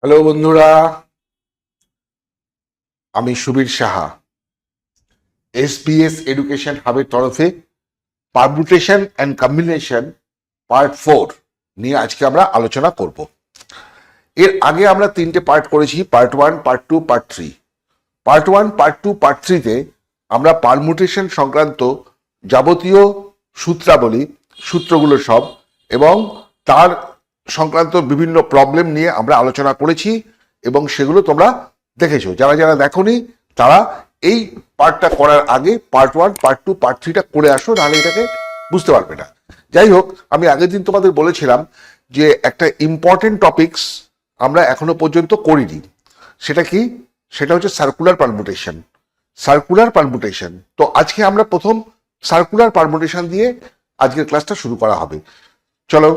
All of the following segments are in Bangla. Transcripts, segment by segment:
হ্যালো বন্ধুরা, আমি সুবীর সাহা। SBS এডুকেশন হাবের তরফে পারমুটেশন অ্যান্ড কম্বিনেশন পার্ট 4 নিয়ে আজকে আমরা আলোচনা করব। এর আগে আমরা 3টে পার্ট করেছি, part 1, part 2, part 3। Part 1, part 2, part 3-তে আমরা পারমুটেশন সংক্রান্ত যাবতীয় সূত্রাবলী, সূত্রগুলো সব এবং তার সংক্রান্ত বিভিন্ন প্রবলেম নিয়ে আমরা আলোচনা করেছি এবং সেগুলো তোমরা দেখেছো। যারা যারা দেখোনি তারা এই পার্টটা করার আগে পার্ট 1, পার্ট 2, পার্ট 3টা করে আসো, নাহলে এটাকে বুঝতে পারবে না। যাই হোক, আমি আগের দিন তোমাদের বলেছিলাম যে একটা ইম্পর্টেন্ট টপিকস আমরা এখনো পর্যন্ত করিনি। সেটা কি? সেটা হচ্ছে সার্কুলার পারমুটেশন। Circular permutation. তো আজকে আমরা প্রথম সার্কুলার পারমুটেশন দিয়ে আজকের ক্লাসটা শুরু করা হবে। চলো।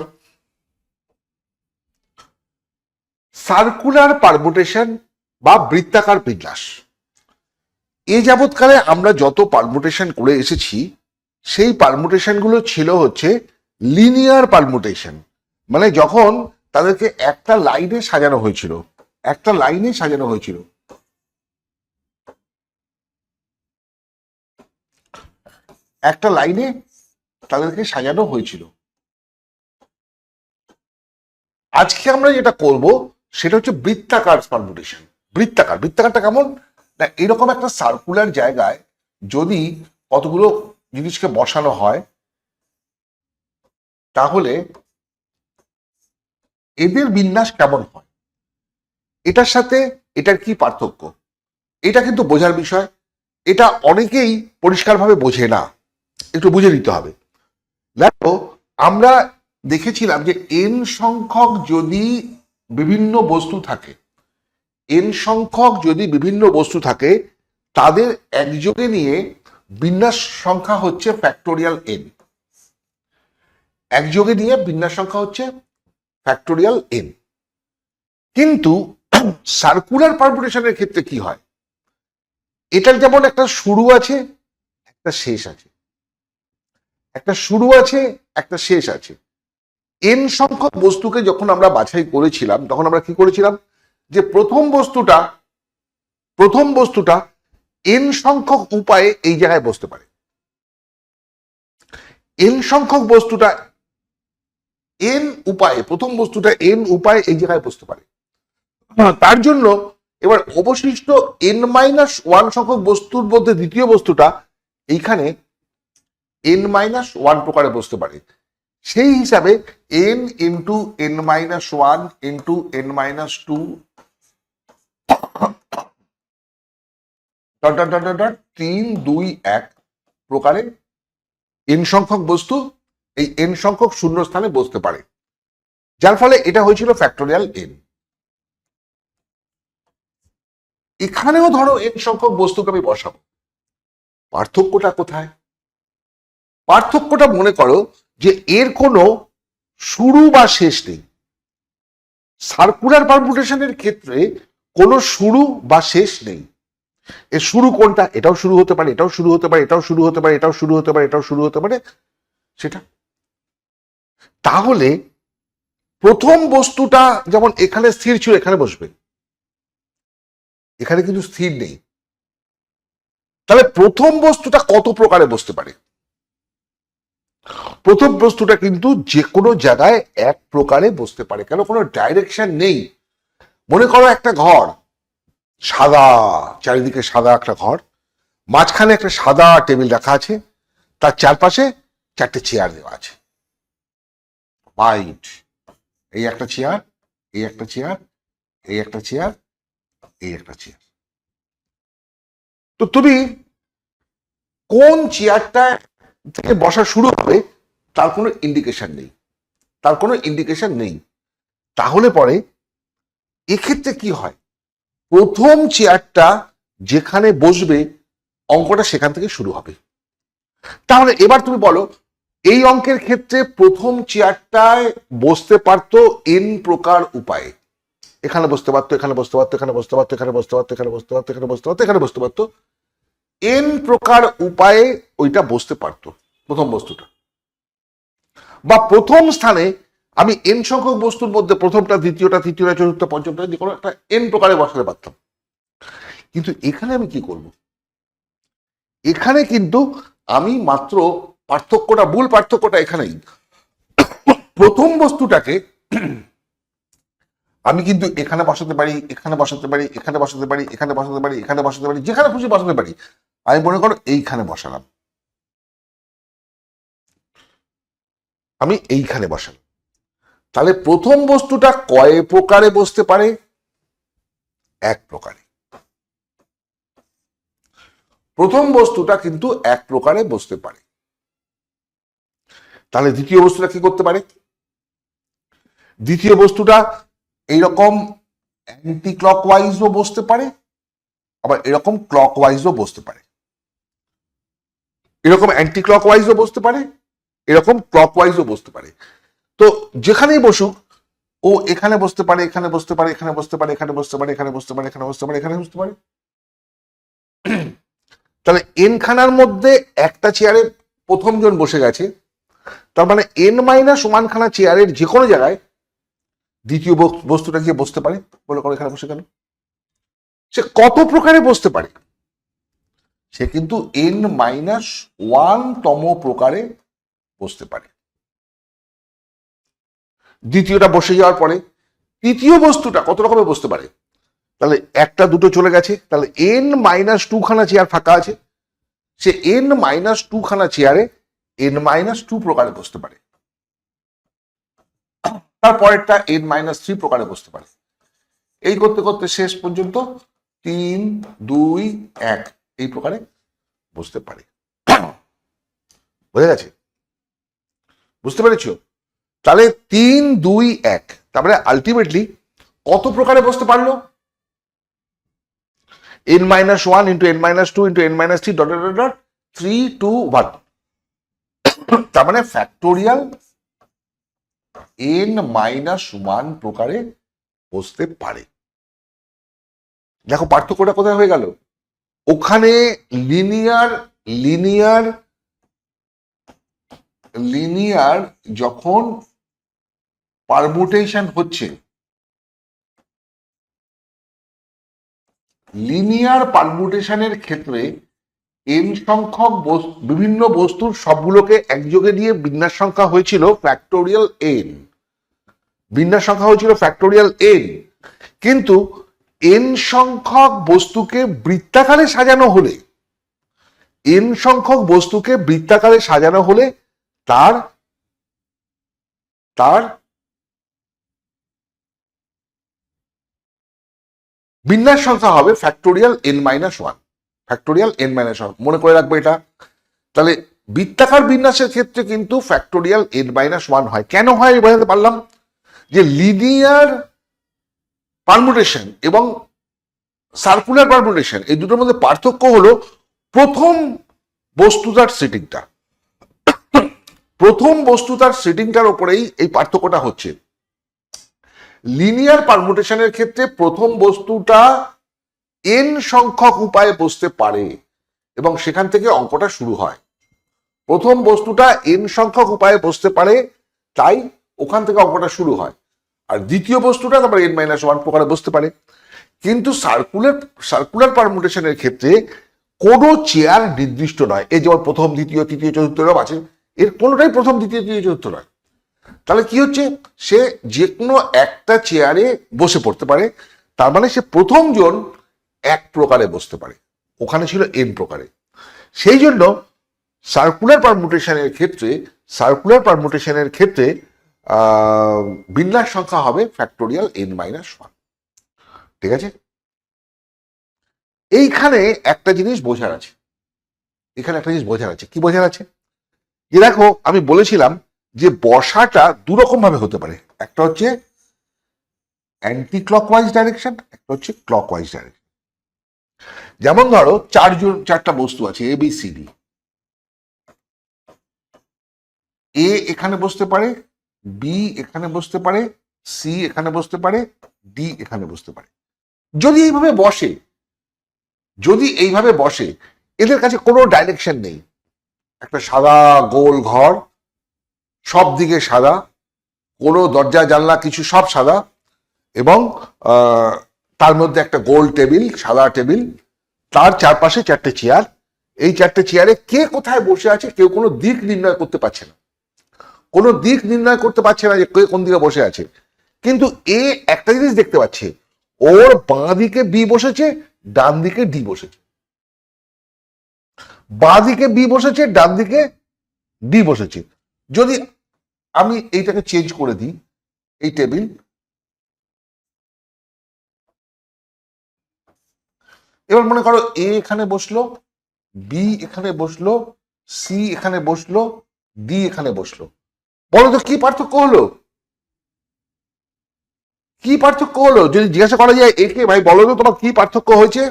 সার্কুলার পারমুটেশন বা বৃত্তাকার বিন্যাস। এ যাবৎকালে আমরা যত পারমুটেশন করে এসেছি সেই পারমুটেশনগুলো ছিল হচ্ছে লিনিয়ার পারমুটেশন, মানে যখন তাদেরকে একটা লাইনে সাজানো হয়েছিল, একটা লাইনে সাজানো হয়েছিল। একটা লাইনে তাদেরকে সাজানো হয়েছিল। আজকে আমরা যেটা করব সেটা হচ্ছে বৃত্তাকার পারমুটেশন। বৃত্তাকারটা কেমন না, এরকম একটা সার্কুলার জায়গায় যদি কতগুলো জিনিসকে বসানো হয় তাহলে এদের বিন্যাস কেমন হয়, এটার সাথে এটার কি পার্থক্য, এটা কিন্তু বোঝার বিষয়। এটা অনেকেই পরিষ্কারভাবে বোঝে না, একটু বুঝে নিতে হবে। দেখো, আমরা দেখেছিলাম যে n সংখ্যক যদি বিভিন্ন বস্তু থাকে, n সংখ্যক যদি বিভিন্ন বস্তু থাকে তাদের একযোগে নিয়ে বিন্যাস সংখ্যা হচ্ছে ফ্যাক্টোরিয়াল n। একযোগে নিয়ে বিন্যাস সংখ্যা হচ্ছে ফ্যাক্টোরিয়াল n। কিন্তু সার্কুলার পারমুটেশনের ক্ষেত্রে কি হয়, এটার যেমন একটা শুরু আছে, একটা শেষ আছে, একটা শুরু আছে, একটা শেষ আছে। n সংখ্যক বস্তুকে যখন আমরা বাছাই করেছিলাম তখন আমরা কি করেছিলাম যে প্রথম বস্তুটা n সংখ্যক উপায়ে এই জায়গায় বসতে পারে। n সংখ্যক বস্তুটা n উপায়ে, প্রথম বস্তুটা n উপায়ে এই জায়গায় বসতে পারে। তার জন্য এবার অবশিষ্ট n-1 সংখ্যক বস্তুর মধ্যে দ্বিতীয় বস্তুটা এইখানে n-1 প্রকারে বসতে পারে। সেই হিসাবে n into n-1 into n-2 3, 2, 1 প্রকারে n সংখ্যক বস্তু এই n সংখ্যক শূন্য স্থানে বসতে পারে, যার ফলে এটা হয়েছিল ফ্যাক্টোরিয়াল n। এখানেও ধরো n সংখ্যক বস্তুকে আমি বসাবো। পার্থক্যটা কোথায়? পার্থক্যটা মনে করো যে এর কোনো শুরু বা শেষ নেই। সার্কুলার পারমুটেশনের ক্ষেত্রে কোনো শুরু বা শেষ নেই। এর শুরু কোনটা? এটাও শুরু হতে পারে, এটাও শুরু হতে পারে, এটাও শুরু হতে পারে, এটাও শুরু হতে পারে, এটাও শুরু হতে পারে, সেটা। তাহলে প্রথম বস্তুটা যেমন এখানে স্থির ছিল, এখানে বসবে, এখানে কিন্তু স্থির নেই। তাহলে প্রথম বস্তুটা কত প্রকারে বসতে পারে? প্রথম বস্তুটা কিন্তু যে কোনো জায়গায় এক প্রকারে বসতে পারে, কেন কোনো ডাইরেকশন নেই। মনে করো একটা ঘর, সাদা, চারিদিকে সাদা একটা ঘর, মাঝখানে একটা সাদা টেবিল রাখা আছে, তার চারপাশে 4টে চেয়ার দেওয়া আছে, হোয়াইট। এই একটা চেয়ার, এই একটা চেয়ার, এই একটা চেয়ার, এই একটা চেয়ার। তো তুমি কোন চেয়ারটা থেকে বসা শুরু হবে তার কোনো ইন্ডিকেশন নেই, তার কোনো ইন্ডিকেশন নেই। তাহলে পরে এক্ষেত্রে কি হয়, প্রথম চেয়ারটা যেখানে বসবে অঙ্কটা সেখান থেকে শুরু হবে। তাহলে এবার তুমি বলো, এই অঙ্কের ক্ষেত্রে প্রথম চেয়ারটায় বসতে পারতো n প্রকার উপায়ে। এখানে বসতে পারতো, এখানে বসতে পারতো, এখানে বসতে পারতো, এখানে বসতে পারতো, এখানে বসতে পারতো, এখানে বসতে পারতো, এখানে বসতে পারতো, n প্রকার উপায়ে ওইটা বসতে পারতো প্রথম বস্তুটা। বা প্রথম স্থানে আমি এন সংখ্যক বস্তুর মধ্যে প্রথমটা, দ্বিতীয়টা, তৃতীয়টা, চতুর্থ, পঞ্চমটা যে কোনো একটা এন প্রকারে বসাতে পারতাম। কিন্তু এখানে আমি কি করব? এখানে কিন্তু আমি মাত্র পার্থক্যটা, মূল পার্থক্যটা এখানেই, প্রথম বস্তুটাকে আমি কিন্তু এখানে বসাতে পারি, এখানে বসাতে পারি, এখানে বসাতে পারি, এখানে বসাতে পারি, এখানে বসাতে পারি, যেখানে খুশি বসাতে পারি। আমি মনে করো এইখানে বসালাম, আমি এইখানে বসালাম। তাহলে প্রথম বস্তুটা কয় প্রকারে বসতে পারে? এক প্রকারে। প্রথম বস্তুটা কিন্তু এক প্রকারে বসতে পারে। তাহলে দ্বিতীয় বস্তুটা কি করতে পারে? দ্বিতীয় বস্তুটা এইরকম অ্যান্টি ক্লকওয়াইজও বসতে পারে, আবার এরকম ক্লকওয়াইজও বসতে পারে। এরকম অ্যান্টি ক্লকওয়াইজও বসতে পারে, এরকম ক্লকওয়াইজও বসতে পারে। তো যেখানেই বসুক, ও এখানে বসতে পারে, এখানে বসতে পারে, এখানে বসতে পারে, এখানে বসতে পারে, এখানে বসতে পারে, এখানে বসতে পারে, এখানে বসতে পারে। তাহলে এন খানার মধ্যে একটা চেয়ারে প্রথম জন বসে গেছে, তার মানে এন মাইনাস ওয়ান খানা চেয়ারের যে কোনো জায়গায় দ্বিতীয় বস্তুটা গিয়ে বসতে পারে। বলে করো এখানে বসে গেল। সে কত প্রকারে বসতে পারে? সে কিন্তু এন মাইনাস ওয়ান তম প্রকারে বসতে পারে। দ্বিতীয়টা বসে যাওয়ার পরে তৃতীয় বস্তুটা কত রকমের বসতে পারে? তাহলে একটা দুটো চলে গেছে, তাহলে এন মাইনাস টু খানা চেয়ার ফাঁকা আছে, সে এন মাইনাস টু খানা চেয়ারে এন মাইনাস টু প্রকারে বসতে পারে। তারপরেরটা এন মাইনাস থ্রি প্রকারে বসতে পারে। এই করতে করতে শেষ পর্যন্ত 3, 2, 1 এই প্রকারে বসতে পারে। বোঝা গেছে? বুঝতে পেরেছো? তাহলে 3, 2, 1, তারপরে আলটিমেটলি কত প্রকারে বসতে পারলো? n minus one into n minus two into n minus three dot dot dot 3, 2, 1, তার মানে ফ্যাক্টোরিয়াল n মাইনাস ওয়ান প্রকারে বসতে পারে। দেখো পার্থক্যটা কোথায় হয়ে গেল? ওখানে লিনিয়ার লিনিয়ার লিনিয়ার যখন পারমুটেশন হচ্ছে, লিনিয়ার পারমুটেশনের ক্ষেত্রে এন সংখ্যক বিভিন্ন বস্তুর সবগুলোকে একযোগে দিয়ে বিন্যাস সংখ্যা হয়েছিল ফ্যাক্টোরিয়াল এন। বিন্যাস সংখ্যা হয়েছিল ফ্যাক্টোরিয়াল এন, কিন্তু এন সংখ্যক বস্তুকে বৃত্তাকারে সাজানো হলে, এন সংখ্যক বস্তুকে বৃত্তাকারে সাজানো হলে তার তার বিন্যাস সংখ্যা হবে factorial N minus one. Factorial N minus one মনে করে রাখবে এটা। তাহলে বৃত্তাকার বিন্যাসের ক্ষেত্রে কিন্তু ফ্যাক্টোরিয়াল এন মাইনাস ওয়ান হয়। কেন হয় বোঝাতে পারলাম? যে লিনিয়ার পারমুটেশন এবং সার্কুলার পারমুটেশন এই দুটোর মধ্যে পার্থক্য হলো প্রথম বস্তুটার সেটিংটা। প্রথম বস্তুটার সেটিংটার উপরেই এই পার্থক্যটা হচ্ছে। লিনিয়ার পারমুটেশনের ক্ষেত্রে প্রথম বস্তুটা এন সংখ্যক উপায়ে বসতে পারে এবং সেখান থেকে অঙ্কটা শুরু হয়। প্রথম বস্তুটা এন সংখ্যক উপায়ে বসতে পারে, তাই ওখান থেকে অঙ্কটা শুরু হয়। আর দ্বিতীয় বস্তুটা তারপর এন মাইনাস ওয়ান প্রকারে বসতে পারে। কিন্তু সার্কুলার পারমুটেশনের ক্ষেত্রে কোনো চেয়ার নির্দিষ্ট নয়। এই যেমন প্রথম, দ্বিতীয়, তৃতীয়, চতুর্থ এরকম আছে, এর কোনোটাই প্রথম, দ্বিতীয়, তৃতীয়, চতুর্থ নয়। তাহলে কি হচ্ছে? সে যে কোনো একটা চেয়ারে বসে পড়তে পারে, তার মানে সে প্রথম জন এক প্রকারে বসতে পারে, ওখানে ছিল এন প্রকারে। সেই জন্য সার্কুলার পারমুটেশনের ক্ষেত্রে বিন্যাস সংখ্যা হবে ফ্যাক্টোরিয়াল এন মাইনাস ওয়ান। ঠিক আছে? এইখানে একটা জিনিস বোঝার আছে, কি বোঝার আছে? যে দেখো আমি বলেছিলাম যে বসাটা দুরকম ভাবে হতে পারে, একটা হচ্ছে অ্যান্টি ক্লকওয়াইজ ডাইরেকশন, একটা হচ্ছে ক্লকওয়াইজ ডাইরেকশন। যেমন ধরো চারটা বস্তু আছে এ বি সি ডি। এ এখানে বসতে পারে, বি এখানে বসতে পারে, সি এখানে বসতে পারে, ডি এখানে বসতে পারে। যদি এইভাবে বসে এদের কাছে কোনো ডাইরেকশন নেই, একটা সাদা গোল ঘর, সব দিকে সাদা, কোনো দরজা জানলা কিছু সব সাদা, এবং তার মধ্যে একটা গোল টেবিল, সাদা টেবিল, তার চারপাশে চারটে চেয়ার। এই চারটে চেয়ারে কে কোথায় বসে আছে কেউ কোনো দিক নির্ণয় করতে পারছে না, কোনো দিক নির্ণয় করতে পারছে না যে কে কোন দিকে বসে আছে। কিন্তু এ একটা জিনিস দেখতে পাচ্ছে, ওর বাঁ দিকে বি বসেছে, ডান দিকে ডি বসেছে। বাঁ দিকে বি বসেছে, ডান দিকে ডি বসেছে। যদি আমি এইটাকে চেঞ্জ করে দিই, এই টেবিল, এবার মনে করো এ এখানে বসলো, বি এখানে বসলো, সি এখানে বসলো, ডি এখানে বসলো। বলো তো কি পার্থক্য হলো? কি পার্থক্য হলো? যদি জিজ্ঞাসা করা যায় একে, ভাই বলো তো তোমার কি পার্থক্য হয়েছে,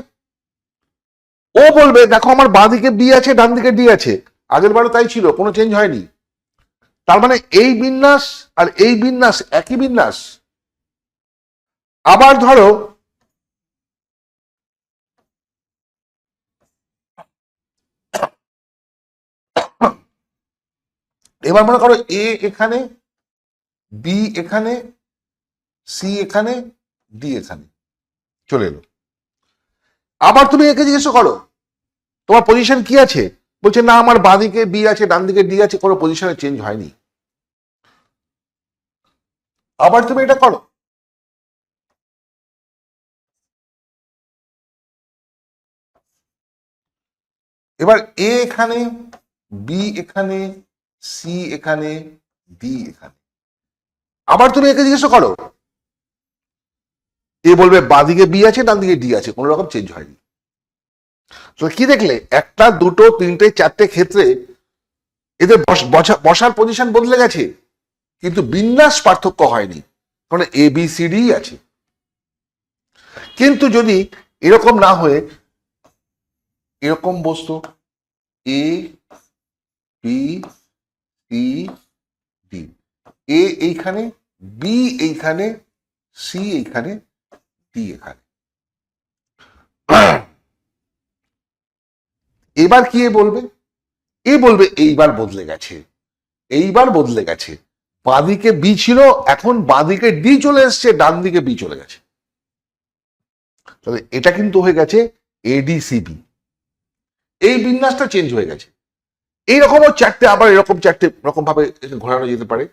ও বলবে দেখো আমার বাঁ দিকে বি আছে, ডান দিকে ডি আছে। আগের বারও তাই ছিল, কোনো চেঞ্জ হয়নি। তার মানে এই বিন্যাস আর এই বিন্যাস একই বিন্যাস। আবার ধরো এবার মনে করো এ এখানে, বি এখানে, সি এখানে, ডি এখানে চলে এলো। আবার তুমি একে জিজ্ঞেস করো তোমার পজিশন কি আছে, বলছে না আমার বাঁ দিকে বি আছে, ডান দিকে ডি আছে, কোনো পজিশনে চেঞ্জ হয়নি। আবার তুমি এটা করো, এবার এ এখানে, বি এখানে, সি এখানে, ডি এখানে। আবার তুমি একে জিজ্ঞেস করো, এ বলবে বাঁদিকে বি আছে, ডান দিকে ডি আছে, কোনো রকম চেঞ্জ হয়নি। তো কি দেখলে, একটা দুটো তিনটে চারটে ক্ষেত্রে এদের বসার পজিশন বদলে গেছে, কিন্তু বিন্যাস পার্থক্য হয়নি, কারণ এ বি সি ডি আছে। কিন্তু যদি এরকম না হয়ে এরকম বসতো, এ বি সি ডি, এ এইখানে, বি এইখানে, সি এইখানে, ডি এখানে, এবার কি এ বলবে? এ বলবে এইবার বদলে গেছে, এইবার বদলে গেছে। বাঁদিকে বি ছিল, এখন বাঁদিকে ডি চলে এসছে, ডান দিকে বি চলে গেছে। তবে এটা কিন্তু হয়ে গেছে এডিসিবি, এই বিন্যাসটা চেঞ্জ হয়ে গেছে। এইরকমও চারটে, আবার এরকম চারটে রকম ভাবে ঘোরানো যেতে পারে।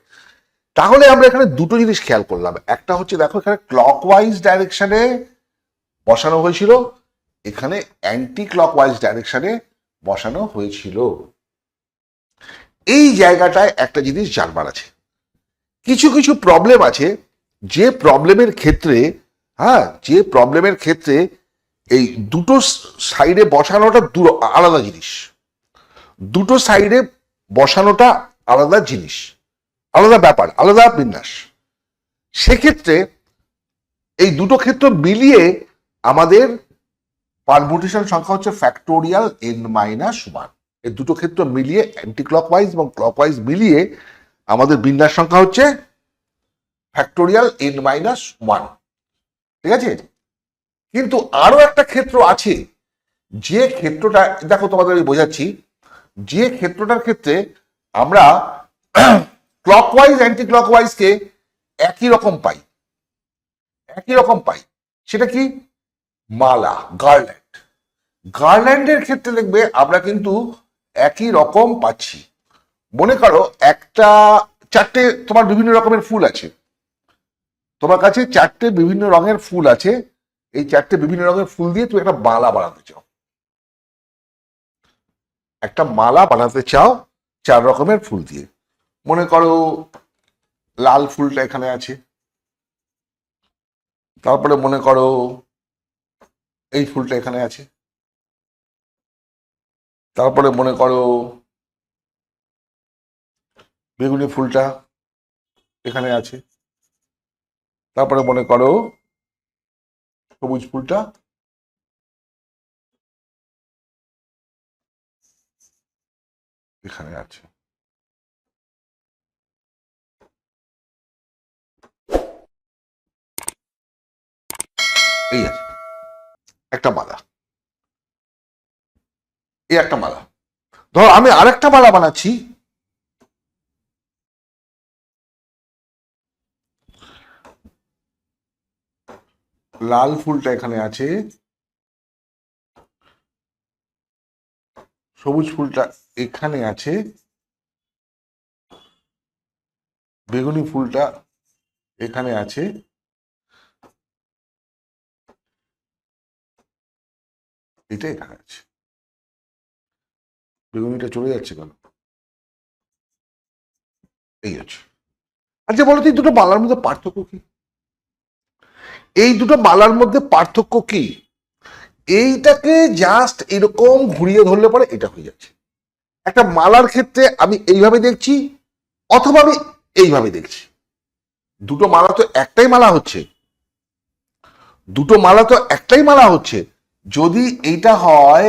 তাহলে আমরা এখানে দুটো জিনিস খেয়াল করলাম, একটা হচ্ছে দেখো এখানে ক্লকওয়াইজ ডাইরেকশনে বসানো হয়েছিল, এখানে অ্যান্টি ক্লকওয়াইজ ডাইরেকশনে বসানো হয়েছিল। এই জায়গাটায় একটা জিনিস জানবার আছে, কিছু কিছু প্রবলেম আছে যে প্রবলেমের ক্ষেত্রে, হ্যাঁ, যে প্রবলেমের ক্ষেত্রে এই দুটো সাইডে বসানোটা আলাদা জিনিস, দুটো সাইডে বসানোটা আলাদা জিনিস, আলাদা ব্যাপার, আলাদা বিন্যাস। সেক্ষেত্রে এই দুটো ক্ষেত্র মিলিয়ে আমাদের পারমুটেশন সংখ্যা হচ্ছে ফ্যাক্টোরিয়াল n-1। এই দুটো ক্ষেত্র মিলিয়ে অ্যান্টি ক্লকওয়াইজ এবং ক্লকওয়াইজ মিলিয়ে আমাদের বিন্যাস সংখ্যা হচ্ছে ফ্যাক্টোরিয়াল n-1। ঠিক আছে? কিন্তু আরো একটা ক্ষেত্র আছে, যে ক্ষেত্রটা দেখো তোমাদের আমি বোঝাচ্ছি, যে ক্ষেত্রটার ক্ষেত্রে আমরা ক্লকওয়াইজ অ্যান্টি ক্লকওয়াইজকে একই রকম পাই, একই রকম পাই। সেটা কি? মালা, গার্ল্যান্ড। গার্ল্যান্ডের ক্ষেত্রে দেখবে আমরা কিন্তু একই রকম পাচ্ছি। মনে করো একটা চারটে তোমার বিভিন্ন রকমের ফুল আছে, তোমার কাছে চারটে বিভিন্ন রঙের ফুল আছে, এই চারটে বিভিন্ন রঙের ফুল দিয়ে তুমি একটা মালা বানাতে চাও, একটা মালা বানাতে চাও চার রকমের ফুল দিয়ে। মনে করো লাল ফুলটা এখানে আছে, তারপরে মনে করো এই ফুলটা এখানে আছে, তারপরে মনে করো বেগুনি ফুলটা এখানে আছে, তারপরে মনে করো সবুজ ফুলটা এখানে আছে। এই আছে একটা মালা, এই একটা মালা। ধরো আমি আরেকটা মালা বানাচ্ছি, লাল ফুলটা এখানে আছে, সবুজ ফুলটা এখানে আছে, বেগুনি ফুলটা এখানে আছে, এটা এখানে আছে। বেগুনিটা চলে যাচ্ছে কেন? এই আছে। আচ্ছা বলো তো এই দুটো মালার মধ্যে পার্থক্য কি? এই দুটো মালার মধ্যে পার্থক্য কি? এইটাকে জাস্ট এরকম ঘুরিয়ে ধরলে পরে এটা হয়ে যাচ্ছে। একটা মালার ক্ষেত্রে আমি এইভাবে দেখছি, অথবা আমি এইভাবে দেখছি। দুটো মালা তো একটাই মালা হচ্ছে, দুটো মালা তো একটাই মালা হচ্ছে। যদি এইটা হয়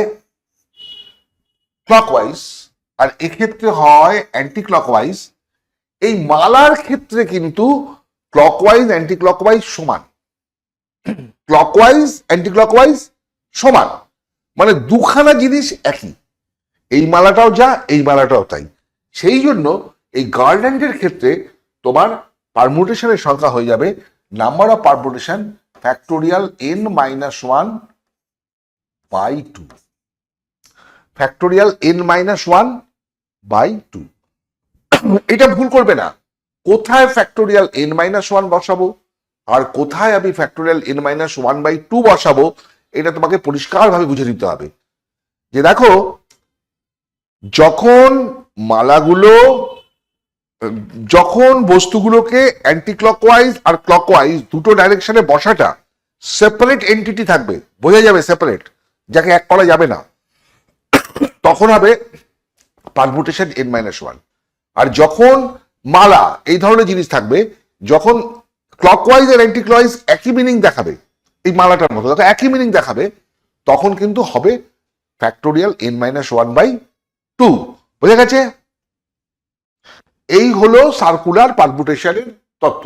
ক্লকওয়াইজ আর এক্ষেত্রে হয় অ্যান্টি ক্লকওয়াইজ, এই মালার ক্ষেত্রে কিন্তু ক্লকওয়াইজ অ্যান্টি ক্লকওয়াইজ সমান, ক্লকওয়াইজ অ্যান্টি ক্লকওয়াইজ সমান, মানে দুখানা জিনিস একই। এই মালাটাও যা, এই মালাটাও তাই। সেই জন্য এই গার্ল্যান্ডের ক্ষেত্রে তোমার পারমুটেশনের সংখ্যা হয়ে যাবে number of permutation factorial n-1 by 2, factorial n-1 by 2। এটা ভুল করবে না, কোথায় ফ্যাক্টোরিয়াল n-1 বসাবো আর কোথায় আমি ফ্যাক্টোরিয়াল n-1 বাই 2 বসাবো, এটা তোমাকে পরিষ্কারভাবে বুঝে দিতে হবে। যে দেখো, যখন মালাগুলো, যখন বস্তুগুলোকে অ্যান্টি ক্লকওয়াইজ আর ক্লকওয়াইজ দুটো ডাইরেকশনে বসাটা সেপারেট এন্টিটি থাকবে, বোঝা যাবে সেপারেট, যাকে এক করা যাবে না, তখন হবে পারমুটেশন n-1। আর যখন মালা এই ধরনের জিনিস থাকবে, যখন ক্লকওয়াইজ আর অ্যান্টি ক্লকওয়াইজ একই মিনিং দেখাবে, এই মালাটার মতো যখন একই মিনিং দেখাবে, তখন কিন্তু হবে ফ্যাক্টোরিয়াল n-1 বাই 2। বোঝা গেছে? এই হলো সার্কুলার পারমুটেশনের তত্ত্ব।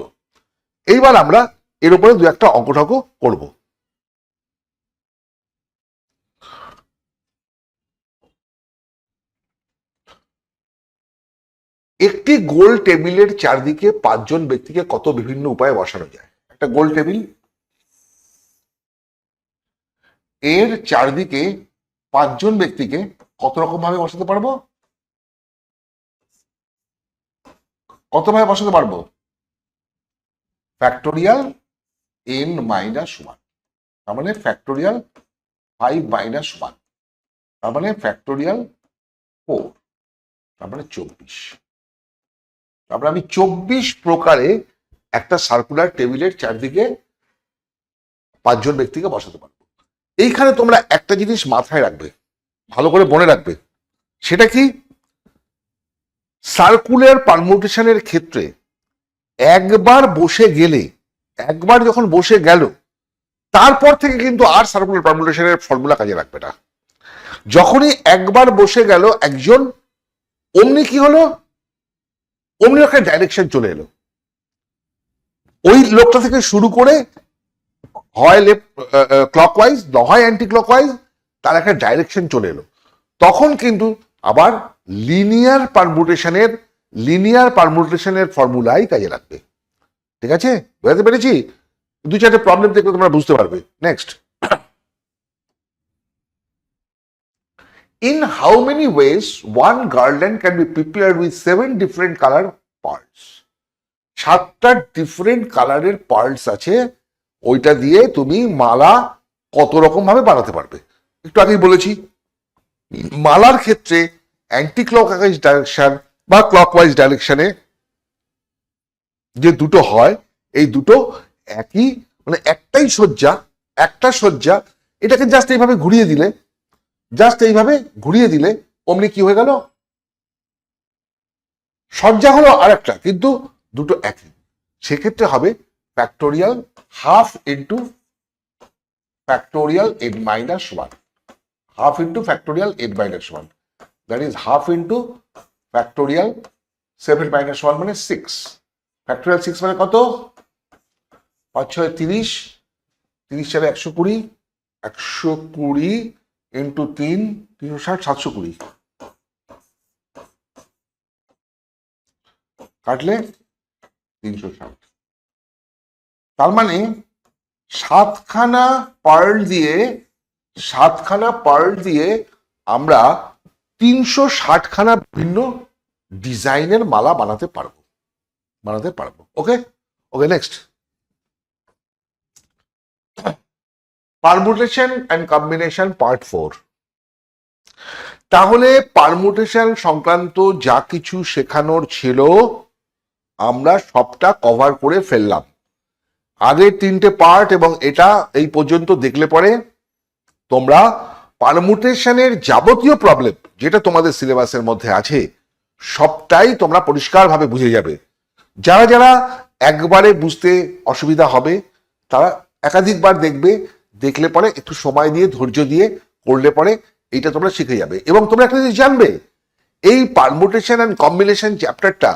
এইবার আমরা এর উপরে দু একটা অঙ্কটাঙ্ক করব। একটি গোল টেবিলের চারদিকে 5 জন ব্যক্তিকে কত বিভিন্ন উপায়ে বসানো যায়? একটা গোল টেবিল, এর চারদিকে 5 জন ব্যক্তিকে কত রকম ভাবে বসাতে পারবো? কত ভাবে বসাতে পারবো? ফ্যাক্টোরিয়াল n-1, তার মানে ফ্যাক্টোরিয়াল 5-1, তার মানে ফ্যাক্টোরিয়াল 4, তার মানে 24। তারপরে আমি 24 প্রকারে একটা সার্কুলার টেবিলের চারদিকে 5 জন ব্যক্তিকে বসাতে পারবো। এইখানে তোমরা একটা জিনিস মাথায় রাখবে, ভালো করে মনে রাখবে, সেটা কি? সার্কুলার পারমুটেশনের ক্ষেত্রে একবার বসে গেলে, একবার যখন বসে গেল, তারপর থেকে কিন্তু আর সার্কুলার পারমুটেশনের ফর্মুলা কাজে লাগবে না। যখনই একবার বসে গেল একজন, অমনি কি হলো? অমনি একটা ডাইরেকশন চলে এলো, ওই লোকটা থেকে শুরু করে হয় লেফট ক্লকওয়াইজ, না হয় অ্যান্টি ক্লকওয়াইজ, তার একটা ডাইরেকশন চলে এলো। তখন কিন্তু আবার লিনিয়ার পারমুটেশনের ফর্মুলাই কাজে লাগবে। ঠিক আছে? বুঝতে পেরেছি? দু চারটে প্রবলেম দেখলে তোমরা বুঝতে পারবে। Next, in how many ways one garland can be prepared with 7 different color parts? 7টা different কালারের পার্টস আছে, ওইটা দিয়ে তুমি মালা কত রকম ভাবে বানাতে পারবে। একটু আগেই বলেছি, মালার ক্ষেত্রে অ্যান্টি ক্লকওয়াইজ ডাইরেকশন বা ক্লকওয়াইজ ডাইরেকশনে যে দুটো হয়, এই দুটো একই, মানে একটাই সজ্জা, একটা সজ্জা। এটাকে জাস্ট এইভাবে ঘুরিয়ে দিলে, জাস্ট এইভাবে ঘুরিয়ে দিলে অমনি কি হয়ে গেল? সজ্জা হলো আর একটা, কিন্তু দুটো একই। সেক্ষেত্রে হবে factorial half into factorial n-1, half into factorial n-1, that is half into factorial 7-1 মানে 6। ফ্যাক্টোরিয়াল 6 মানে কত? 5-6 30, 30 সালে 120, 120 ইন্টু 3 360, 720 কাটলে 360। তার মানে সাতখানা পার্ল দিয়ে আমরা 360খানা ভিন্ন ডিজাইনের মালা বানাতে পারবো। Okay, next, permutation and combination part 4। তাহলে পারমুটেশন সংক্রান্ত যা কিছু শেখানোর ছিল আমরা সবটা কভার করে ফেললাম। আগের 3টে পার্ট এবং এটা এই পর্যন্ত দেখলে পরে তোমরা পারমুটেশনের যাবতীয় প্রবলেম যেটা তোমাদের সিলেবাসের মধ্যে আছে সবটাই তোমরা পরিষ্কারভাবে বুঝে যাবে। যারা যারা একবারে বুঝতে অসুবিধা হবে তারা একাধিকবার দেখলে পরে একটু সময় দিয়ে ধৈর্য দিয়ে করলে পরে এইটা তোমরা শিখে যাবে। এবং তোমরা একটা জিনিস জানবে, এই পারমুটেশন অ্যান্ড কম্বিনেশন চ্যাপ্টারটা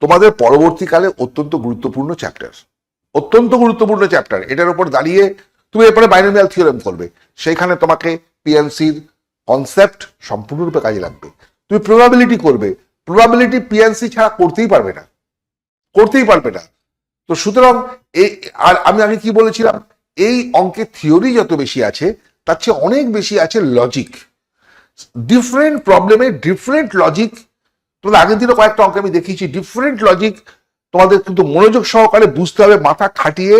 তোমাদের পরবর্তীকালে অত্যন্ত গুরুত্বপূর্ণ চ্যাপ্টার। এটার উপর দাঁড়িয়ে তুমি এরপরে বাইনোমিয়াল থিওরেম করবে, সেইখানে তোমাকে পিএনসির কনসেপ্ট সম্পূর্ণরূপে কাজে লাগবে। তুমি প্রবাবিলিটি করবে, প্রবাবিলিটি পিএনসি ছাড়া করতেই পারবে না। তো সুতরাং আর আমি আগে কি বলেছিলাম, এই অঙ্কের থিওরি যত বেশি আছে তার চেয়ে অনেক বেশি আছে লজিক। ডিফারেন্ট প্রবলেমে ডিফারেন্ট লজিক, তোমাদের আগের দিনও কয়েকটা অঙ্ক আমি দেখিয়েছি, ডিফারেন্ট লজিক তোমাদের কিন্তু মনোযোগ সহকারে বুঝতে হবে, মাথা খাটিয়ে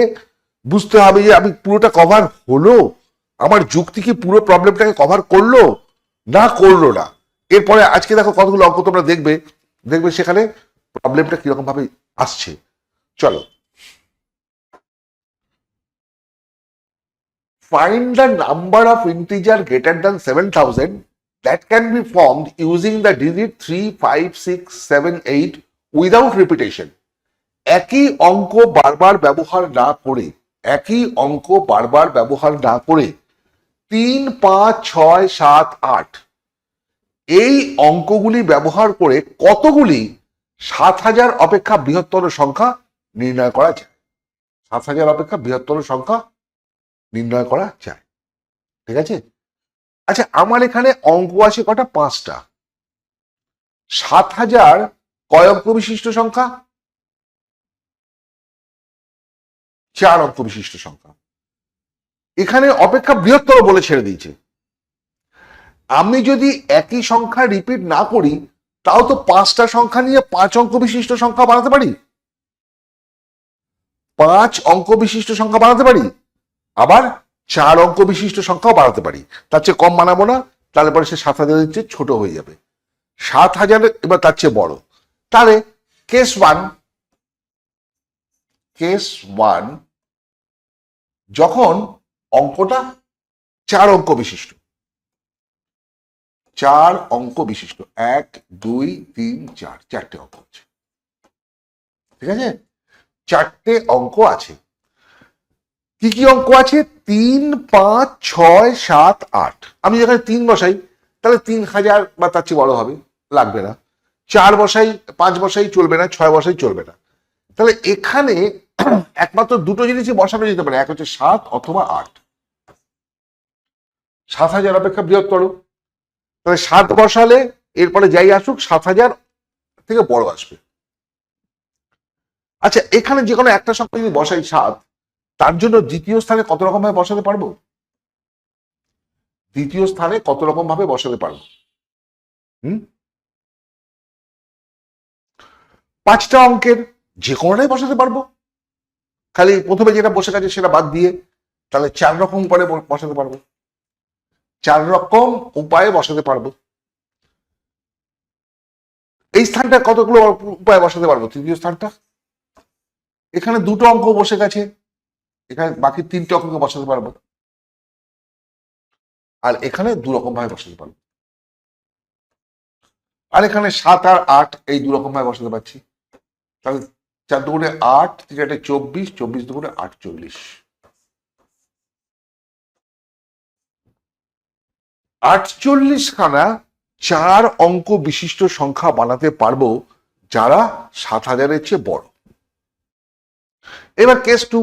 বুঝতে হবে যে আমি পুরোটা কভার হলো, আমার যুক্তি কি পুরো প্রবলেমটাকে কভার করলো না। এরপরে আজকে দেখো কতগুলো অঙ্ক তোমরা দেখবে সেখানে প্রবলেমটা কিরকম ভাবে আসছে। চলো, find the number of integer greater than 7000 that can be formed using the digit 3, 5, 6, 7, 8 without repetition। একই অঙ্ক বারবার ব্যবহার না করে 3, 5, 6, 7, 8 এই অঙ্কগুলি ব্যবহার করে কতগুলি 7000 অপেক্ষা বৃহত্তর সংখ্যা নির্ণয় করা যায়। 7000 অপেক্ষা বৃহত্তর সংখ্যা নির্ণয় করা যায়। ঠিক আছে, আচ্ছা আমার এখানে অঙ্ক আছে কটা? 5টা। 7000 কয় অঙ্ক বিশিষ্ট সংখ্যা? 4 অঙ্ক বিশিষ্ট সংখ্যা। এখানে অপেক্ষা বৃহত্তর বলে ছেড়ে দিয়েছে। আমি যদি একই সংখ্যা রিপিট না করি তাও তো 5টা সংখ্যা নিয়ে 5 অঙ্ক বিশিষ্ট সংখ্যা বানাতে পারি, 5 অঙ্ক বিশিষ্ট সংখ্যা বানাতে পারি, আবার 4 অঙ্ক বিশিষ্ট সংখ্যাও বানাতে পারি। তার চেয়ে কম বানাবো না, তাহলে পরে সে 7000-এর চেয়ে ছোট হয়ে যাবে। 7000 এবার তার চেয়ে বড়। তাহলে কেস ওয়ান যখন অঙ্কটা 4 অঙ্ক বিশিষ্ট, 1, 2, 3, 4, 4টে অঙ্ক আছে। ঠিক আছে, 4টে অঙ্ক আছে। কি কি অঙ্ক আছে? 3, 5, 6, 7, 8। আমি যেখানে 3 বসাই তাহলে 3000 বা তার চেয়ে বড় হবে, লাগবে না। 4 বসাই, 5 বসাই চলবে না, 6 বসাই চলবে না। তাহলে এখানে একমাত্র দুটো জিনিসই বসানো যেতে পারে, এক হচ্ছে 7 অথবা 8। 7000 অপেক্ষা বৃহত্তর, তাহলে 7 বসালে এরপরে যাই আসুক 7000 থেকে বড় আসবে। আচ্ছা এখানে যে কোনো একটা সংখ্যা যদি বসাই 7, তার জন্য দ্বিতীয় স্থানে কত রকম ভাবে বসাতে পারবো? 5টা অঙ্কের যে কোনোটাই বসাতে পারবো, খালি প্রথমে যেটা বসে গেছে সেটা বাদ দিয়ে। তাহলে 4 রকম করে বসাতে পারবো, 4 রকম উপায়ে বসাতে পারবো। এই স্থানটা কতগুলো উপায়ে বসাতে পারবো? তৃতীয় স্থানটা এখানে 2টো অঙ্ক বসে গেছে, এখানে বাকি 3টে অঙ্ক বসাতে পারবো, আর এখানে 2 রকম ভাবে বসাতে পারবো। আর এখানে 7 আর 8 এই 2 রকম ভাবে বসাতে পারছি। তাহলে 4 দুগুণে 8, 3 8 24, 24 দুগুণে 8 40। 48খানা 4 অঙ্ক বিশিষ্ট সংখ্যা বানাতে পারবো যারা 7000-এর চেয়ে বড়। এবার কেস 2,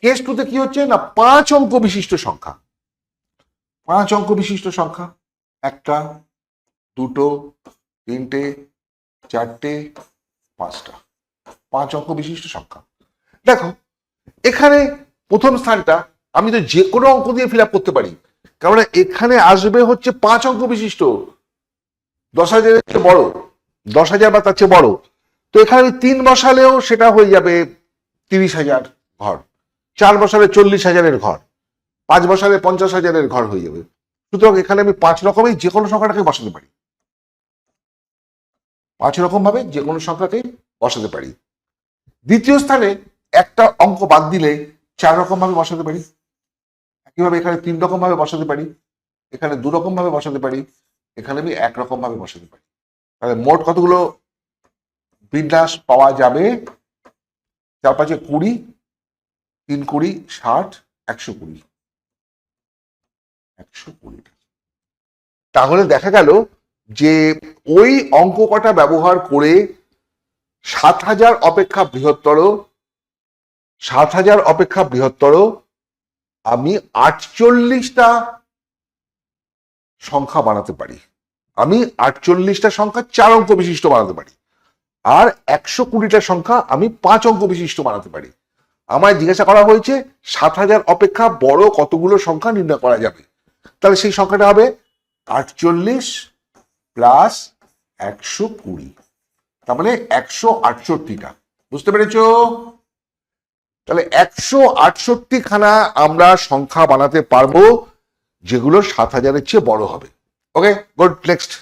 কেস 2তে কি হচ্ছে না, 5 অঙ্ক বিশিষ্ট সংখ্যা। 5 অঙ্ক বিশিষ্ট সংখ্যা, 1টা, 2টো, 3টে, চারটে, পাঁচটা, 5 অঙ্ক বিশিষ্ট সংখ্যা। দেখো এখানে প্রথম স্থানটা আমি তো যে কোনো অঙ্ক দিয়ে ফিল আপ করতে পারি, কারণ এখানে আসবে হচ্ছে 5 অঙ্ক বিশিষ্ট, 10,000 এর চেয়ে বড়, 10,000 বা তার চেয়ে বড়। তো এখানে আমি 3 বসালেও সেটা হয়ে যাবে 30,000 ঘর, 4 বসালে 40,000-এর ঘর, 5 বসালে 50,000-এর ঘর হয়ে যাবে। সুতরাং এখানে আমি 5 রকমের যে কোনো সংখ্যাটাকে বসাতে পারি, 5 রকম ভাবে যে কোনো সংখ্যাকে বসাতে পারি। দ্বিতীয় স্থানে একটা অঙ্ক বাদ দিলে 4 রকম ভাবে বসাতে পারি, একইভাবে এখানে 3 রকম ভাবে বসাতে পারি, এখানে 2 রকম ভাবে বসাতে পারি, এখানে আমি 1 রকম ভাবে বসাতে পারি। তাহলে মোট কতগুলো বিন্যাস পাওয়া যাবে? 4 5 20, 3 20 60, 120, 120। তাহলে দেখা গেল যে ওই অঙ্ক কটা ব্যবহার করে 7,000 অপেক্ষা বৃহত্তর, 7,000 অপেক্ষা বৃহত্তর আমি 48টা সংখ্যা বানাতে পারি। আমি 48টা সংখ্যা 4 অঙ্ক বিশিষ্ট বানাতে পারি, আর 120টা সংখ্যা আমি 5 অঙ্ক বিশিষ্ট বানাতে পারি। আমায় জিজ্ঞাসা করা হয়েছে 7,000 অপেক্ষা বড় কতগুলো সংখ্যা নির্ণয় করা যাবে। তাহলে সেই সংখ্যাটা হবে 48 প্লাস 120, তার মানে 168টা। বুঝতে পেরেছ? তাহলে 168 খানা আমরা সংখ্যা বানাতে পারবো যেগুলো 7,000-এর চেয়ে বড় হবে। ওকে, গুড, নেক্সট।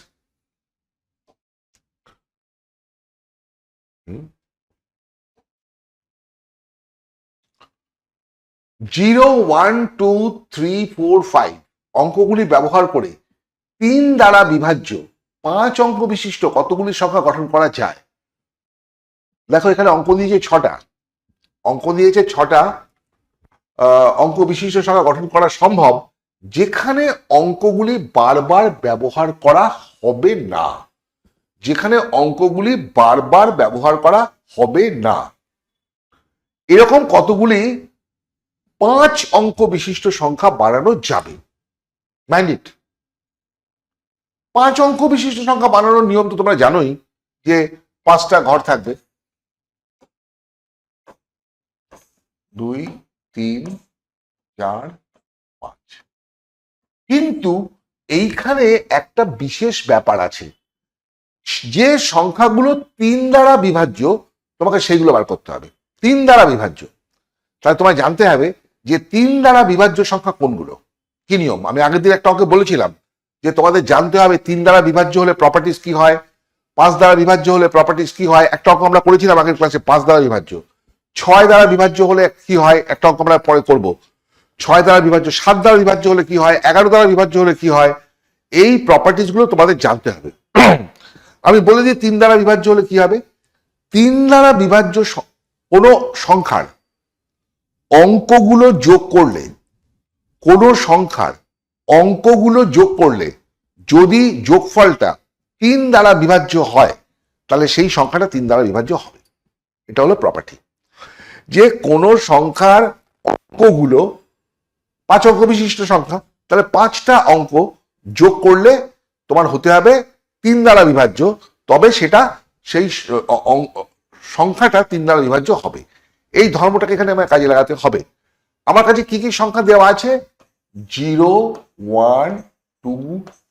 জিরো, 1 2 3 4 5 অঙ্কগুলি ব্যবহার করে 3 দ্বারা বিভাজ্য 5 অঙ্ক বিশিষ্ট কতগুলি সংখ্যা গঠন করা যায়? দেখো এখানে অঙ্ক দিয়েছে 6টা, অঙ্ক দিয়েছে 6টা অঙ্ক বিশিষ্ট সংখ্যা গঠন করা সম্ভব যেখানে অঙ্কগুলি বারবার ব্যবহার করা হবে না, যেখানে অঙ্কগুলি বারবার ব্যবহার করা হবে না। এরকম কতগুলি 5 অঙ্ক বিশিষ্ট সংখ্যা বানানো যাবে? মাইন্ড ইট, 5 অঙ্ক বিশিষ্ট সংখ্যা বানানোর নিয়ম তো তোমরা জানোই, যে 5টা ঘর থাকবে, 2 3 4 5। কিন্তু এইখানে একটা বিশেষ ব্যাপার আছে, যে সংখ্যাগুলো 3 দ্বারা বিভাজ্য তোমাকে সেইগুলো বার করতে হবে। 3 দ্বারা বিভাজ্য, তাহলে তোমায় জানতে হবে যে 3 দ্বারা বিভাজ্য সংখ্যা কোনগুলো। কি নিয়ম? আমি আগের দিন একটা অঙ্কে বলেছিলাম যে তোমাদের জানতে হবে 3 দ্বারা বিভাজ্য হলে প্রপার্টিস কি হয়, 5 দ্বারা বিভাজ্য হলে প্রপার্টিস কি হয়। একটা অঙ্ক আমরা করেছিলাম আগের ক্লাসে 5 দ্বারা বিভাজ্য। 6 দ্বারা বিভাজ্য হলে কি হয়, একটা অঙ্ক আমরা পরে করব। 6 দ্বারা বিভাজ্য, 7 দ্বারা বিভাজ্য হলে কি হয়, 11 দ্বারা বিভাজ্য হলে কি হয়। এই প্রপার্টিস গুলো তোমাদের জানতে হবে। আমি বলে দিই 3 দ্বারা বিভাজ্য হলে কি হবে। 3 দ্বারা বিভাজ্য কোন সংখ্যার অঙ্কগুলো যোগ করলে, কোন সংখ্যার অঙ্কগুলো যোগ করলে যদি যোগফলটা 3 দ্বারা বিভাজ্য হয় তাহলে সেই সংখ্যাটা 3 দ্বারা বিভাজ্য হবে। এটা হলো প্রপার্টি, যে কোন সংখ্যার অঙ্কগুলো 5 অঙ্ক বিশিষ্ট সংখ্যা, তাহলে 5টা অঙ্ক যোগ করলে তোমার হতে হবে 3 দ্বারা বিভাজ্য, তবে সেটা সেই সংখ্যাটা 3 দ্বারা বিভাজ্য হবে। এই ধর্মটাকে এখানে আমার কাজে লাগাতে হবে। আমার কাছে কি কি সংখ্যা দেওয়া আছে? 0 1 2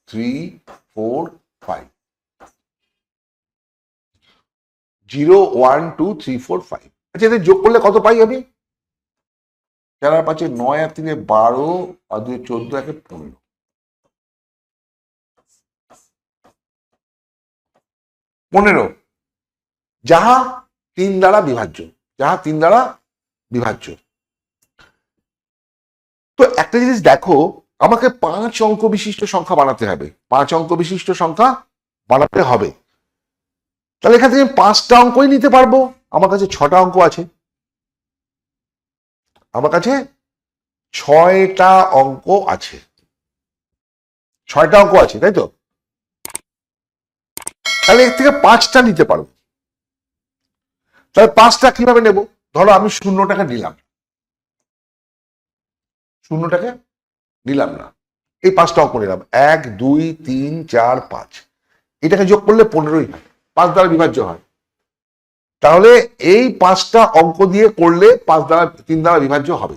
3 4 5, 0 1 2 3 4 5। আচ্ছা, এদের যোগ করলে কত পাই আমি? 4 আর 5 9 আর 3 12 আর 2 14 1 15, 15 যাহা 3 দ্বারা বিভাজ্য, যাহা 3 দ্বারা বিভাজ্য। তো একটা জিনিস দেখো, আমাকে 5 অঙ্ক বিশিষ্ট সংখ্যা বানাতে হবে, 5 অঙ্ক বিশিষ্ট সংখ্যা বানাতে হবে। তাহলে এখান থেকে 5টা অঙ্কই নিতে পারবো। আমার কাছে 6টা অঙ্ক আছে, আমার কাছে 6টা অঙ্ক আছে, 6টা অঙ্ক আছে, তাই তো? তাহলে এর থেকে 5টা নিতে পারবো। তাহলে 5টা কিভাবে নেব? ধরো আমি 0টাকে নিলাম, 0টাকে নিলাম না, এই 5টা অঙ্ক নিলাম, 1 2 3 4 5, এটাকে যোগ করলে 15ই হয়। 5 দ্বারা বিভাজ্য হয়। তাহলে এই 5টা অঙ্ক দিয়ে করলে 3 দ্বারা বিভাজ্য হবে।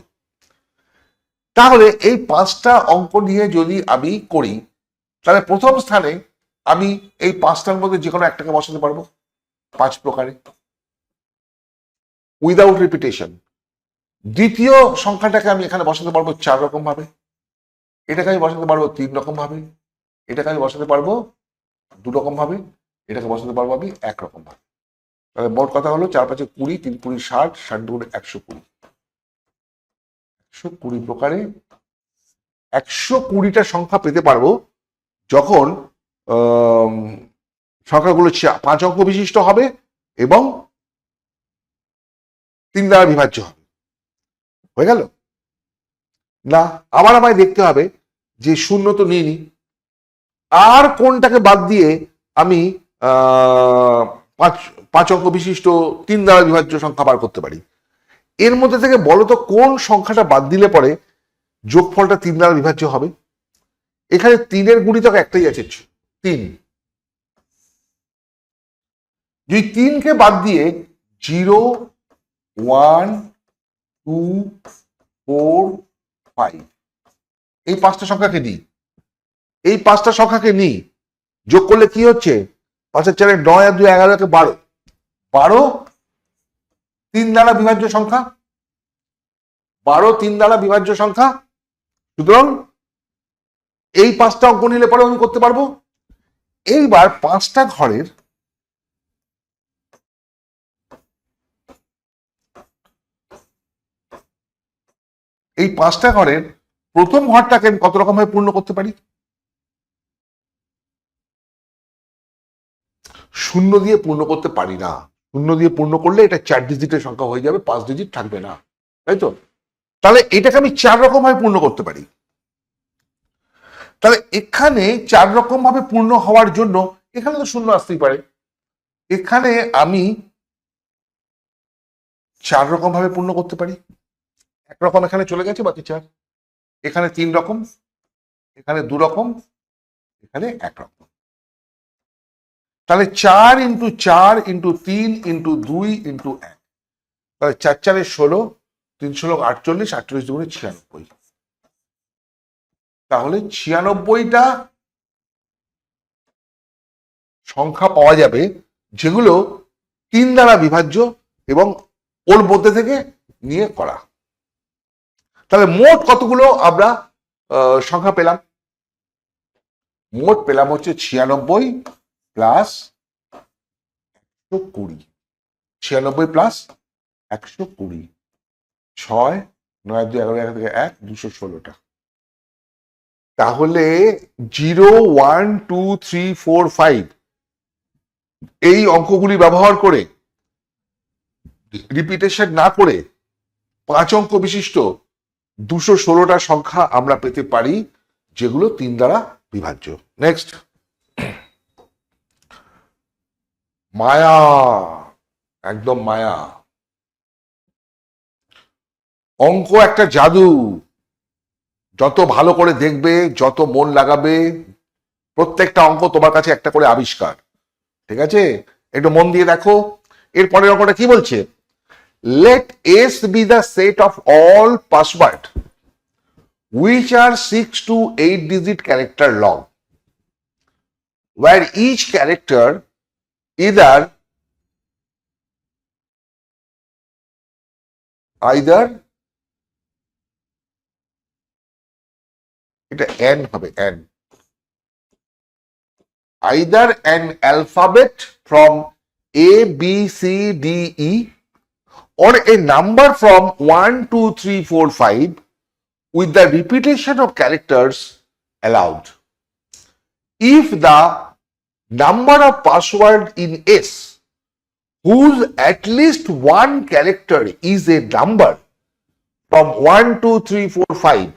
তাহলে এই 5টা অঙ্ক নিয়ে যদি আমি করি, তাহলে প্রথম স্থানে আমি এই 5টার মধ্যে যে কোনো একটাকে বসাতে পারবো 5 প্রকারে উইদাউট রিপিটেশন। দ্বিতীয় সংখ্যাটাকে আমি এখানে বসাতে পারবো 4 রকম ভাবে, এটাকে আমি বসাতে পারবো 3 রকম ভাবে, এটাকে আমি বসাতে পারবো 2 রকম ভাবে, এটাকে বসাতে পারবো আমি 1 রকম ভাবে। তাহলে মোট কথা হলো 4 5 20, 3 20 60, 60 2 120, 120 প্রকারে 120টা সংখ্যা পেতে পারবো যখন সংখ্যাগুলো 5 অঙ্ক বিশিষ্ট হবে এবং 3 দ্বারা বিভাজ্য হবে। হয়ে গেল না? আবার আমায় দেখতে হবে যে 0 তো নিইনি, আর কোনটাকে বাদ দিয়ে আমি 5 অঙ্ক বিশিষ্ট 3 দ্বারা বিভাজ্য সংখ্যা বার করতে পারি। এর মধ্যে থেকে বলো তো কোন সংখ্যাটা বাদ দিলে পরে যোগফলটা 3 দ্বারা বিভাজ্য হবে? এখানে 3-এর গুণিতক একটাই আছে, 3। যদি 3কে বাদ দিয়ে 0 1 2 4 5 এই 5টা সংখ্যাকে নিই, এই 5টা সংখ্যাকে নিই, যোগ করলে কি হচ্ছে? 5 আর 4 9 আর 2 11 কে 12, 12 3 দ্বারা বিভাজ্য সংখ্যা, 12 3 দ্বারা বিভাজ্য সংখ্যা। সুতরাং এই 5টা অঙ্ক নিলে পরে আমি করতে পারবো। এইবার 5টা ঘরের এই 5টা ঘরের প্রথম ঘরটাকে আমি কত রকম ভাবে পূর্ণ করতে পারি? 0 দিয়ে পূর্ণ করতে পারি না। 0 দিয়ে পূর্ণ করলে এটা 4 ডিজিটের সংখ্যা হয়ে যাবে, 5 ডিজিট থাকবে না, তাই তো? তাহলে এটাকে আমি 4 রকম ভাবে পূর্ণ করতে পারি। তাহলে এখানে 4 রকম ভাবে পূর্ণ হওয়ার জন্য এখানে তো 0 আসতেই পারে। এখানে আমি 4 রকম ভাবে পূর্ণ করতে পারি। 1 রকম এখানে চলে গেছে, বাকি 4। এখানে 3 রকম, এখানে 2 রকম, এখানে 1 রকম। তাহলে 4 ইন্টু 4 ইন্টু 3 ইন্টু 2 ইন্টু 1, তাহলে 4 4 16, 3 16 48, 48 দুগুণে 96। তাহলে 96টা সংখ্যা পাওয়া যাবে যেগুলো 3 দ্বারা বিভাজ্য এবং ওর মধ্যে থেকে নিয়ে করা। তাহলে মোট কতগুলো আমরা সংখ্যা পেলাম? মোট পেলাম হচ্ছে 96 প্লাস 120, 96 প্লাস 120, 6 9 2 11 থেকে 1 216টা। তাহলে 0 1 2 3 4 5 এই অঙ্কগুলি ব্যবহার করে, রিপিটেশন না করে, 5 অঙ্ক বিশিষ্ট 216টা সংখ্যা আমরা পেতে পারি যেগুলো 3 দ্বারা বিভাজ্য। নেক্সট, মায়া, একদম মায়া। অঙ্ক একটা জাদু, যত ভালো করে দেখবে, যত মন লাগাবে, প্রত্যেকটা অঙ্ক তোমার কাছে একটা করে আবিষ্কার। ঠিক আছে, একটু মন দিয়ে দেখো। এরপরের অঙ্কটা কি বলছে? let S be the set of all password which are 6 to 8 digit character long, where each character either এটা n হবে, n, either an alphabet from A B C D E or a number from 1 2 3 4 5 with the repetition of characters allowed. If the number of password in S whose at least one character is a number from 1 2 3 4 5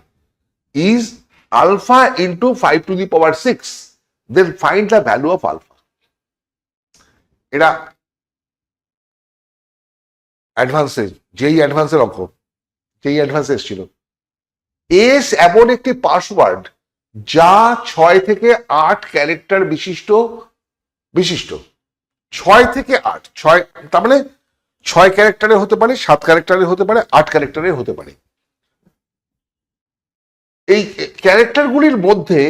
is alpha into 5 to the power 6, then find the value of alpha. এটা অ্যাডভান্সের, যেই অ্যাডভান্সের অঙ্ক, যেই অ্যাডভান্স এসেছিল। এস এমন একটি পাসওয়ার্ড যা 6 থেকে 8 ক্যারেক্টার বিশিষ্ট, 6 থেকে 8, 6 তার মানে 6 ক্যারেক্টারের হতে পারে, 7 ক্যারেক্টারের হতে পারে, 8 ক্যারেক্টারের হতে পারে। এই ক্যারেক্টারগুলির মধ্যে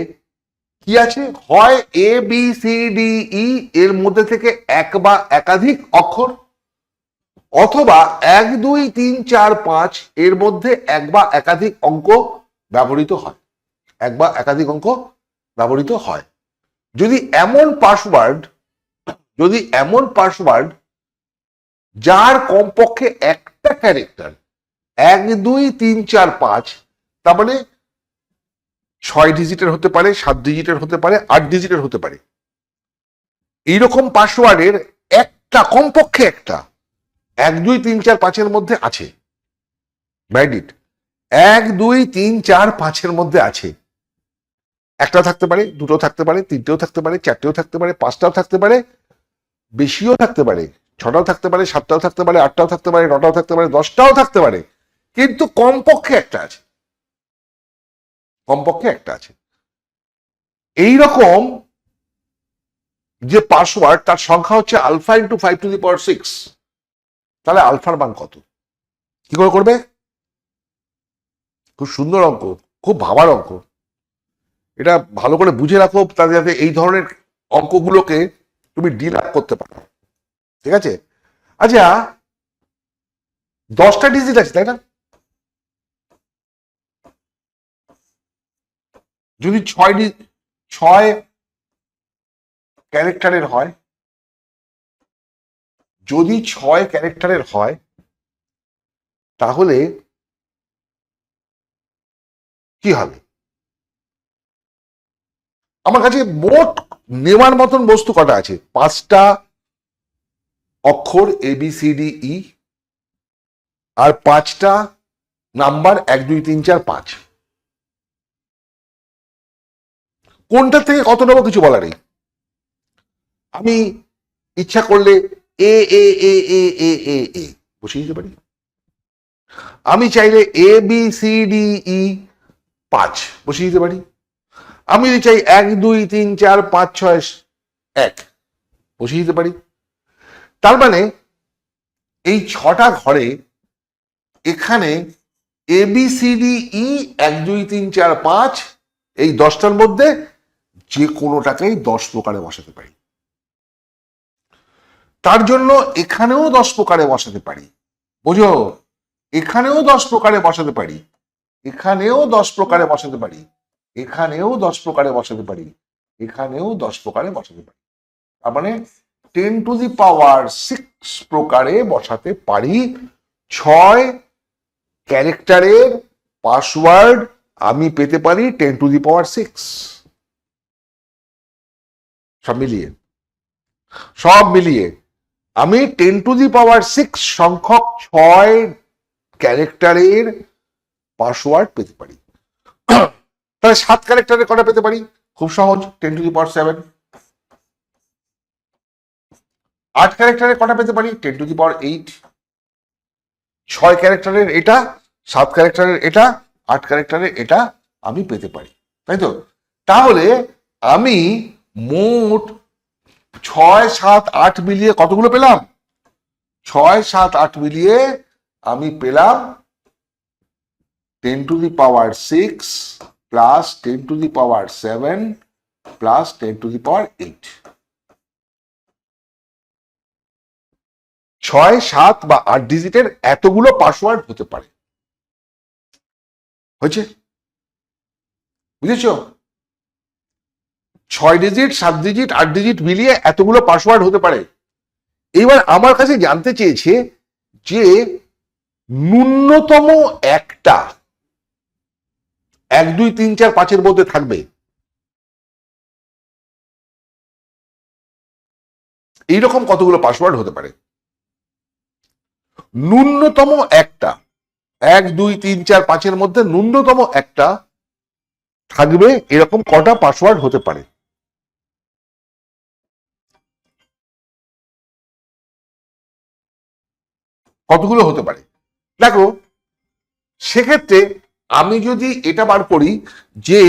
কি আছে, হয় A B C D E এর মধ্যে থেকে এক বা একাধিক অক্ষর, অথবা 1 2 3 4 5 এর মধ্যে এক বা একাধিক অঙ্ক ব্যবহৃত হয়, এক বা একাধিক অঙ্ক ব্যবহৃত হয়। যদি এমন পাসওয়ার্ড যার কমপক্ষে একটা ক্যারেক্টার 1 2 3 4 5, তার মানে 6 ডিজিটের হতে পারে, 7 ডিজিটের হতে পারে, 8 ডিজিটের হতে পারে, এইরকম পাসওয়ার্ডের একটা, কমপক্ষে একটা 1 2 3 4 5 এর মধ্যে আছে, ভ্যালিড 1 2 3 4 5 এর মধ্যে আছে। একটা থাকতে পারে, দুটো থাকতে পারে, তিনটেও থাকতে পারে, চারটেও থাকতে পারে, পাঁচটাও থাকতে পারে, বেশিও থাকতে পারে, 6টাও থাকতে পারে, 7টাও থাকতে পারে, 8টাও থাকতে পারে, 9টাও থাকতে পারে, 10টাও থাকতে পারে, কিন্তু কমপক্ষে একটা আছে, কমপক্ষে একটা আছে। এইরকম যে পাসওয়ার্ড, তার সংখ্যা হচ্ছে আলফা ইন্টু 5⁶। তাহলে আলফার মান কত, কি করে করবে? খুব সুন্দর অঙ্ক, খুব ভাবার অঙ্ক, এটা ভালো করে বুঝে রাখো, তাতে যাতে এই ধরনের অঙ্কগুলোকে তুমি ডিল করতে পারো, ঠিক আছে? আচ্ছা, 10টা ডিজিট আছে, তাই না? যদি 6 ক্যারেক্টারের হয়, যদি 6 ক্যারেক্টারের হয়, তাহলে কি হবে? আমার কাছে মোট নেওয়ার মতন বস্তু কটা আছে? 5টা অক্ষর A B C D E, আর 5টা নাম্বার 1 2 3 4 5। কোনটা থেকে কত নেবো কিছু বলা নেই। আমি ইচ্ছা করলে এ এ এ এ এ এ এ বসিয়ে দিতে পারি, আমি চাইলে A B C D E 5 বসিয়ে দিতে পারি, আমি যদি চাই 1 2 3 4 5 6 1 বসিয়ে দিতে পারি। তার মানে এই 6টা ঘরে এখানে A B C D E 1 2 3 4 5 এই 10টার মধ্যে যে কোনোটাকেই 10 প্রকারে বসাতে পারি। তার জন্য এখানেও 10 প্রকারে বসাতে পারি, বুঝো? এখানেও 10 প্রকারে বসাতে পারি, এখানেও 10 প্রকারে বসাতে পারি, এখানেও 10 প্রকারে বসাতে পারি, এখানেও 10 প্রকারে বসাতে পারি। তার মানে 10⁶ প্রকারে বসাতে পারি। 6 ক্যারেক্টারের পাসওয়ার্ড আমি পেতে পারি 10⁶। সব মিলিয়ে আমি 10⁶ সংখ্যক 6 ক্যারেক্টারের পাসওয়ার্ড পেতে পারি। তাহলে 7 ক্যারেক্টারের কটা পেতে পারি? খুব সহজ, 10⁷। 8 ক্যারেক্টারের কটা পেতে পারি? 10⁸। 6 ক্যারেক্টারের এটা, 7 ক্যারেক্টারের এটা, 8 ক্যারেক্টারের এটা আমি পেতে পারি, তাই তো? তাহলে আমি মোট 6 7 8 মিলিয়ে কতগুলো পেলাম? 6 7 8 মিলিয়ে আমি পেলাম 10⁶ প্লাস 10⁷ প্লাস 10⁸। 6 7 বা 8 ডিজিটের এতগুলো পাসওয়ার্ড হতে পারে। হয়েছে? বুঝেছো? 6 ডিজিট, 7 ডিজিট, 8 ডিজিট মিলিয়ে এতগুলো পাসওয়ার্ড হতে পারে। এবার আমার কাছে জানতে চেয়েছে যে ন্যূনতম একটা 1 2 3 4 5 এর মধ্যে থাকবে, এইরকম কতগুলো পাসওয়ার্ড হতে পারে? ন্যূনতম একটা 1 2 3 4 5 এর মধ্যে ন্যূনতম একটা থাকবে, এরকম কটা পাসওয়ার্ড হতে পারে? কতগুলো হতে পারে? দেখো, সেক্ষেত্রে আমি যদি এটা বার করি যে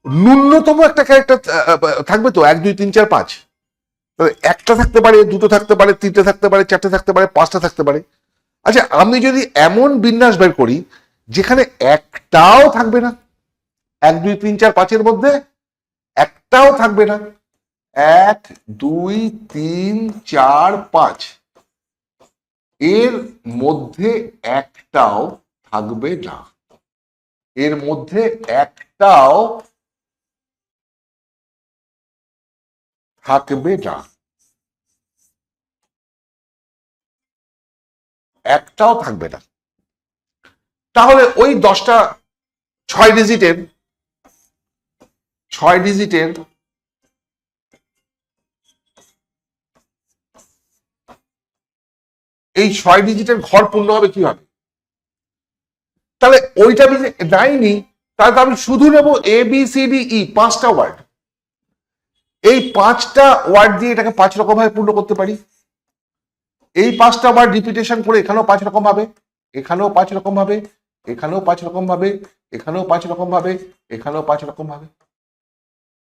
ন্যূনতম একটা ক্যারেক্টার থাকবে তো 1 2 3 4 5, একটা থাকতে পারে, দুটো থাকতে পারে, তিনটে থাকতে পারে, চারটে থাকতে পারে, পাঁচটা থাকতে পারে। আচ্ছা, আমি যদি এমন বিন্যাস বের করি যেখানে একটাও থাকবে না, 1 2 3 4 5-এর মধ্যে একটাও থাকবে না, 1 2 3 4 5 এর মধ্যে একটাও থাকবে না, এর মধ্যে একটাও থাকবে না, একটাও থাকবে না। তাহলে ওই 10টা 6 ডিজিটের এই 6 ডিজিটের ঘর পূর্ণ হবে কিভাবে? তাহলে ওইটা আমি যাইনি, তাহলে তো আমি শুধু নেব ABCDE 5টা ওয়ার্ড। এই 5টা ওয়ার্ড দিয়ে এটাকে 5 রকম ভাবে পূর্ণ করতে পারি। এই 5টা ওয়ার্ড রিপিটেশন করে এখানেও 5 রকম ভাবে, এখানেও 5 রকম ভাবে, এখানেও 5 রকম ভাবে, এখানেও 5 রকম ভাবে, এখানেও 5 রকম ভাবে।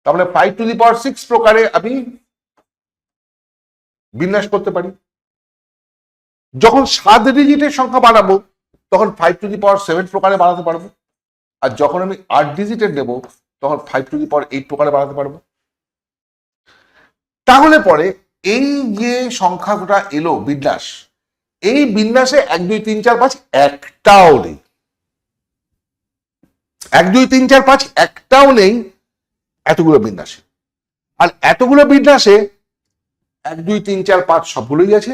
তাহলে 5⁶ প্রকারে আমি বিন্যাস করতে পারি। যখন 7 ডিজিটের সংখ্যা বানাবো তখন 5⁷ প্রকারে বানাতে পারবো। আর যখন আমি 8 ডিজিটের নেব তখন 5⁸ প্রকারে বানাতে পারবো। তাহলে পরে এই যে সংখ্যাটা এলো বিন্যাস, এই বিন্যাসে 1 2 3 4 5 একটাও নেই, 1 2 3 4 5 একটাও নেই এতগুলো বিন্যাসে। আর এতগুলো বিন্যাসে 1 2 3 4 5 সবগুলোই আছে,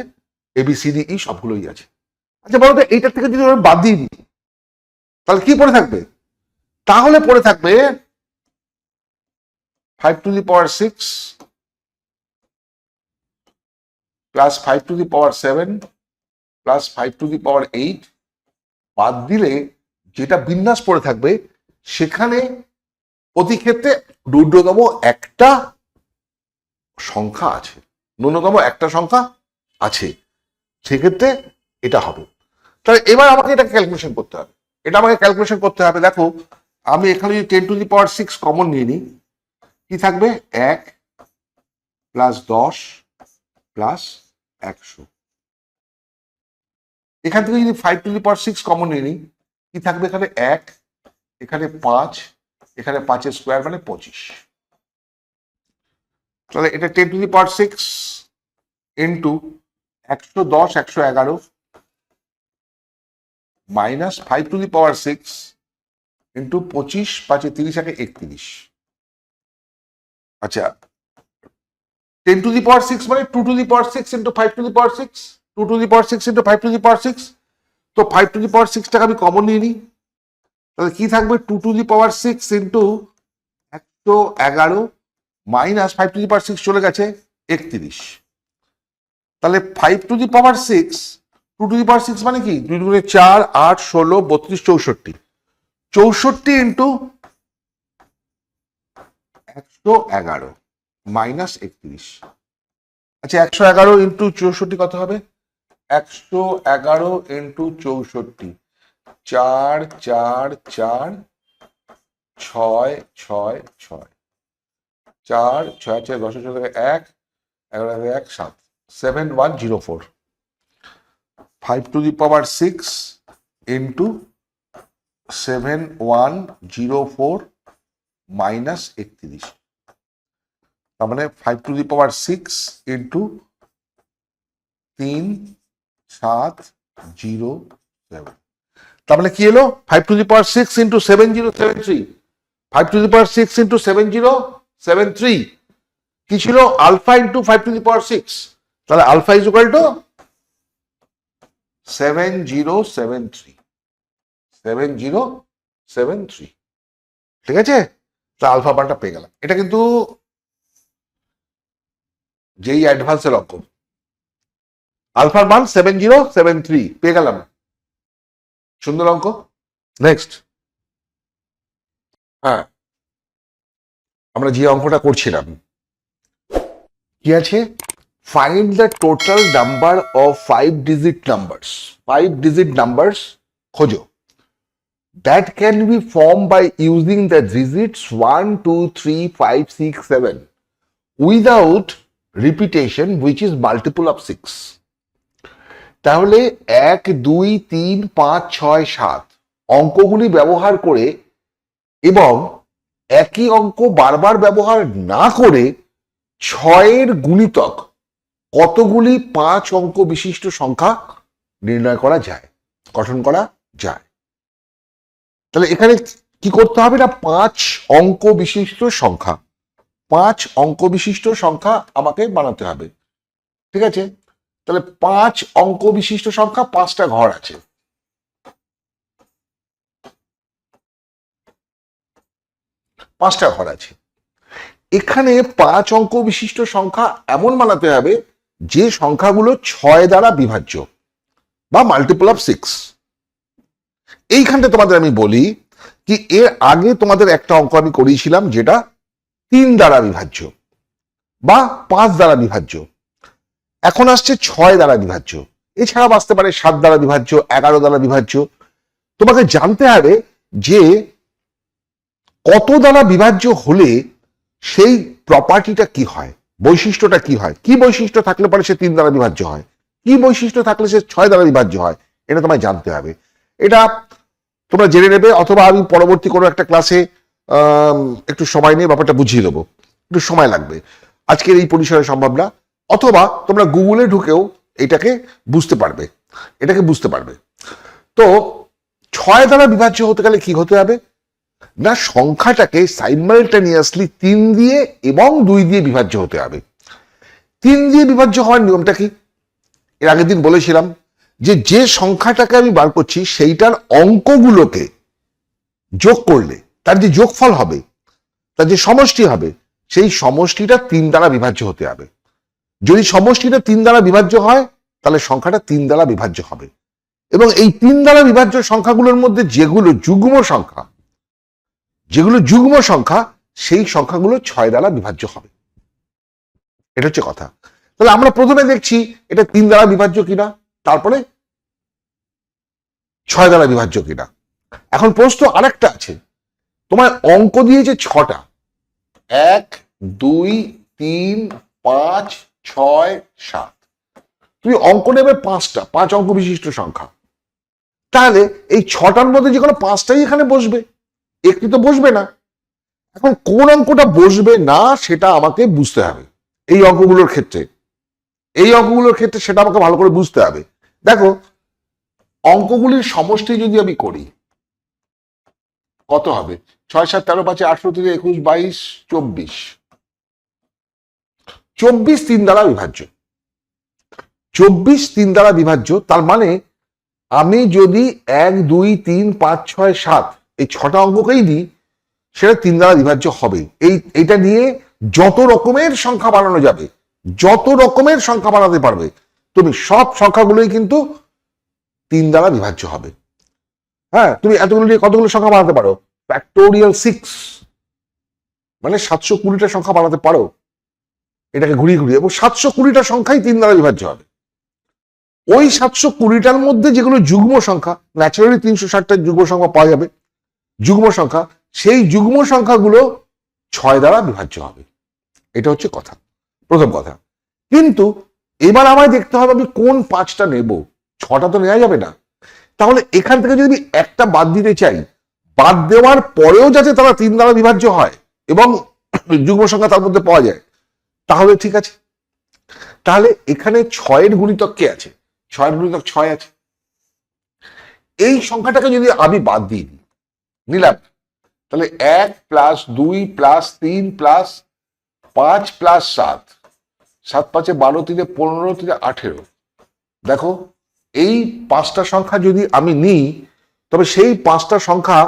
ABCDE সবগুলোই আছে। আচ্ছা বলতো, এইটার থেকে যদি আমি বাদ দিয়ে দিই তাহলে কি পড়ে থাকবে? তাহলে পড়ে থাকবে 5⁶ প্লাস 5⁷ প্লাস 5⁸ বাদ দিলে যেটা বিন্যাস পড়ে থাকবে সেখানে প্রতি ক্ষেত্রে ন্যূনতম একটা সংখ্যা আছে, ন্যূনতম একটা সংখ্যা আছে, সেক্ষেত্রে এটা হবে। তাহলে এবার আমাকে এটা ক্যালকুলেশন করতে হবে, দেখো আমি এখানে যদি 10⁶ কমন নিয়ে নিই, কি থাকবে? 1 প্লাস 10 প্লাস 100। এখান থেকে যদি 5⁶ কমন নিয়ে নিই, কি থাকবে? এখানে 1, এখানে 5, এখানে 5-এর স্কোয়ার মানে 25। তাহলে এটা 10⁶ ইন্টু 110 111 মাইনাস 5⁶ ইন্টু 25 5 30 31। আচ্ছা, 10⁶ মানে 2⁶ ইন্টু 5⁶, 2⁶ ইন্টু 5⁶। তো 5⁶টাকে আমি কমন নিয়ে নিই, তাহলে কি থাকবে? 2⁶ ইন্টু 111 মাইনাস 5⁶ চলে গেছে 31। তাহলে 5⁶, 2⁶ মানে কি? 2 × 4 8 16 32 64, 64 ইন্টু 111 মাইনাস 31। আচ্ছা, 111 ইন্টু 64 কত হবে? 111 ইন্টু 64, 4 4 4 6 6 6, 4 6 6 10 1 11 1 7 7104। 5⁶ ইন্টু 7104 মাইনাস 31, তার মানে 5⁶ ইন্টু 3707। তার মানে কি এলো? 5⁶ ইন্টু 7073, 5⁶ ইন্টু 7073 কি ছিল? Alpha into 5⁶। তাহলে আলফা ইজ ইকুয়াল টু 7073, 7073। ঠিক আছে, তা আলফা মানটা পেয়ে গেলাম। এটা কিন্তু যেই অ্যাডভান্সের অঙ্ক, আলফার মান 7073 পেয়ে গেলাম। সুন্দর অঙ্ক। নেক্সট, হ্যাঁ, আমরা যে অঙ্কটা করছিলাম কি আছে? Find the total number of 5 digit numbers, 5 digit numbers খোঁজো that can be formed by using the digits 1 2 3 5 6 7 without repetition which is multiple of 6। তাহলে 1 2 3 5 6 7 অঙ্কগুলি ব্যবহার করে এবং একই অঙ্ক বারবার ব্যবহার না করে 6-এর গুণিতক কতগুলি 5 অঙ্ক বিশিষ্ট সংখ্যা নির্ণয় করা যায়, গঠন করা যায়। তাহলে এখানে কি করতে হবে না, 5 অঙ্ক বিশিষ্ট সংখ্যা, 5 অঙ্ক বিশিষ্ট সংখ্যা আমাকে বানাতে হবে। ঠিক আছে, তাহলে 5 অঙ্ক বিশিষ্ট সংখ্যা, 5টা ঘর আছে। এখানে 5 অঙ্ক বিশিষ্ট সংখ্যা এমন বানাতে হবে যে সংখ্যাগুলো 6 দ্বারা বিভাজ্য বা মাল্টিপল অফ 6। এইখানটা তোমাদের আমি বলি কি, এর আগে তোমাদের একটা অঙ্ক আমি করিয়েছিলাম যেটা 3 দ্বারা বিভাজ্য বা 5 দ্বারা বিভাজ্য, এখন আসছে 6 দ্বারা বিভাজ্য। এছাড়াও আসতে পারে 7 দ্বারা বিভাজ্য, 11 দ্বারা বিভাজ্য। তোমাকে জানতে হবে যে কত দ্বারা বিভাজ্য হলে সেই প্রপার্টিটা কি হয়, বৈশিষ্ট্যটা কি হয়, কি বৈশিষ্ট্য থাকলে পরে সে 3 দ্বারা বিভাজ্য হয়, কি বৈশিষ্ট্য থাকলে সে 6 দ্বারা বিভাজ্য হয়, এটা তোমায় জানতে হবে। এটা তোমরা জেনে নেবে, অথবা আমি পরবর্তী কোনো একটা ক্লাসে একটু সময় নিয়ে ব্যাপারটা বুঝিয়ে দেবো, একটু সময় লাগবে, আজকের এই পরিসরে সম্ভব না। অথবা তোমরা গুগলে ঢুকেও এটাকে বুঝতে পারবে, তো 6 দ্বারা বিভাজ্য হতে গেলে কি হতে হবে না, সংখ্যাটাকে সাইমালটেনিয়াসলি 3 দিয়ে এবং 2 দিয়ে বিভাজ্য হতে হবে। 3 দিয়ে বিভাজ্য হওয়ার নিয়মটা কি, এর আগের দিন বলেছিলাম যে সংখ্যাটাকে আমি বার করছি সেইটার অঙ্কগুলোকে যোগ করলে তার যে যোগফল হবে, তার যে সমষ্টি হবে, সেই সমষ্টিটা 3 দ্বারা বিভাজ্য হতে হবে। যদি সমষ্টিটা 3 দ্বারা বিভাজ্য হয় তাহলে সংখ্যাটা 3 দ্বারা বিভাজ্য হবে। এবং এই 3 দ্বারা বিভাজ্য সংখ্যাগুলোর মধ্যে যেগুলো যুগ্ম সংখ্যা সেই সংখ্যাগুলো 6 দ্বারা বিভাজ্য হবে। এটা হচ্ছে কথা। তাহলে আমরা প্রথমে দেখছি এটা 3 দ্বারা বিভাজ্য কিনা, তারপরে 6 দ্বারা বিভাজ্য কিনা। এখন প্রশ্ন আরেকটা আছে, তোমার অঙ্ক দিয়েছে 6টা, 1 2 3 5 6 7, তুমি অঙ্ক নেবে 5টা, 5 অঙ্ক বিশিষ্ট সংখ্যা। তাহলে এই 6টার মধ্যে যে কোনো 5টাই এখানে বসবে, একটি তো বসবে না। এখন কোন অঙ্কটা বসবে না সেটা আমাকে বুঝতে হবে। এই অঙ্কগুলোর ক্ষেত্রে সেটা আমাকে ভালো করে বুঝতে হবে। দেখো, অঙ্কগুলির সমষ্টি যদি আমি করি কত হবে, 6 7 13 5 18 থেকে 21 22 24, 24 3 দ্বারা বিভাজ্য, 24 3 দ্বারা বিভাজ্য। তার মানে আমি যদি 1 2 3 5 6 7 এই 6টা অঙ্ককেই দিই, সেটা 3 দ্বারা বিভাজ্য হবে। এইটা নিয়ে যত রকমের সংখ্যা বানানো যাবে, যত রকমের সংখ্যা বানাতে পারবে তুমি, সব সংখ্যাগুলোই কিন্তু 3 দ্বারা বিভাজ্য হবে। হ্যাঁ, তুমি এতগুলো নিয়ে কতগুলো সংখ্যা বানাতে পারো, ফ্যাক্টোরিয়াল 6 মানে 720টা সংখ্যা বানাতে পারো, এটাকে ঘুরিয়ে, এবং 720টা সংখ্যাই 3 দ্বারা বিভাজ্য হবে। ওই 720টার মধ্যে যেগুলো যুগ্ম সংখ্যা, ন্যাচারালি 360টা যুগ্ম সংখ্যা পাওয়া যাবে, যুগ্ম সংখ্যা, সেই যুগ্ম সংখ্যাগুলো 6 দ্বারা বিভাজ্য হবে। এটা হচ্ছে কথা, প্রথম কথা। কিন্তু এবার আমায় দেখতে হবে আমি কোন 5টা নেব, 6টা তো নেওয়া যাবে না। তাহলে এখান থেকে যদি একটা বাদ দিতে চাই, বাদ দেওয়ার পরেও যাতে তারা 3 দ্বারা বিভাজ্য হয় এবং যুগ্ম সংখ্যা তার মধ্যে পাওয়া যায়, তাহলে ঠিক আছে। তাহলে এখানে 6-এর গুণিতক কে আছে, 6-এর গুণিতক 6 আছে। এই সংখ্যাটাকে যদি আমি বাদ দিয়ে দিই, নিলাম, তাহলে 1 প্লাস 2 প্লাস 3 প্লাস 5 প্লাস 7, 7 5 12 3 15 3 18। দেখো, এই 5টা সংখ্যা যদি আমি নিই, তবে সেই 5টা সংখ্যা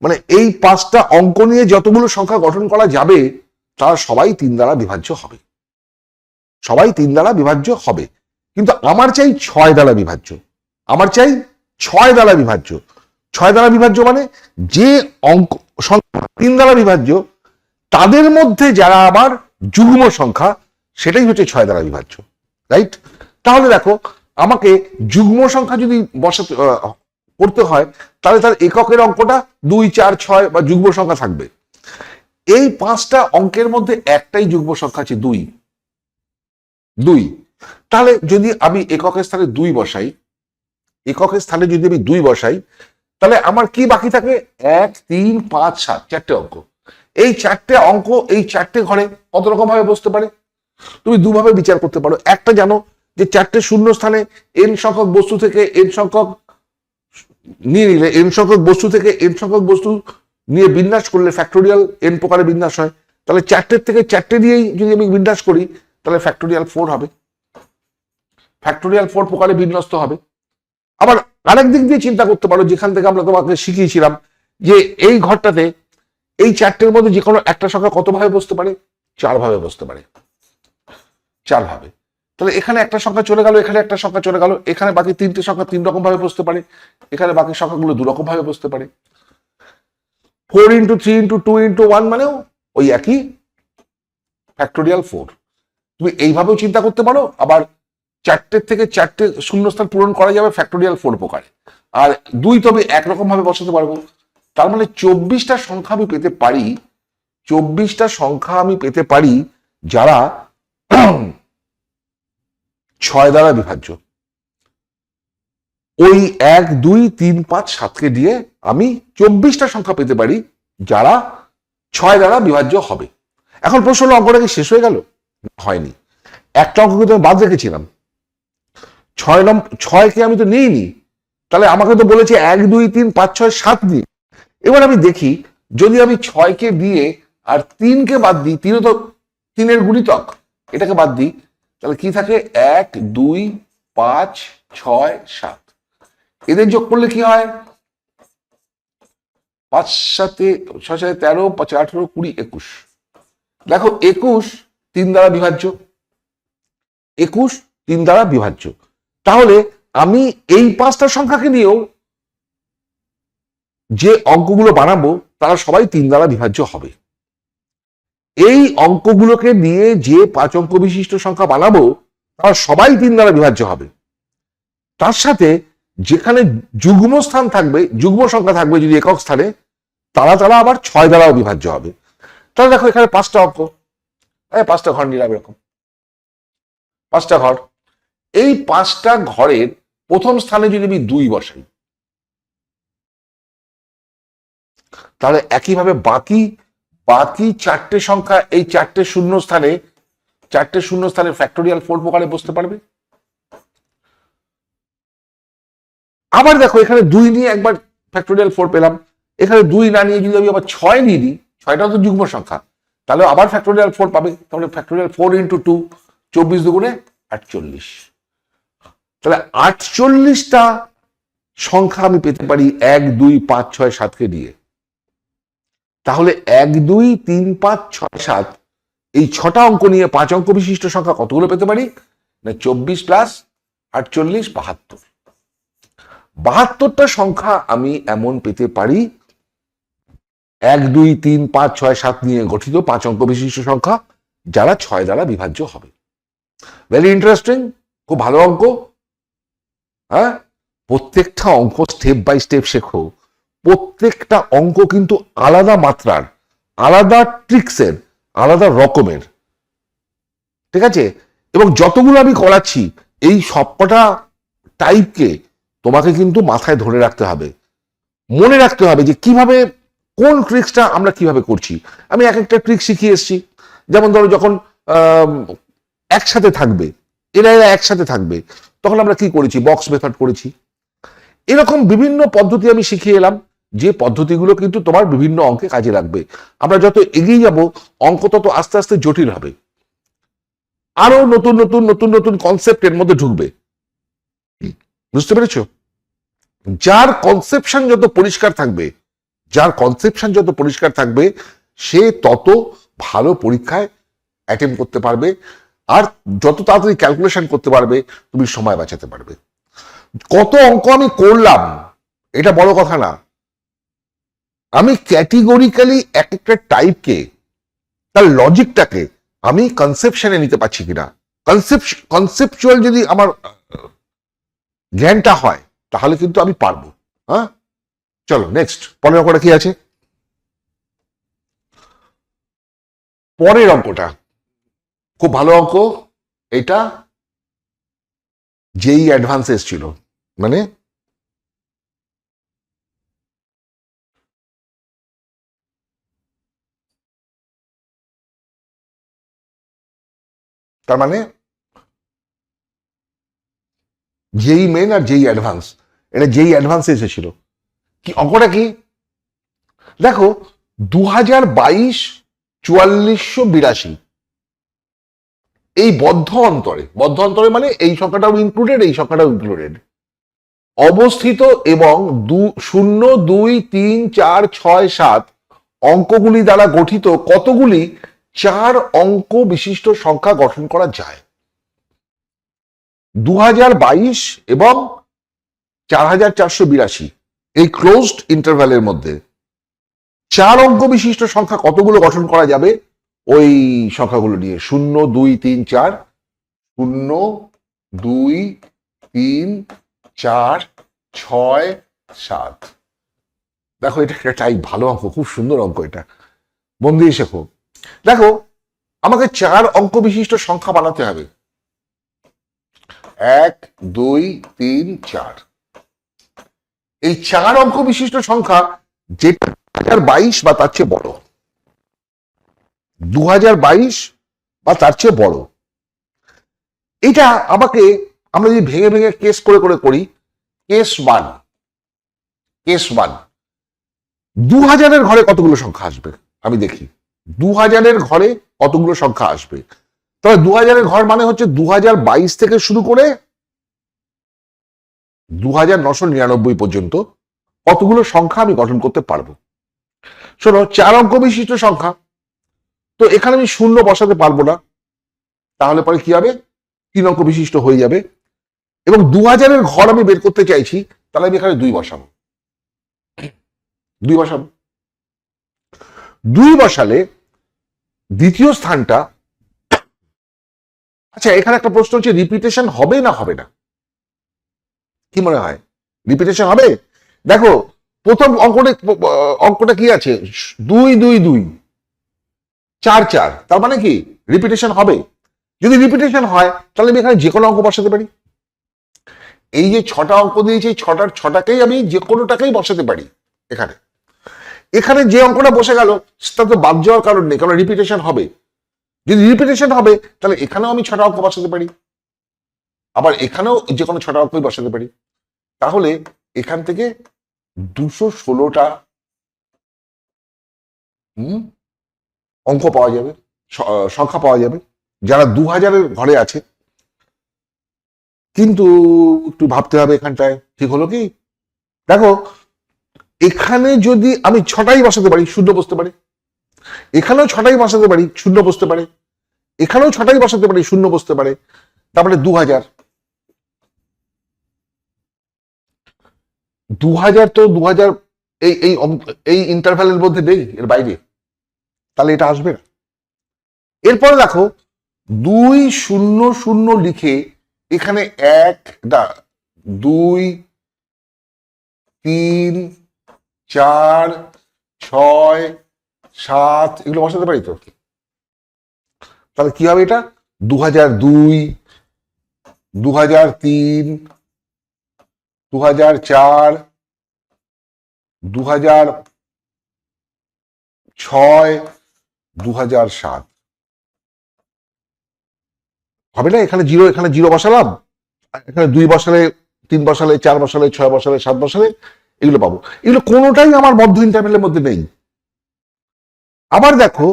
মানে এই 5টা অঙ্ক নিয়ে যতগুলো সংখ্যা গঠন করা যাবে তারা সবাই 3 দ্বারা বিভাজ্য হবে, সবাই 3 দ্বারা বিভাজ্য হবে। কিন্তু আমার চাই 6 দ্বারা বিভাজ্য, আমার চাই 6 দ্বারা বিভাজ্য। 6 দ্বারা বিভাজ্য মানে যে অঙ্ক সংখ্যা 3 দ্বারা বিভাজ্য তাদের মধ্যে যারা আবার যুগ্ম সংখ্যা, সেটাই হচ্ছে 6 দ্বারা বিভাজ্য, রাইট? তাহলে দেখো, আমাকে যুগ্ম সংখ্যা যদি বসাতে করতে হয়, তাহলে তার এককের অঙ্কটা 2 4 6 বা যুগ্ম সংখ্যা থাকবে। এই 5টা অঙ্কের মধ্যে একটাই যুগ্ম সংখ্যা আছে 2, 2। তাহলে যদি আমি এককের স্থানে 2 বসাই, এককের স্থানে যদি আমি 2 বসাই, তাহলে আমার কি বাকি থাকে? 1 3 5 7 চারটে অঙ্ক। এই চারটে অঙ্ক এই চারটে ঘরে কত রকম ভাবে বসতে পারে? তুমি দুভাবে বিচার করতে পারো। একটা জানো যে চারটে শূন্য স্থানে n সংখ্যক বস্তু থেকে n সংখ্যক নিয়ে নিলে, n সংখ্যক বস্তু থেকে n সংখ্যক বস্তু নিয়ে বিন্যাস করলে ফ্যাক্টোরিয়াল n প্রকারে বিন্যাস হয়। তাহলে চারটের থেকে চারটে দিয়েই যদি আমি বিন্যাস করি তাহলে ফ্যাক্টোরিয়াল 4 হবে, ফ্যাক্টোরিয়াল 4 প্রকারে বিন্যস্ত হবে। আবার আরেক দিক দিয়ে চিন্তা করতে পারো, যেখান থেকে আমরা তোমাকে শিখিয়েছিলাম যে এই ঘরটাতে এই চারটের মধ্যে যে কোনো একটা সংখ্যা কত ভাবে বসতে পারে? 4 ভাবে বসতে পারে, 4 ভাবে। তাহলে এখানে একটা সংখ্যা চলে গেল, এখানে একটা সংখ্যা চলে গেল, এখানে বাকি তিনটে সংখ্যা 3 রকম ভাবে বসতে পারে, এখানে বাকি সংখ্যাগুলো 2 রকম ভাবে বসতে পারে। 4 ইন্টু 3 ইন্টু 2 ইন্টু 1 মানেও ওই একই ফ্যাক্টোরিয়াল 4। তুমি এইভাবেও চিন্তা করতে পারো। আবার চারটের থেকে চারটে শূন্যস্থান পূরণ করা যাবে ফ্যাক্টোরিয়াল 4 প্রকারে। আর 2 তবে একরকম ভাবে বসাতে পারবো। তার মানে 24টা সংখ্যা আমি পেতে পারি, 24টা সংখ্যা আমি পেতে পারি যারা 6 দ্বারা বিভাজ্য। ওই 1 2 3 5 7কে দিয়ে আমি 24টা সংখ্যা পেতে পারি যারা 6 দ্বারা বিভাজ্য হবে। এখন প্রশ্ন হলো, অঙ্কটা কি শেষ হয়ে গেল? হয়নি। একটা অঙ্ক কিন্তু আমি বাদ রেখেছিলাম, 6কে আমি তো নিইনি। তাহলে আমাকে তো বলেছে 1 2 3 5 6 7 দিয়ে। এবার আমি দেখি, যদি আমি 6কে দিয়ে আর 3কে বাদ দিই, 3ও তো 3-এর গুণিতক, এটাকে বাদ দিই, তাহলে কি থাকে? 1 2 5 6 7। এদের যোগ করলে কি হয়? 5 7 6 7 13 5 18 20 21। দেখো 21 3 দ্বারা বিভাজ্য, 21 3 দ্বারা বিভাজ্য। তাহলে আমি এই 5টা সংখ্যাকে নিয়েও যে অঙ্কগুলো বানাবো তারা সবাই 3 দ্বারা বিভাজ্য হবে। এই অঙ্কগুলোকে নিয়ে যে 5 অঙ্ক বিশিষ্ট সংখ্যা বানাবো তারা সবাই 3 দ্বারা বিভাজ্য হবে। তার সাথে যেখানে যুগ্ম স্থান থাকবে, যুগ্ম সংখ্যা থাকবে যদি একক স্থানে, তারা আবার 6 দ্বারাও বিভাজ্য হবে। তাহলে দেখো এখানে 5টা অঙ্ক, 5টা ঘর নিলাম, এরকম 5টা ঘর। এই 5টা ঘরের প্রথম স্থানে যদি আমি 2 বসাই, তাহলে একইভাবে বাকি বাকি চারটে সংখ্যা এই চারটে শূন্য স্থানে ফ্যাক্টোরিয়াল 4 প্রকারে বসতে পারবে। আবার দেখো এখানে 2 নিয়ে একবার ফ্যাক্টোরিয়াল 4 পেলাম, এখানে 2 না নিয়ে যদি আমি আবার 6 নিয়ে নিই, 6টাও তো যুগ্ম সংখ্যা, তাহলে আবার ফ্যাক্টোরিয়াল 4 পাবে। তাহলে ফ্যাক্টোরিয়াল 4 ইন্টু 2, 24 দুগুণে 48। তাহলে 48টা সংখ্যা আমি পেতে পারি 1 2 5 6 7কে দিয়ে। তাহলে 1 2 3 5 6 7 এই 6টা অঙ্ক নিয়ে 5 অঙ্ক বিশিষ্ট সংখ্যা কতগুলো পেতে পারি? না 24 প্লাস 48 72। 72টা সংখ্যা আমি এমন পেতে পারি 1 2 3 5 6 7 নিয়ে গঠিত 5 অঙ্ক বিশিষ্ট সংখ্যা যারা 6 দ্বারা বিভাজ্য হবে। ভেরি ইন্টারেস্টিং, খুব ভালো অঙ্ক। হ্যাঁ, প্রত্যেকটা অঙ্ক স্টেপ বাই স্টেপ শেখো। প্রত্যেকটা অঙ্ক কিন্তু আলাদা মাত্রার, আলাদা ট্রিক্সের, আলাদা রকমের, ঠিক আছে? এবং যতগুলো আমি করাচ্ছি এই সবকটা টাইপকে তোমাকে কিন্তু মাথায় ধরে রাখতে হবে, মনে রাখতে হবে যে কিভাবে কোন ট্রিক্সটা আমরা কিভাবে করছি। আমি এক একটা ট্রিক শিখিয়ে এসেছি। যেমন ধরো যখন একসাথে থাকবে, এরা একসাথে থাকবে, তখন আমরা কি করেছি? বক্স মেথড করেছি। এরকম বিভিন্ন পদ্ধতি আমি শিখিয়ে এলাম, যে পদ্ধতিগুলো কিন্তু তোমার বিভিন্ন অঙ্কে কাজে লাগবে। আমরা যত এগিয়ে যাব অঙ্ক তত আস্তে আস্তে জটিল হবে, আরো নতুন নতুন নতুন নতুন কনসেপ্ট এর মধ্যে ঢুকবে। বুঝতে পেরেছ? যার কনসেপশন যত পরিষ্কার থাকবে, সে তত ভালো পরীক্ষায় অ্যাটেম্প করতে পারবে, আর যত তাড়াতাড়ি ক্যালকুলেশন করতে পারবে তুমি সময় বাঁচাতে পারবে। কত অঙ্ক আমি করলাম এটা বড় কথা না, আমি ক্যাটেগরিক্যালি এক একটা টাইপকে, তার লজিকটাকে আমি কনসেপশনে নিতে পারছি কিনা। কনসেপচুয়াল যদি আমার জ্ঞানটা হয় তাহলে কিন্তু আমি পারবো। হ্যাঁ, চলো নেক্সট, পরের অঙ্কটা কি আছে? পরের অঙ্কটা খুব ভালো অঙ্ক, এটা যেই অ্যাডভান্স এসছিল, মানে তার মানে যেই মেন আর যেই অ্যাডভান্স, এটা যেই অ্যাডভান্স এসেছিল। কি অঙ্কটা কি দেখো, 2022 4482, এই বদ্ধ অন্তরে মানে এই সংখ্যাটাও ইনক্লুডেড, এই সংখ্যাটাও ইনক্লুডেড অবস্থিত এবং 0 2 3 4 6 7 অঙ্কগুলি দ্বারা গঠিত কতগুলি 4 অঙ্ক বিশিষ্ট সংখ্যা গঠন করা যায়? 2022 এবং 4482 এই ক্লোজড ইন্টারভ্যালের মধ্যে 4 অঙ্ক বিশিষ্ট সংখ্যা কতগুলো গঠন করা যাবে? ওই সংখ্যাগুলো নিয়ে 0 2 3 4, 0 2 3 4 6 7। দেখো এটা একটা ভালো অঙ্ক, খুব সুন্দর অঙ্ক, এটা মন দিয়ে শেখো। দেখো আমাকে 4 অঙ্ক বিশিষ্ট সংখ্যা বানাতে হবে, 1 2 3 4। এই 4 অঙ্ক বিশিষ্ট সংখ্যা যেটা 2022 বা তার চেয়ে বড়, 2022 বা তার চেয়ে বড়, এটা আমাকে আমরা যদি ভেঙে ভেঙে কেস করে করি, কেস 1 2000-এর ঘরে কতগুলো সংখ্যা আসবে আমি দেখি, 2000-এর ঘরে কতগুলো সংখ্যা আসবে। তবে 2000-এর ঘর মানে হচ্ছে 2022 থেকে শুরু করে 2999 পর্যন্ত কতগুলো সংখ্যা আমি গঠন করতে পারবো। শোনো, 4 অঙ্ক বিশিষ্ট সংখ্যা, তো এখানে আমি 0 বসাতে পারবো না, তাহলে পরে কি হবে, 3 অঙ্ক বিশিষ্ট হয়ে যাবে। এবং 2000-এর ঘর আমি বের করতে চাইছি, তাহলে আমি এখানে 2 বসাবো। 2 বসালে দ্বিতীয় স্থানটা, আচ্ছা এখানে একটা প্রশ্ন হচ্ছে, রিপিটেশন হবে না হবে না? কি মনে হয়, রিপিটেশন হবে? দেখো প্রথম অঙ্কটা কি আছে, 2 2 2 4 4, তার মানে কি রিপিটেশন হবে? যদি রিপিটেশন হয় তাহলে আমি এখানে যে কোনো অঙ্ক বসাতে পারি। এই যে 6টা অঙ্ক দিয়েছি, 6টাকেই আমি যে কোনোটাকেই বসাতে পারি। এখানে যে অঙ্কটা বসে গেল তা তো বাদ যাওয়ার কারণ নেই, কারণ রিপিটেশন হবে। যদি রিপিটেশন হবে তাহলে এখানেও আমি 6টা অঙ্ক বসাতে পারি, আবার এখানেও যে কোনো 6টা অঙ্কই বসাতে পারি। তাহলে এখান থেকে 216টা অঙ্ক পাওয়া যাবে, সংখ্যা পাওয়া যাবে, যারা 2000-এর ঘরে আছে। কিন্তু একটু ভাবতে হবে এখানটায়, ঠিক হলো কি? দেখো এখানে যদি আমি 6টাই বসাতে পারি, 0 বসতে পারে, এখানেও 6টাই বসাতে পারি, 0 বসতে পারে, এখানেও 6টাই বসাতে পারি, 0 বসতে পারে, তারপরে 2000 তো 2000 এই এই এই ইন্টারভ্যালের মধ্যে নেই, এর বাইরে, তাহলে এটা আসবে না। এরপরে দেখো 2 0 0 লিখে এখানে 1 2 3 4 6 7 এগুলো বসাতে পারি তো। তাহলে কি হবে, এটা 2002 2003 2004 2006 2007 হবে না? এখানে 0 বসালাম, এখানে 2 বসালে, 3 বসালে, 4 বসালে, 6 বসালে, 7 বসালে এগুলো পাবো। এগুলো কোনোটাই আমার মধ্য ইন্টারভ্যালের মধ্যে নেই। আবার দেখো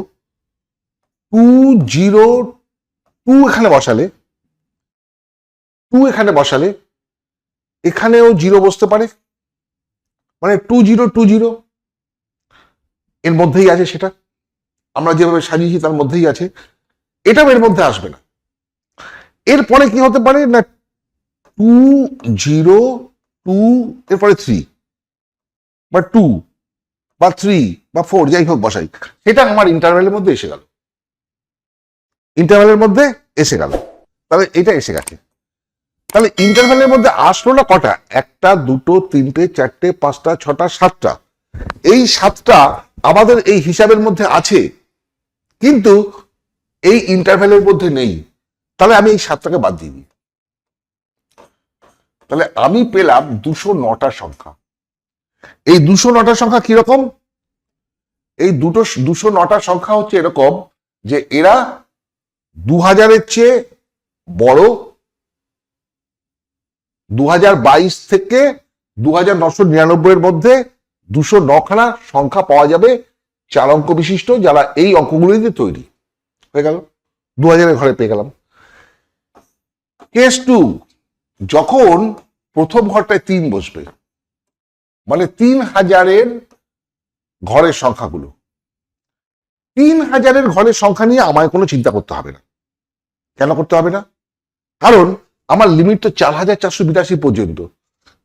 2 0 2 এখানে বসালে, এখানেও 0 বসতে পারে, মানে 2 0 2 0 এর মধ্যেই আছে, সেটা আমরা যেভাবে সাজিয়েছি তার মধ্যেই আছে, এটাও এর মধ্যে আসবে না। এরপরে কি হতে পারে না, 2 0 2 এরপরে 3 বা 2 বা 3 বা 4 যাই হোক বসাই, সেটা আমার ইন্টারভ্যালের মধ্যে এসে গেল, তাহলে এটা এসে গেছে। তাহলে ইন্টারভ্যালের মধ্যে আসলো না কটা, 1টা 2টো 3টে 4টে 5টা 6টা 7টা, এই 7টা আমাদের এই হিসাবের মধ্যে আছে, কিন্তু এই ইন্টারভ্যালের মধ্যে নেই। তাহলে আমি এই 7টাকে বাদ দিয়ে দিই, তাহলে আমি পেলাম 209টা সংখ্যা। এই 209টা সংখ্যা কিরকম? এই 209টা সংখ্যা হচ্ছে এরকম যে এরা 2000-এর চেয়ে বড়, 2022 থেকে 2999-এর মধ্যে 209খানা সংখ্যা পাওয়া যাবে 4 অঙ্ক বিশিষ্ট, যারা এই অঙ্কগুলি দিয়ে তৈরি। হয়ে গেল, 2000-এর ঘরে পেয়ে গেলাম। কেস 2, যখন প্রথম ঘরটায় 3 বসবে, মানে 3000-এর ঘরের সংখ্যাগুলো, 3000-এর ঘরের সংখ্যা নিয়ে আমায় কোনো চিন্তা করতে হবে না। কেন করতে হবে না? কারণ আমার লিমিট তো 4482 পর্যন্ত।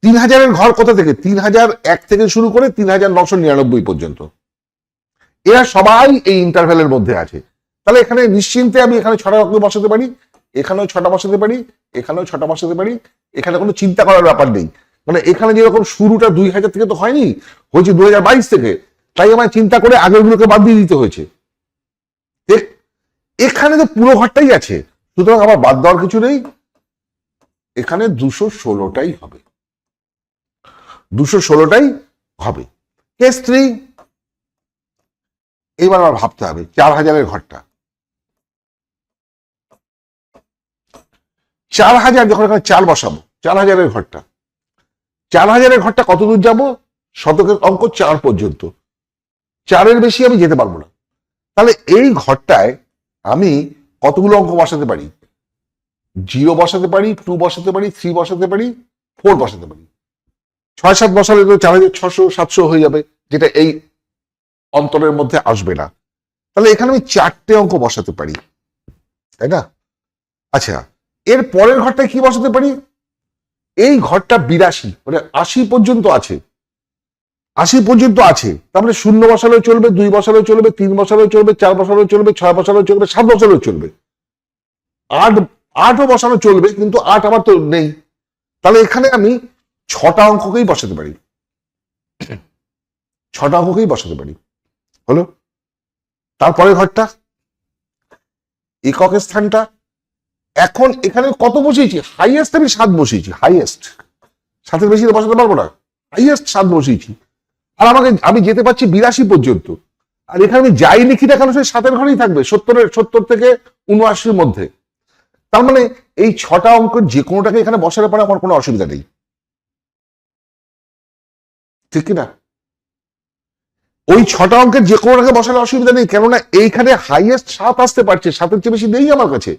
3000-এর ঘর কোথা থেকে? 3001 থেকে শুরু করে 3999 পর্যন্ত, এরা সবাই এই ইন্টারভ্যালের মধ্যে আছে। তাহলে এখানে নিশ্চিন্তে আমি এখানে 6টা অঙ্ক বসাতে পারি, এখানেও 6টা বসাতে পারি, এখানেও 6টা বসাতে পারি। এখানে কোনো চিন্তা করার ব্যাপার নেই। মানে এখানে যেরকম শুরুটা 2000 থেকে তো হয়নি, হয়েছে 2022 থেকে, তাই আমায় চিন্তা করে আগেরগুলোকে বাদ দিয়ে দিতে হয়েছে। এখানে তো পুরো ঘরটাই আছে, সুতরাং আমার বাদ দেওয়ার কিছু নেই। এখানে 216টাই হবে, 216টাই হবে। কেস 3, এইবার আমার ভাবতে হবে 4000-এর ঘরটা। 4000, যখন এখানে 4 বসাবো, 4000-এর ঘরটা, 4000-এর ঘরটা কত দূর যাবো? শতকের অঙ্ক 4 পর্যন্ত, 4-এর বেশি আমি যেতে পারবো না। তাহলে এই ঘরটায় আমি কতগুলো অঙ্ক বসাতে পারি? 0 বসাতে পারি, 2 বসাতে পারি, 3 বসাতে পারি, 4 বসাতে পারি। 6-7 বসালে তো 4600-700 হয়ে যাবে, যেটা এই অন্তরের মধ্যে আসবে না। তাহলে এখানে আমি 4টে অঙ্ক বসাতে পারি, তাই না? আচ্ছা, এর পরের ঘরটায় কি বসাতে পারি? এই ঘরটা 82, মানে 80 পর্যন্ত আছে, 80 পর্যন্ত আছে। তারপরে 0 বসালেও চলবে, 2 বসালেও চলবে, 3 বসালেও চলবে, 4 বসালেও চলবে, 6 বসালেও চলবে, 7 বসালেও চলবে, 8ও বসানো চলবে, কিন্তু 8 আমার তো নেই। তাহলে এখানে আমি 6টা অঙ্ককেই বসাতে পারি, 6টা অঙ্ককেই বসাতে পারি। হলো। তারপরে ঘরটা, এককের স্থানটা, এখন এখানে কত বসিয়েছি? হাইয়েস্ট আমি 7 বসিয়েছি, হাইয়েস্ট। 7-এর বেশি বসাতে পারবো না, হাইয়েস্ট 7 বসিয়েছি। আর আমি যেতে পারছি 82 পর্যন্ত। আর এখানে আমি যাই লিখি না কেন, সেই 7-এর ঘরেই থাকবে, 70 থেকে 79-র মধ্যে। তার মানে এই 6টা অঙ্কের যে কোনোটাকে এখানে বসাতে পারে, আমার কোনো অসুবিধা নেই, ঠিক কিনা? ওই 6টা অঙ্কের যে কোনোটাকে বসালে অসুবিধা নেই, কেননা এইখানে হাইয়েস্ট 7 আসতে পারছে, 7-এর চেয়ে বেশি নেই আমার কাছে।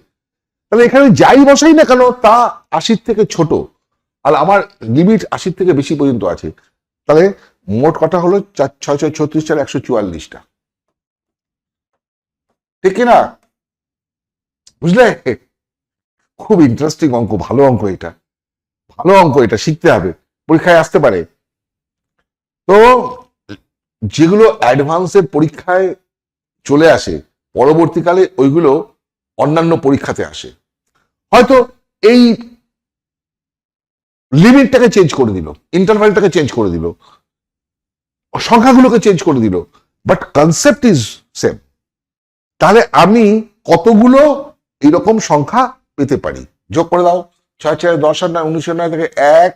তাহলে এখানে যাই বসাই না কেন, তা 80 থেকে ছোট, আর আমার লিমিট 80 থেকে বেশি পর্যন্ত আছে। তাহলে মোট কটা হলো? 4 6 6 36 4 144টা, ঠিক কিনা? বুঝলে? খুব ইন্টারেস্টিং অঙ্ক, ভালো অঙ্ক এটা, ভালো অঙ্ক এটা, শিখতে হবে, পরীক্ষায় আসতে পারে। তো যেগুলো অ্যাডভান্সের পরীক্ষায় চলে আসে, পরবর্তীকালে ওইগুলো অন্যান্য পরীক্ষাতে আসে। হয়তো এই লিমিটটাকে চেঞ্জ করে দিল, ইন্টারভ্যালটাকে চেঞ্জ করে দিল, সংখ্যাগুলোকে চেঞ্জ করে দিল, বাট কনসেপ্ট ইজ সেম। তাহলে আমি কতগুলো এরকম সংখ্যা পেতে পারি? যোগ করে দাও। 6 6 10 আর 9 19 9 থেকে 1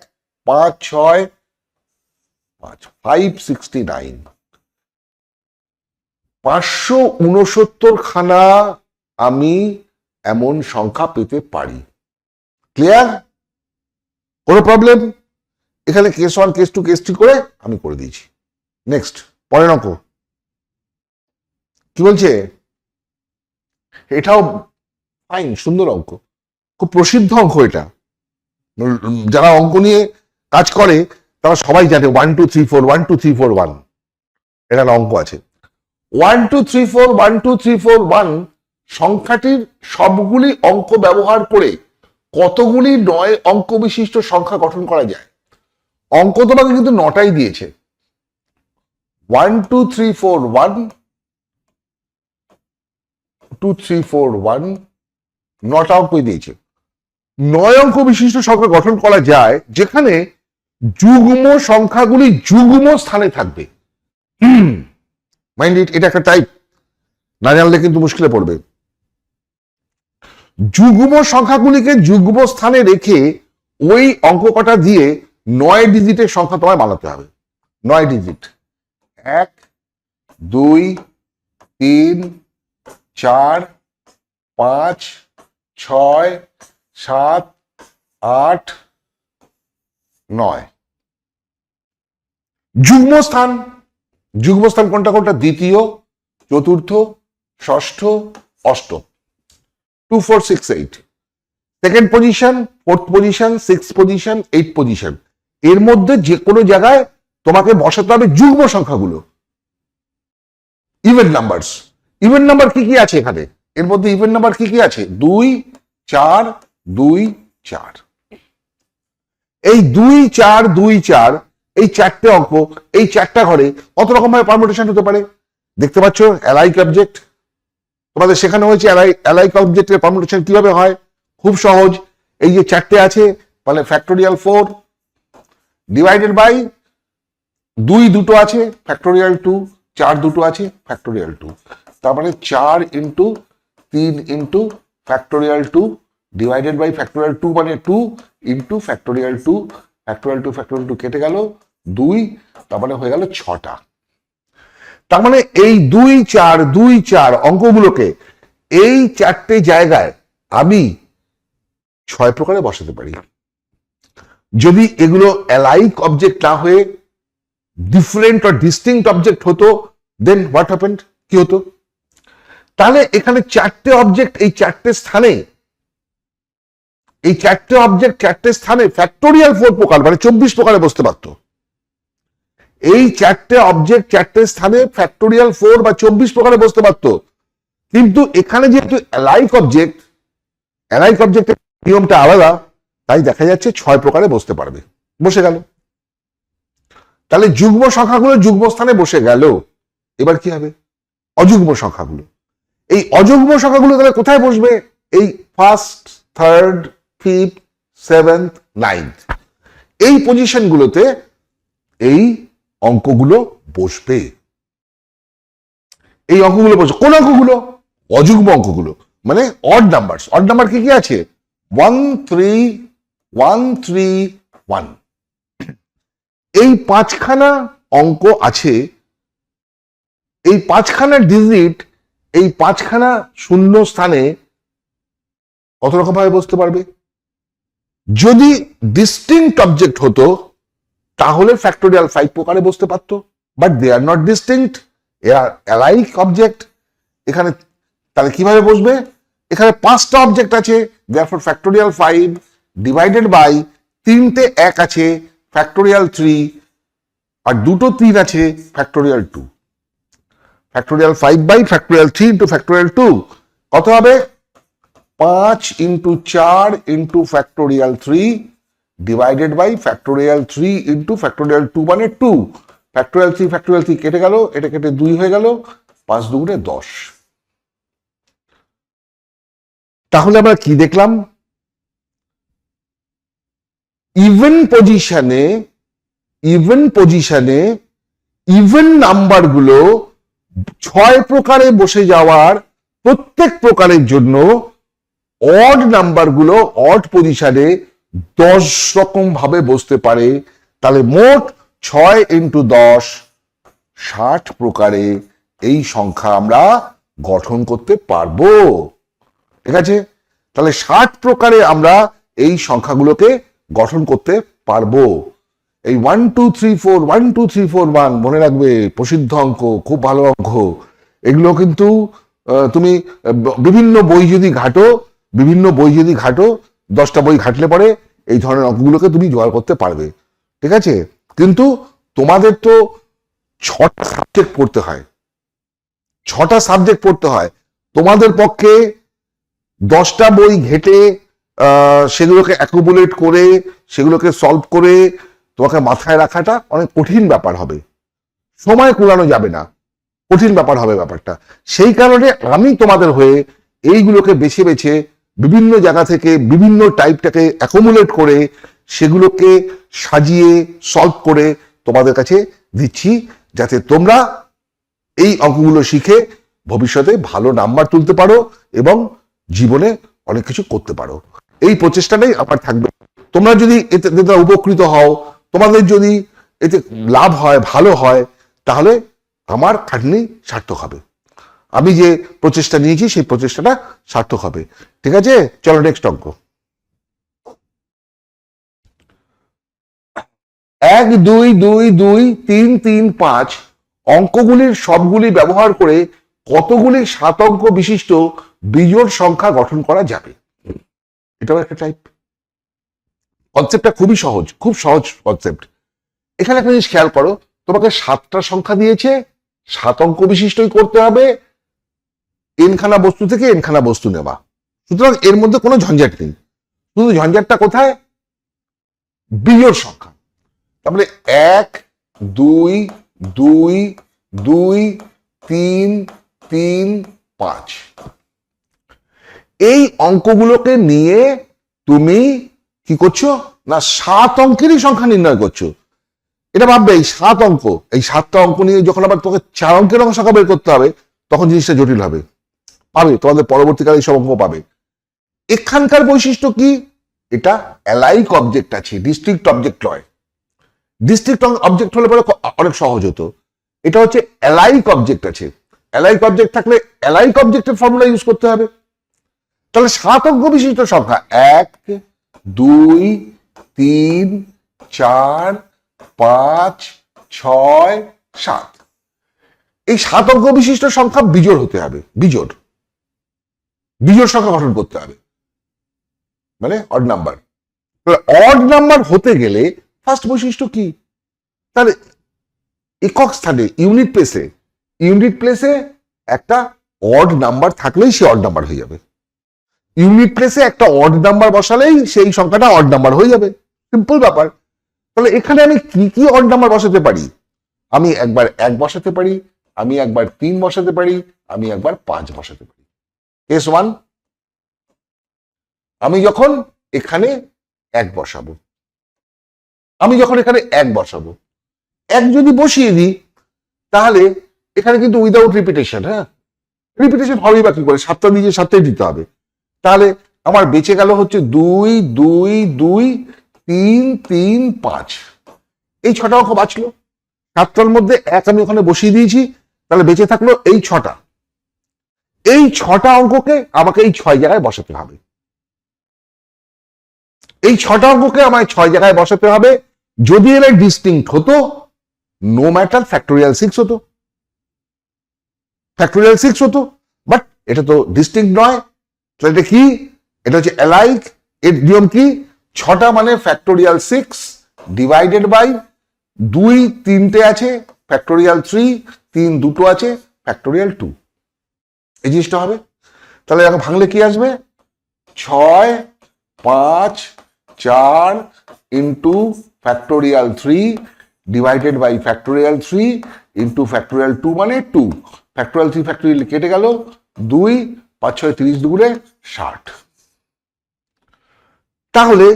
5 6 5 569, 569 খানা আমি এমন সংখ্যা পেতে পারি। ক্লিয়ার? কোনো প্রবলেম? এখানে কেস 1 কেস 2 কেস 3 করে আমি করে দিয়েছি। নেক্সট, পরের অঙ্ক কি বলছে? এটাও ফাইন, সুন্দর অঙ্ক, খুব প্রসিদ্ধ অঙ্ক এটা। যারা অঙ্ক নিয়ে কাজ করে তারা সবাই জানে 1 2 3 4 1 2 3 4 1, এটা অঙ্ক আছে। 1 2 3 4 1 2 3 4 1 সংখ্যাটির সবগুলি অঙ্ক ব্যবহার করে কতগুলি 9 অঙ্ক বিশিষ্ট সংখ্যা গঠন করা যায়? অঙ্ক তোমাকে কিন্তু 9টাই দিয়েছে। 1 2 3 4 1 2 3 4 1, 9টা অঙ্কই দিয়েছে। 9 অঙ্ক বিশিষ্ট সংখ্যা গঠন করা যায় যেখানে যুগ্ম সংখ্যাগুলি যুগ্ম স্থানে থাকবে। মাইন্ড ইট, এটা একটা টাইপ, না জানলে কিন্তু মুশকিলে পড়বে। যুগ্ম সংখ্যাগুলিকে যুগ্ম স্থানে রেখে ওই অঙ্ক কটা দিয়ে 9 ডিজিটের সংখ্যা তোমায় বানাতে হবে। 9 ডিজিট, 1 2 3 4 5 6 7 8 9। যুগ্মস্থান, যুগ্মস্থান কোনটা কোনটা? দ্বিতীয়, চতুর্থ, ষষ্ঠ, অষ্টম। 2 4 6 8। Second position, fourth position, six position, 8 position. এর মধ্যে যে কোনো জায়গায় তোমাকে বসাতে হবে যুগ্ম সংখ্যাগুলো, ইভেন নাম্বারস। ইভেন নাম্বার কি কি আছে এখানে? এর মধ্যে ইভেন নাম্বার কি কি আছে? 2 4 2 4। এই 2 4 2 4 এই চারটে অঙ্ক, এই চারটা ঘরে কত রকম ভাবে পারমুটেশন হতে পারে দেখতে পাচ্ছ। অ্যালাইক অবজেক্ট তোমাদের শেখানো হয়েছে। অ্যালাইক অবজেক্টের পারমুটেশন কিভাবে হয়? খুব সহজ। এই যে চারটে আছে, তাহলে ফ্যাক্টোরিয়াল 4 ডিভাইডেড বাই 2 দুটো আছে ফ্যাক্টোরিয়াল 2, 4 দুটো আছে ফ্যাক্টোরিয়াল 2। তার মানে 4 into 3 into factorial 2 divided by factorial 2 মানে 2 ইন্টু ফ্যাক্টোরিয়াল 2। ফ্যাক্টোরিয়াল 2 ফ্যাক্টোরিয়াল 2 কেটে গেল 2, তার মানে হয়ে গেল 6টা। তার মানে এই 2 4 2 4 অঙ্কগুলোকে এই চারটে জায়গায় আমি 6 প্রকারে বসাতে পারি। যদি এগুলো অ্যালাইক অবজেক্ট না হয়ে ডিফারেন্ট অর ডিস্টিংক্ট অবজেক্ট হতো, দেন হোয়াট হ্যাপেন্ড? কি হতো? তাহলে এখানে চারটে অবজেক্ট, এই চারটে স্থানে, এই চারটে অবজেক্ট চারটে স্থানে ফ্যাক্টোরিয়াল 4 প্রকার মানে 24 প্রকারে বসতে পারত। এই চারটে অবজেক্ট চারটে স্থানে ফ্যাক্টোরিয়াল 4 বা 24 প্রকারে বসতে পারত। কিন্তু এখানে যেহেতু অ্যালাইক অবজেক্ট, অ্যালাইক অবজেক্টের নিয়মটা আলাদা, তাই দেখা যাচ্ছে 6 প্রকারে বসতে পারবে। বসে গেল। তাহলে যুগ্ম সংখ্যাগুলো যুগ্ম স্থানে বসে গেল। এবার কি হবে? অযুগ্ম সংখ্যাগুলো, এই অযুগ্ম সংখ্যাগুলো তাহলে কোথায় বসবে? এই first, third, fifth, seventh, ninth, এই পজিশনগুলোতে এই অঙ্কগুলো বসবে। এই অঙ্কগুলো বসবে। কোন অঙ্কগুলো? অযুগ্ম অঙ্কগুলো, মানে অড নাম্বার। অড নাম্বার কি কি আছে? 1 3 1 3 1। এই 5খানা অঙ্ক আছে। এই 5খানা ডিজিট, এই 5খানা শূন্য স্থানে কত রকম ভাবে বসতে পারবে? যদি ডিস্টিংক্ট অবজেক্ট হতো তাহলে ফ্যাক্টোরিয়াল 5 প্রকারে বসতে পারতো, but they are not distinct, a are alike object. এখানে তাহলে কিভাবে বসবে? এখানে 5টা অবজেক্ট আছে, দেয়ারফর ফ্যাক্টোরিয়াল 5 ডিভাইডেড বাই 3টে 1 আছে ফ্যাক্টোরিয়াল 3, আর 2টো 3 আছে factorial 2। Factorial 5 by factorial 3 into factorial 2 কত হবে? 5 into 4 into factorial 3 divided by factorial 3 into factorial 2 মানে 2। ফ্যাক্টোরিয়াল 3 কেটে গেল, এটা কেটে 2 হয়ে গেল, 5 দুগুণে 10। তাহলে আমরা কি দেখলাম? ইভেন পজিশনে ইভেন নাম্বারগুলো 6 প্রকারে বসে যাওয়ার প্রত্যেক প্রকারের জন্য অড নাম্বারগুলো অড পজিশনে 10 রকম ভাবে বসতে পারে। তাহলে মোট 6 ইন্টু 10 60 প্রকারে এই সংখ্যা আমরা গঠন করতে পারবো। ঠিক আছে? তাহলে 60 প্রকারে আমরা এই সংখ্যাগুলোকে গঠন করতে পারবো। এই 1 2 3 4 1 2 3 4 1 মনে রাখবে, প্রসিদ্ধ অঙ্ক, খুব ভালো অঙ্ক। এগুলো কিন্তু তুমি বিভিন্ন বই যদি ঘাটো 10টা বই ঘাটলে পরে এই ধরনের অঙ্কগুলোকে তুমি জোগাড় করতে পারবে। ঠিক আছে? কিন্তু তোমাদের তো 6টা সাবজেক্ট পড়তে হয়, 6টা সাবজেক্ট পড়তে হয়। তোমাদের পক্ষে 10টা বই ঘেটে সেগুলোকে অ্যাকুমুলেট করে সেগুলোকে সলভ করে তোমাকে মাথায় রাখাটা অনেক কঠিন ব্যাপার হবে, সময় কুলানো যাবে না, কঠিন ব্যাপার হবে ব্যাপারটা। সেই কারণে আমি তোমাদের হয়ে এইগুলোকে বেছে বেছে বিভিন্ন জায়গা থেকে বিভিন্ন টাইপটাকে অ্যাকুমুলেট করে সেগুলোকে সাজিয়ে সলভ করে তোমাদের কাছে দিচ্ছি, যাতে তোমরা এই অঙ্কগুলো শিখে ভবিষ্যতে ভালো নাম্বার তুলতে পারো এবং জীবনে অনেক কিছু করতে পারো। এই প্রচেষ্টাটাই আমার থাকবে। তোমরা যদি এতে উপকৃত হও, তোমাদের যদি এতে লাভ হয়, ভালো হয়, তাহলে আমার খাটনি সার্থক হবে। আমি যে প্রচেষ্টা নিয়েছি সেই প্রচেষ্টাটা সার্থক হবে। ঠিক আছে, চলো নেক্সট অঙ্ক। 1 2 2 2 3 3 5 অঙ্কগুলির সবগুলি ব্যবহার করে কতগুলি 7 অঙ্ক বিশিষ্ট বিজোড় সংখ্যা গঠন করা যাবে? এটাও একটা টাইপ। কনসেপ্টটা খুবই সহজ, খুব সহজ কনসেপ্ট। এখানে একটা জিনিস খেয়াল করো, তোমাকে 7টা সংখ্যা দিয়েছে, 7 অঙ্ক বিশিষ্টই করতে হবে, এনখানা বস্তু থেকে এনখানা বস্তু নেওয়া। সুতরাং এর মধ্যে কোনো ঝঞ্ঝাট নেই। শুধু ঝঞ্ঝাটটা কোথায়? বিজোড় সংখ্যা। তাহলে 1 2 2 2 3 3 5 এই অঙ্কগুলোকে নিয়ে তুমি কি করছো না 7 অঙ্কেরই সংখ্যা নির্ণয় করছো। এটা ভাববে এই 7 অঙ্ক, এই 7টা অঙ্ক নিয়ে যখন আবার তোকে 4 অঙ্কের সংখ্যা বের করতে হবে, তখন জিনিসটা জটিল হবে। পাবে, তোমাদের পরবর্তীকালে এই সব অঙ্ক পাবে। এখানকার বৈশিষ্ট্য কি? এটা অ্যালাইক অবজেক্ট আছে, ডিস্ট্রিক্ট অবজেক্ট নয়। ডিস্ট্রিক্ট অবজেক্ট হলে পরে অনেক সহজ হতো। এটা হচ্ছে অ্যালাইক অবজেক্ট আছে। অ্যালাইক অবজেক্ট থাকলে অ্যালাইক অবজেক্টের ফর্মুলা ইউজ করতে হবে। তাহলে 7 অঙ্ক বিশিষ্ট সংখ্যা 1 2 3 4 5 6 7 এই 7 অঙ্ক বিশিষ্ট সংখ্যা বিজোড় হতে হবে। বিজোড় সংখ্যা গঠন করতে হবে, মানে অড নাম্বার। অড নাম্বার হতে গেলে ফার্স্ট বৈশিষ্ট্য কি? তাহলে একক স্থানে ইউনিট প্লেসে একটা অড নাম্বার থাকলেই সে অড নাম্বার হয়ে যাবে। ইউনিট প্লেসে একটা অড নাম্বার বসালেই সেই সংখ্যাটা অড নাম্বার হয়ে যাবে। সিম্পল ব্যাপার। তাহলে এখানে আমি কি কি অড নাম্বার বসাতে পারি? আমি একবার 1 বসাতে পারি, আমি একবার 3 বসাতে পারি, আমি একবার 5 বসাতে পারি। কেস 1, আমি যখন এখানে 1 বসাবো, আমি যখন এখানে 1 বসাবো, 1 যদি বসিয়ে দিই, তাহলে এখানে কিন্তু উইদাউট রিপিটেশন, হ্যাঁ রিপিটেশন হবেই বা কি করে? 7টা দিয়ে 7টাই দিতে হবে। তাহলে আমার বেঁচে গেল হচ্ছে 2 2 2 3 3 5 এই 6টা অঙ্ক বাঁচলো। 7টার মধ্যে 1 আমি ওখানে বসিয়ে দিয়েছি, তাহলে বেঁচে থাকলো এই 6টা। এই 6টা অঙ্ককে আমাকে এই 6 জায়গায় বসাতে হবে। এই 6টা অঙ্ককে আমায় 6 জায়গায় বসাতে হবে। যদি এরা ডিস্টিংক্ট হতো, নো ম্যাটার ফ্যাক্টোরিয়াল 6 হতো, বাট এটা তো ডিস্টিংক্ট নয়। তাহলে এটা কি? এটা হচ্ছে অ্যালাইক। এর নিয়ম কি? 6টা মানে ফ্যাক্টোরিয়াল 6 ডিভাইডেড বাই 2 3টে আছে ফ্যাক্টোরিয়াল 3, 3 2টো আছে ফ্যাক্টোরিয়াল 2। এই জিনিসটা হবে। তাহলে এখন ভাঙলে কি আসবে? 6 5 4 into factorial 3 divided by factorial 3 into factorial 2 মানে 2। ফ্যাক্টোরিয়াল 3 ফ্যাক্টোরিয়াল কেটে গেল, 2 5 6 30 দুগুণে 60। তাহলে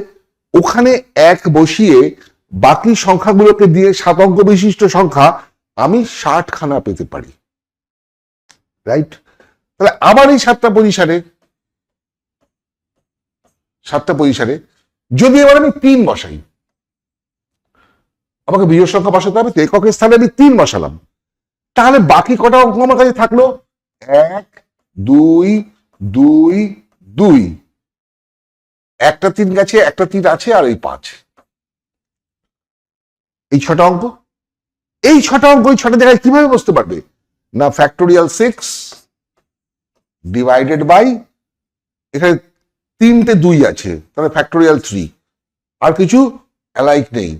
ওখানে 1 বসিয়ে বাকি সংখ্যাগুলোকে দিয়ে 7 অঙ্ক বিশিষ্ট সংখ্যা আমি 60 খানা পেতে পারি, রাইট? তাহলে আবার এই 7টা পজিশনে যদি এবার আমি 3 বসাই, আমাকে বিজোড় সংখ্যা বসাতে হবে, এককের স্থানে আমি 3 বসালাম। তাহলে বাকি কটা অঙ্ক আমার কাছে থাকলো? 1 2 2 2 একটা 3 গেছে, একটা 3 আছে, আর এই 5। এই 6টা অঙ্ক, এই 6টা অঙ্ক ওই 6টা জায়গায় কিভাবে বসতে পারবে? না ফ্যাক্টোরিয়াল 6 ডিভাইডেড বাই, এখানে 3টে 2 আছে, তাহলে ফ্যাক্টোরিয়াল 3, আর কিছু অ্যালাইক নেই।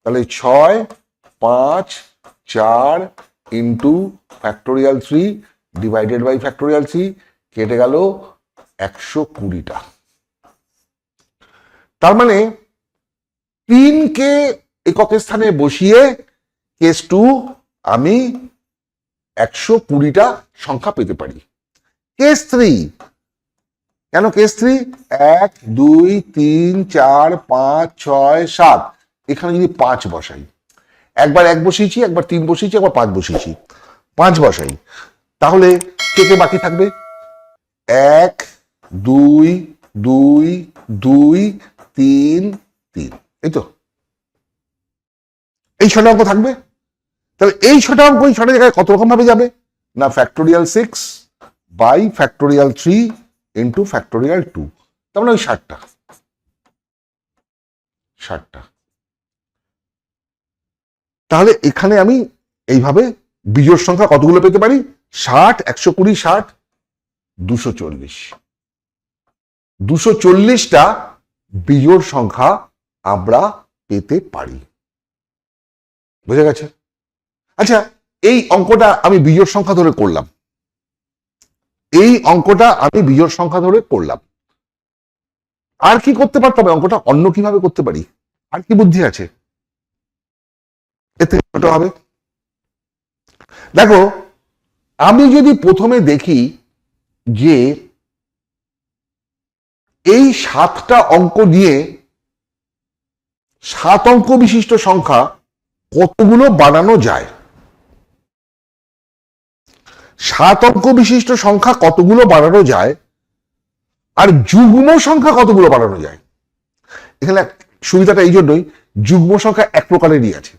তাহলে 6 5 4 into factorial 3 divided by factorial 3 কেটে গেল 120টা। তার মানে 3কে এককের স্থানে বসিয়ে কেস 2 আমি 120টা সংখ্যা পেতে পারি। কেস 3, কেন কেস 3? 1 2 3 4 5 6 7 এখানে যদি 5 বসাই, একবার 1 বসিয়েছি, একবার 3 বসিয়েছি, একবার 5 বসিয়েছি, 5 বসাই, তাহলে কে কে বাকি থাকবে? 1 2 2 2 3 3, এই তো এই 6টা অঙ্ক থাকবে। তাহলে এই 6টা অঙ্ক এই 6টা জায়গায় কত রকম ভাবে যাবে না factorial 6 by factorial 3 into factorial 2, তার মানে ওই 60টা। তাহলে এখানে আমি এইভাবে বিজোড় সংখ্যা কতগুলো পেতে পারি 60 120 60 240, 240টা বিজোড় সংখ্যা আমরা পেতে পারি। বুঝে গেছে? আচ্ছা, এই অঙ্কটা আমি বিজোড় সংখ্যা ধরে করলাম, আর কি করতে পারতাম অঙ্কটা অন্য কিভাবে করতে পারি, আর কি বুদ্ধি আছে এতে ছোট হবে? দেখো, আমি যদি প্রথমে দেখি যে এই 7টা অঙ্ক নিয়ে 7 অঙ্ক বিশিষ্ট সংখ্যা কতগুলো বানানো যায়, 7 অঙ্ক বিশিষ্ট সংখ্যা কতগুলো বানানো যায়, আর যুগ্ম সংখ্যা কতগুলো বানানো যায়। এখানে সুবিধাটা এই জন্যই, যুগ্ম সংখ্যা এক প্রকারেরই আছে।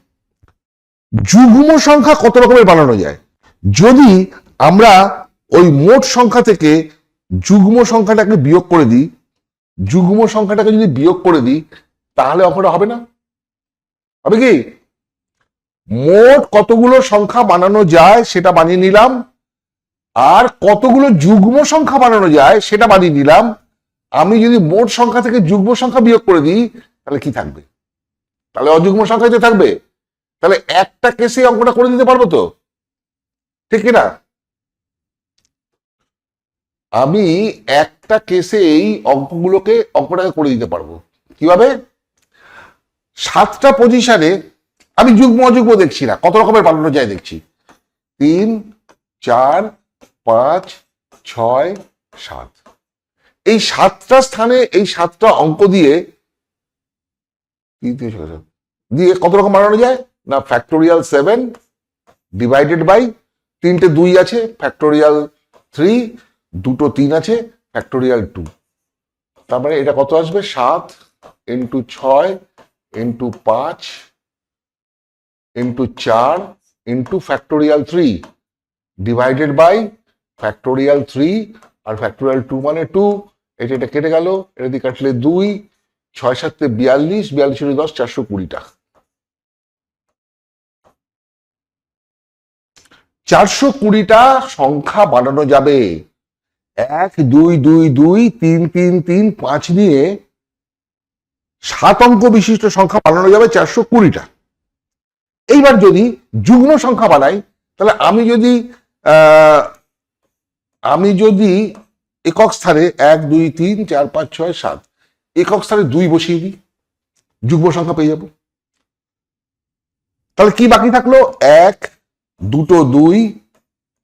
যুগ্ম সংখ্যা কত রকমের বানানো যায়, যদি আমরা ওই মোট সংখ্যা থেকে যুগ্ম সংখ্যাটাকে বিয়োগ করে দিই, তাহলে অঙ্কটা হবে না? হবে কি? মোট কতগুলো সংখ্যা বানানো যায় সেটা বানিয়ে নিলাম, আর কতগুলো যুগ্ম সংখ্যা বানানো যায় সেটা বানিয়ে নিলাম। আমি যদি মোট সংখ্যা থেকে যুগ্ম সংখ্যা বিয়োগ করে দিই তাহলে কি থাকবে? তাহলে অযুগ্ম সংখ্যাতে থাকবে। তাহলে একটা কেসে অঙ্কটা করে দিতে পারবো তো, ঠিক কিনা? আমি একটা কেসে এই অঙ্কটাকে করে দিতে পারবো। কিভাবে? 7টা পজিশনে আমি যুগ্ম অযুগ্ম দেখছি না, কত রকমের বানানো যায় দেখছি। 3 4 5 6 7, এই 7টা স্থানে এই 7টা অঙ্ক দিয়ে কত রকম বানানো যায় না ফ্যাক্টোরিয়াল 7 ডিভাইডেড বাই 3টে 2 আছে ফ্যাক্টোরিয়াল 3, 2টো 3 আছে ফ্যাক্টোরিয়াল 2, তারপরে এটা কত আসবে 7 into 6 into 5 into 4 into factorial 3 divided by factorial 3 আর ফ্যাক্টোরিয়াল 2 মানে 2, এটা কেটে গেল, এটা দিয়ে কাটলে 2, 6 7 42, 42 10 420টা। 420টা সংখ্যা বানানো যাবে। 1 2 2 2 3 3 3 5 নিয়ে 7 অঙ্ক বিশিষ্ট সংখ্যা বানানো যাবে 420টা। এইবার যদি যুগ্ম সংখ্যা বানাই, তাহলে আমি যদি একক স্থানে 1 2 3 4 5 6 7 একক স্থানে 2 বসিয়ে দিই, যুগ্ম সংখ্যা পেয়ে যাব। তাহলে কি বাকি থাকলো 1 2টো 2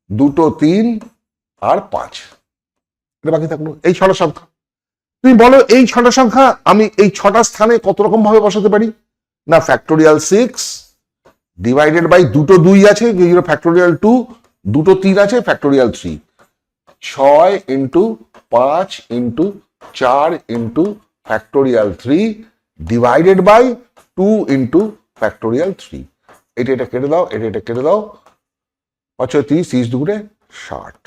2টো 3 আর 5, এটা বাকি থাকলো এই 6টা সংখ্যা। তুমি বলো এই 6টা সংখ্যা আমি এই 6টা স্থানে কত রকম ভাবে বসাতে পারি না ফ্যাক্টোরিয়াল 6 ডিভাইডেড বাই 2টো 2 আছে ফ্যাক্টোরিয়াল 2, 2টো 3 আছে factorial 3, 6 into 5 into 4 into factorial 3 divided by 2 into factorial 3। এটা কেটে দাও, এটা কেটে দাও, 5 30 30 2 60।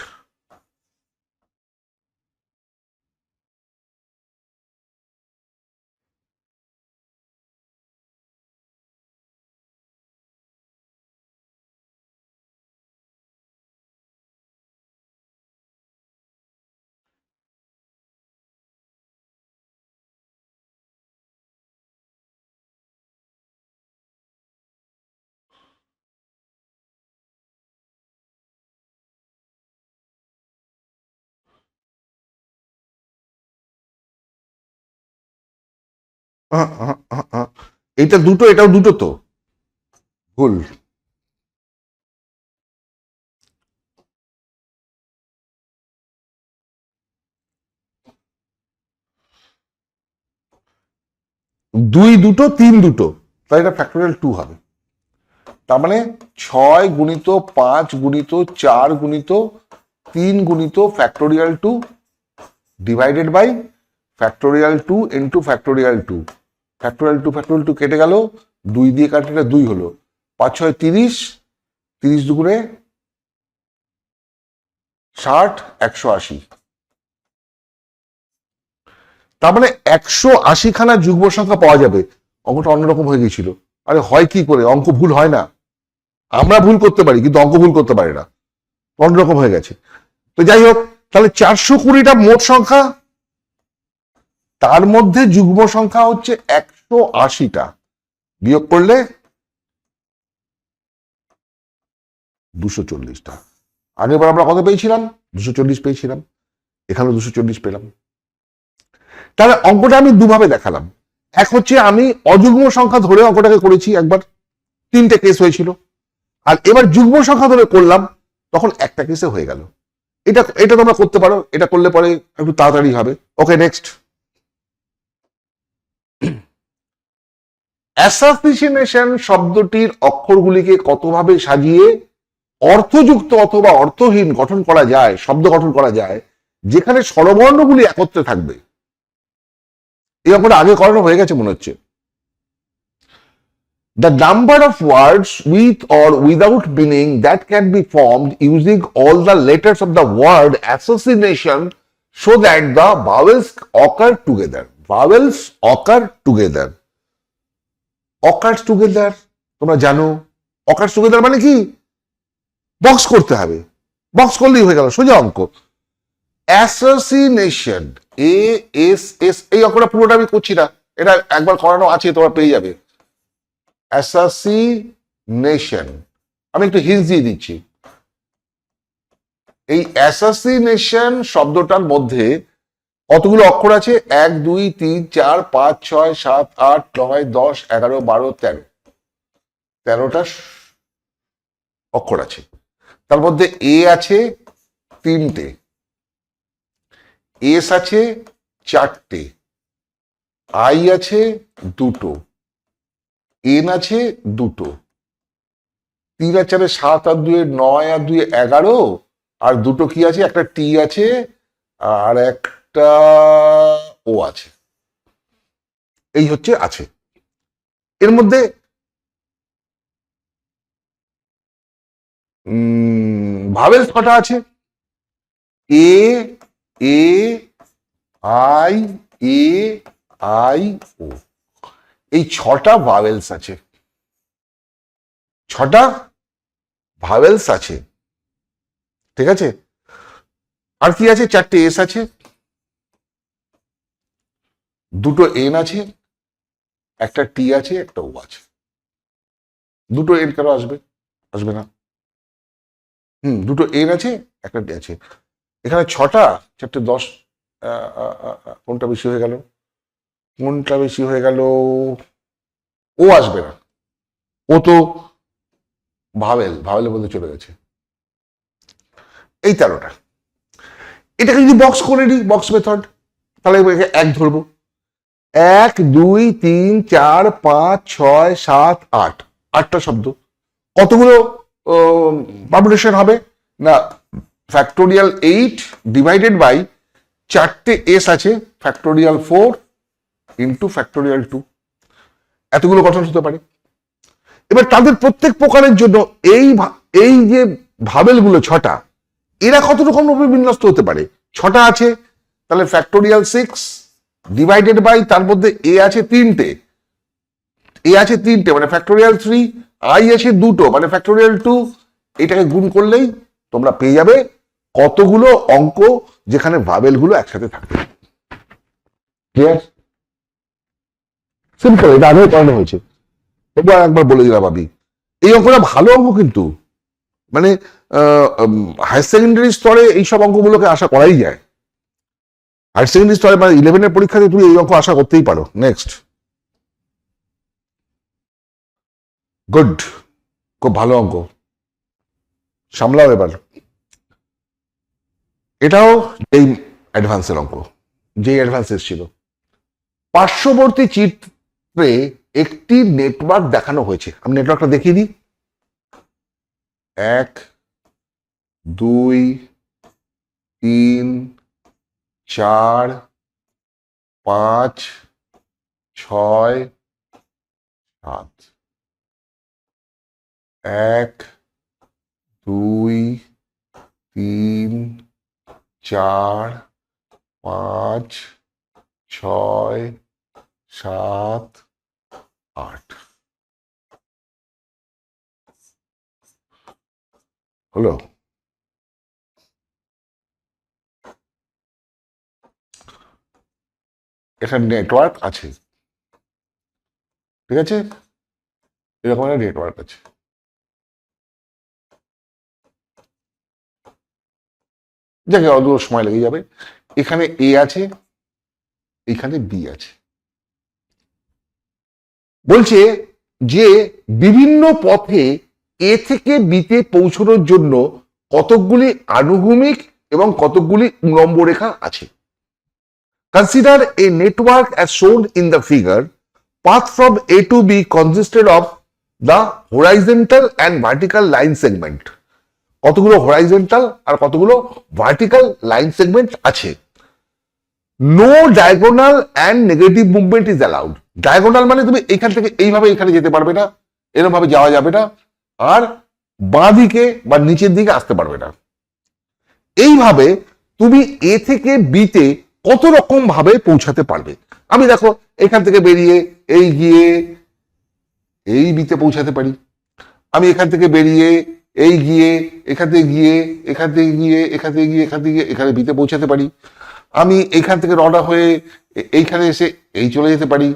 এইটা দুটো, এটাও দুটো, তো ভুল। দুই দুটো 3 দুটো, তাই এটা ফ্যাক্টোরিয়াল 2 হবে। তার মানে 6 গুণিত 5 গুণিত 4 গুণিত 3 গুণিত factorial 2 divided by factorial 2 into factorial 2, factorial 2 কেটে গেল, 2 দিয়ে কাটলে 2 হলো, 5 6 30, 30 দুগুণে 60, 180। তার মানে 180 খানা যুগ্ম সংখ্যা পাওয়া যাবে। অঙ্কটা অন্যরকম হয়ে গেছিল। আরে হয় কি করে, অঙ্ক ভুল হয় না? আমরা ভুল করতে পারি কিন্তু অঙ্ক ভুল করতে পারি না, অন্যরকম হয়ে গেছে। তো যাই হোক, তাহলে 420টা মোট সংখ্যা, তার মধ্যে যুগ্ম সংখ্যা হচ্ছে 180টা, বিয়োগ করলে 240টা। আগেরবার আমরা কত পেয়েছিলাম? 240 পেয়েছিলাম, এখানে 240 পেলাম। তাহলে অঙ্কটা আমি দুভাবে দেখালাম। এক হচ্ছে আমি অযুগ্ম সংখ্যা ধরে অঙ্কটাকে করেছি, একবার 3টে কেস হয়েছিল, আর এবার যুগ্ম সংখ্যা ধরে করলাম, তখন একটা কেসে হয়ে গেল। এটা এটা তোমরা করতে পারো, এটা করলে পরে একটু তাড়াতাড়ি হবে। ওকে, নেক্সট। অ্যাসোসিয়েশন শব্দটির অক্ষরগুলিকে কতভাবে সাজিয়ে অর্থযুক্ত অথবা অর্থহীন গঠন করা যায়, শব্দ গঠন করা যায়, যেখানে স্বরবর্ণগুলি একত্রে থাকবে। এই অঙ্কটা আগে করানো হয়ে গেছে মনে হচ্ছে। The number of words with or without meaning that can be formed using all the letters of the word association so that the vowels occur together. Vowels occur together. Occurs together, তোমরা জানো occurs together মানে কি? বক্স করতে হবে, বক্স করলেই হয়ে গেল, সোজা অঙ্ক। অ্যাসোসিয়েশন, ASS, এই অঙ্কটা পুরোটা আমি করছি না, এটা একবার করানো আছে, তোমরা পেয়ে যাবে। অ্যাসোসিয়েশন, আমি একটু হিন্স দিয়ে দিচ্ছি। এই অ্যাসোসিয়েশন শব্দটার মধ্যে কতগুলো অক্ষর আছে? 1 2 3 4 5 6 7 8 9 10 11 12 13, 13টা অক্ষর আছে। তার মধ্যে এ আছে 3টে, এস আছে 4টে, আই আছে 2টো, এন আছে 2টো, 3 আর 4 7 আর 2 9 আর 2 11, আর 2টো কি আছে? একটা টি আছে আর একটা ও আছে। এই হচ্ছে আছে। এর মধ্যে ভাওয়েলস কটা আছে? এ, এ, আই, এ, আই, ও, এই 6টা ভাওয়েলস আছে, 6টা ভাওয়েলস আছে, ঠিক আছে। আর কি আছে? 4টে এস আছে, 2টো এন আছে, একটা টি আছে, একটা ও আছে। 2টো এন কেন আসবে? আসবে না। 2টো এন আছে, একটা টি আছে। এখানে 6টা, 4টে 10, কোনটা বেশি হয়ে গেল? কোনটা বেশি হয়ে গেল? ও আসবে না, ও তো ভাওয়েলের মধ্যে চলে গেছে। এই 13টা, এটাকে যদি বক্স করে নিই, বক্স মেথড, তাহলে এক ধরবো। 1 2 3 4 5 6 7 8, 8টা শব্দ। কতগুলো পারমুটেশন হবে? না, ফ্যাক্টোরিয়াল 8 ডিভাইডেড বাই 4টে এস আছে, ফ্যাক্টোরিয়াল 4 ইন্টু ফ্যাক্টোরিয়াল 2, এতগুলো গঠন হতে পারে। এবার তাদের প্রত্যেক প্রকারের জন্য এই যে ভাবেলগুলো 6টা, এরা কত রকম ভাবে বিন্যস্ত হতে পারে? 6টা আছে, তাহলে ফ্যাক্টোরিয়াল 6 ডিভাইডেড বাই, তার মধ্যে এ আছে 3টে, মানে ফ্যাক্টোরিয়াল 3, আই আছে 2টো মানে ফ্যাক্টোরিয়াল 2, এটাকে গুণ করলেই তোমরা পেয়ে যাবে কতগুলো অঙ্ক যেখানে ভাবেলগুলো একসাথে থাকবে। ক্লিয়ার? সিম্পল, এটা আগেও করানো হয়েছে, এবার একবার বলে দিলাম আমি। এই অঙ্কটা ভালো অঙ্ক, কিন্তু মানে হায়ার সেকেন্ডারি স্তরে এইসব অঙ্কগুলোকে আশা করাই যায়। হায়ার সেকেন্ডারি স্তরে মানে 11-এর পরীক্ষাতে তুমি এই অঙ্ক আশা করতেই পারো। নেক্সট। গুড, খুব ভালো অঙ্ক, সামলাও এবার। এটাও এই অ্যাডভান্সের অঙ্ক, যে অ্যাডভান্স এসেছিল। পার্শ্ববর্তী চিত্রে একটি নেটওয়ার্ক দেখানো হয়েছে, আমি নেটওয়ার্কটা দেখিয়ে দিই। 1 2 3 4 5 6 7 1 2 3 4 5 6 7 8 হলো। এটা নেটওয়ার্ক আছে, ঠিক আছে, এরকম একটা নেটওয়ার্ক আছে। যাকে অত সময় লেগে যাবে। এখানে এ আছে, এখানে বি আছে। বলছে যে বিভিন্ন পথে এ থেকে বিতে পৌঁছানোর জন্য কতকগুলি আনুভূমিক এবং কতকগুলি উলম্ব রেখা আছে। Consider a network as shown in the figure. Path from A to B consisted of the horizontal and vertical line segment. কতগুলো হরাইজন্টাল আর কতগুলো ভার্টিক্যাল লাইন সেগমেন্ট আছে। No diagonal and negative movement is allowed. Diagonal মানে তুমি এখান থেকে এইভাবে এখানে যেতে পারবে না, এরকম ভাবে যাওয়া যাবে না, আর বাঁ দিকে বা নিচের দিকে আসতে পারবে না। এইভাবে তুমি এ থেকে বিতে কত রকম ভাবে পৌঁছাতে পারবে। আমি দেখো এখান থেকে বেরিয়ে এই গিয়ে এই বিতে পৌঁছাতে পারি, আমি এখান থেকে বেরিয়ে এই গিয়ে এখান থেকে গিয়ে এখান থেকে গিয়ে এখান থেকে গিয়ে এখান থেকে এখানে বিতে পৌঁছাতে পারি, আমি এখান থেকে রওনা হয়ে এইখানে এসে এই চলে যেতে পারি,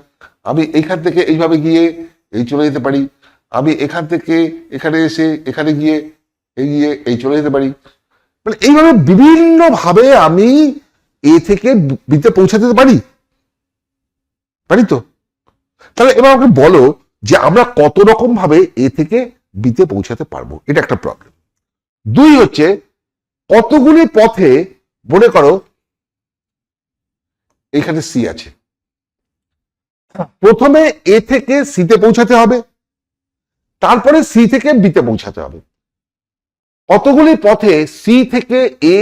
আমি এইখান থেকে এইভাবে গিয়ে এই চলে যেতে পারি, আমি এখান থেকে এখানে এসে এখানে গিয়ে এই চলে যেতে পারি। মানে এইভাবে বিভিন্ন ভাবে আমি এ থেকে বিতে পৌঁছাতে পারি, পারি তো। তাহলে এবার আমাকে বলো যে আমরা কত রকম ভাবে এ থেকে বিতে পৌঁছাতে পারবো, এটা একটা প্রবলেম। দুই হচ্ছে কতগুলি পথে, মনে করো এখানে সি আছে, প্রথমে এ থেকে সিতে পৌঁছাতে হবে, তারপরে সি থেকে বিতে পৌঁছাতে হবে। কতগুলি পথে সি থেকে এ,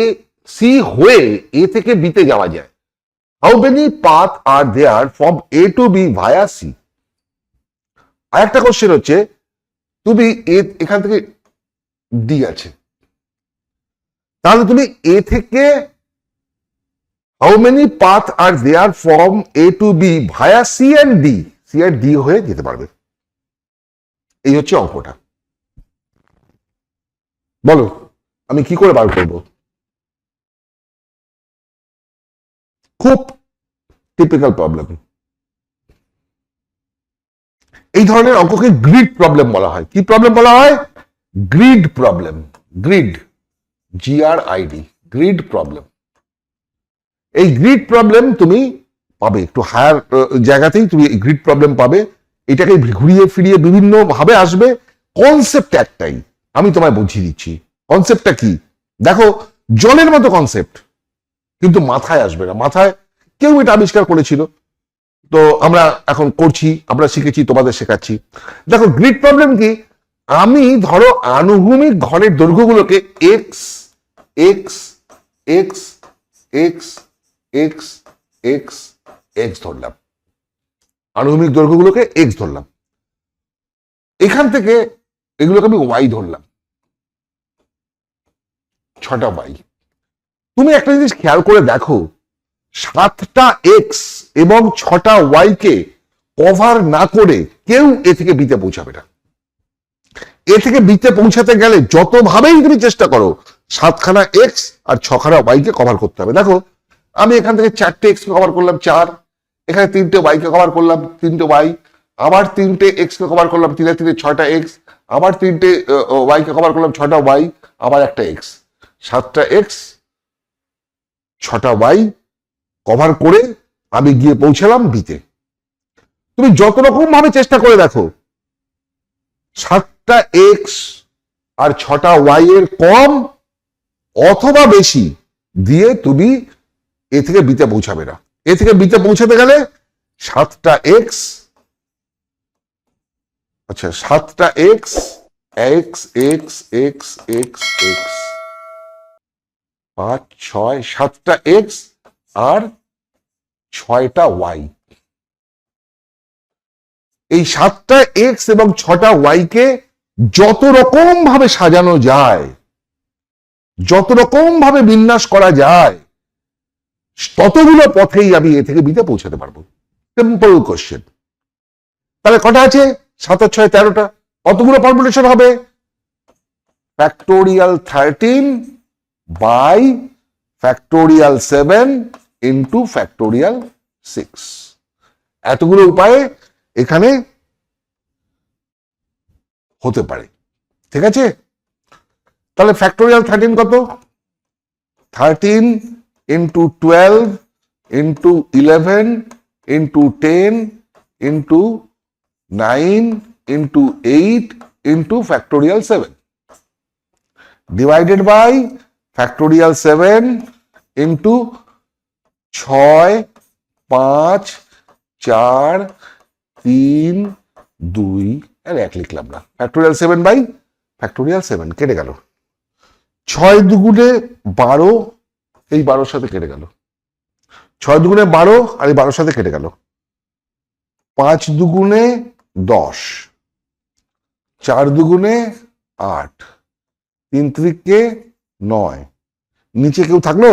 সি হয়ে এ থেকে বিতে যাওয়া যায়। How many path are there from A to B via C. আর একটা কোশ্চেন হচ্ছে তুমি এখান থেকে ডি আছে, তাহলে তুমি এ থেকে how many path are there from A to B via C and D, C আর ডি হয়ে যেতে পারবে। এই হচ্ছে অঙ্কটা। বলো আমি কি করে বার করব? খুব টিপিক্যাল প্রবলেম। এই ধরনের অঙ্ককে গ্রিড প্রবলেম বলা হয়। কি প্রবলেম বলা হয়? Grid problem. Grid, GRID, grid problem. এই গ্রিড প্রবলেম তুমি পাবে একটু হায়ার জায়গাতেই, তুমি গ্রিড প্রবলেম পাবে। এটাকে ঘুরিয়ে ফিরিয়ে বিভিন্ন ভাবে আসবে, কনসেপ্ট একটাই। আমি তোমায় বুঝিয়ে দিচ্ছি কনসেপ্টটা কি। দেখো জলের মতো কনসেপ্ট, কিন্তু মাথায় আসবে না। মাথায় কেউ এটা আবিষ্কার করেছিল, তো আমরা এখন করছি, আমরা শিখেছি, তোমাদের শেখাচ্ছি। দেখো গ্রিড প্রবলেম কি, আমি ধরো আনুভূমিক ঘরের দৈর্ঘ্যগুলোকে x x x x x x x ধরলাম, আনুভূমিক দৈর্ঘ্যগুলোকে এক্স ধরলাম। এখান থেকে এগুলোকে আমি ওয়াই ধরলাম, 6টা ওয়াই। তুমি একটা জিনিস খেয়াল করে দেখো, 7টা এক্স এবং 6টা ওয়াই কে কভার না করে কেউ এ থেকে বিতে পৌঁছাবে না। এ থেকে বিতে পৌঁছাতে গেলে যতভাবেই তুমি চেষ্টা করো, 7খানা এক্স আর 6খানা ওয়াই কে কভার করতে হবে। দেখো আমি এখান থেকে 4টে এক্স কে কভার করলাম 4, এখানে 3টে ওয়াই কে কভার করলাম 3টে ওয়াই, আবার 3টে এক্স কে কভার করলাম 3 3 6টা এক্স, আবার 3টে ওয়াই কে কভার করলাম 6টা ওয়াই, আবার একটা এক্স। 7টা এক্স 6টা ওয়াই কভার করে আমি গিয়ে পৌঁছালাম বিতে। তুমি যত রকম ভাবে চেষ্টা করে দেখো, 7টা এক্স আর 6টা ওয়াই এর কম অথবা বেশি দিয়ে তুমি এ থেকে বিতে পৌঁছাবে না। এ থেকে বিতে পৌঁছাতে গেলে 7টা এক্স, আচ্ছা 7টা x x x x x x 5 6 7টা এক্স আর 6টা ওয়াই। এই 7টা এক্স এবং 6টা ওয়াই কে যত রকম ভাবে সাজানো যায়, যত রকম ভাবে বিন্যাস করা যায়, ততগুলো পথেই আমি এ থেকে বিতে পৌঁছাতে পারবো। Simple question. তাহলে কটা আছে? 7 আর 6 13টা। কতগুলো পারমুটেশন হবে? Factorial 13 by factorial 7 into factorial 6। এতগুলো উপায়ে এখানে হতে পারে। ঠিক আছে? তাহলে ফ্যাক্টোরিয়াল 13 কত? 13 into 12 into 11 into 10 into 9 into 8 into factorial 7 divided by factorial 7 into 6 5 4 3 2 আর 1 লিখলাম না। ফ্যাক্টোরিয়াল 7 বাই ফ্যাক্টোরিয়াল 7 কেটে গেল। 6 দুগুণে 12, এই 12 সাথে কেটে গেল। 6 দুগুণে 12 আর এই 12 সাথে কেটে গেল। 5 দুগুণে 10, 4 দুগুণে 8, 3 ত্রিকে 9। নিচে কেউ থাকলো?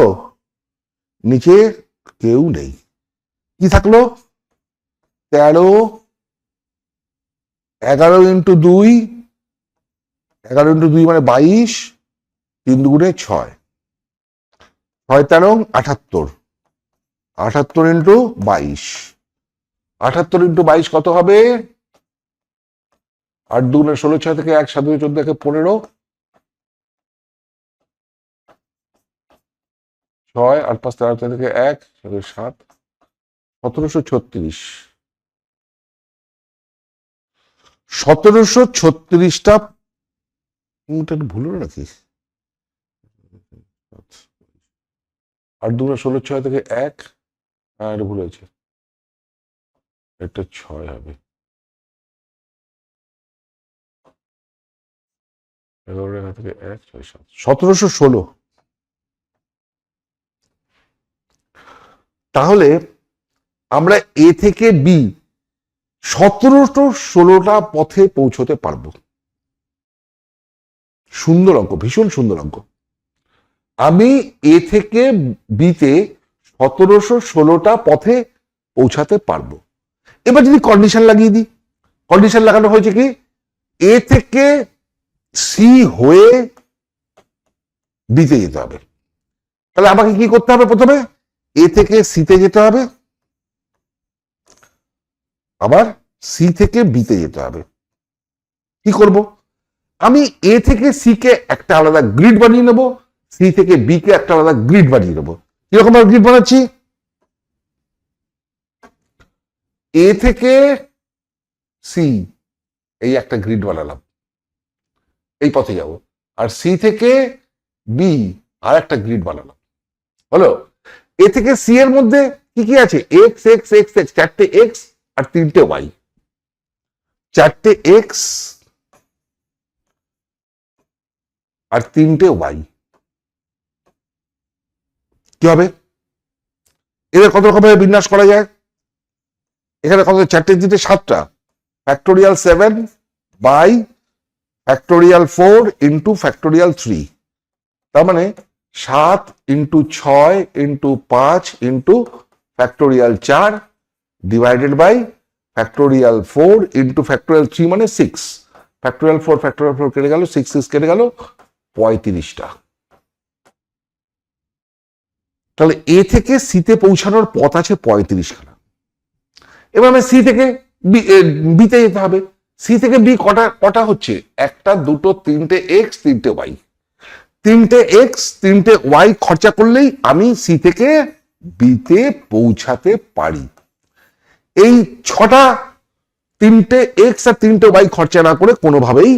নিচে কেউ নেই। কি থাকলো? 13, 11 ইন্টু 2, 11 ইন্টু 2 মানে 22, 3 দুগুণে 6, 6 13 78, 78 ইন্টু 22, 78 ইন্টু 22 কত হবে? 8 দুগুণে 16, 6 থেকে 1, 7 দুগুণে 14 থেকে 15, 6 8 5 13 থেকে 1 7 1736। 1736টা ভুল হলো নাকি? 8 দুগুণে 16, 6 থেকে 1, এটা ভুল হয়েছে, এটা 6 হবে। 11 থেকে 1 6 7 1716। তাহলে আমরা এ থেকে বি 1716টা পথে পৌঁছতে পারবো। সুন্দর অঙ্ক, ভীষণ সুন্দর অঙ্ক। আমি এ থেকে বিতে 1716টা পথে পৌঁছাতে পারবো। এবার যদি কন্ডিশন লাগিয়ে দিই, কন্ডিশন লাগানো হয়েছে কি, এ থেকে সি হয়ে বিতে যেতে হবে। তাহলে আমাকে কি করতে হবে? প্রথমে এ থেকে সিতে যেতে হবে, আবার সি থেকে বিতে যেতে হবে। কি করব? আমি এ থেকে সি কে একটা আলাদা গ্রিড বানিয়ে নেব, সি থেকে বি কে একটা আলাদা গ্রিড বানিয়ে নেব। কিরকম ভাবে গ্রিড বানাচ্ছি? এ থেকে সি এই একটা গ্রিড বানালাম, এই পথে যাব। আর সি থেকে বি আর একটা গ্রিড বানালাম। হলো? এ থেকে সি এর মধ্যে কি কি আছে? এক্স এক্স এক্স এক্স, 4টে এক্স আর 3টে ওয়াই। 4টে এক্স আর 3টে ওয়াই। কি হবে? এদের কত রকম ভাবে বিন্যাস করা যায়? এখানে কত? 4টে 3টে 7টা। Factorial 7 by factorial 4 into factorial 3। তার মানে 7 into 6 into 5 into factorial 4 divided by factorial 4 into factorial 3 মানে 6। ফ্যাক্টোরিয়াল 4 কেটে গেল, 6 6 কেটে গেল, 35টা। তাহলে এ থেকে সিতে পৌঁছানোর পথ আছে 35খানা। এবার আমি সি থেকে বিতে যেতে হবে। সি থেকে বি কটা হচ্ছে? 1টা 2টো 3টে এক্স 3টে ওয়াই। 3টে এক্স 3টে ওয়াই খরচা করলেই আমি সি থেকে বিতে পৌঁছাতে পারি। এই 6টা 3টে এক্স আর 3টে ওয়াই খরচা না করে কোনোভাবেই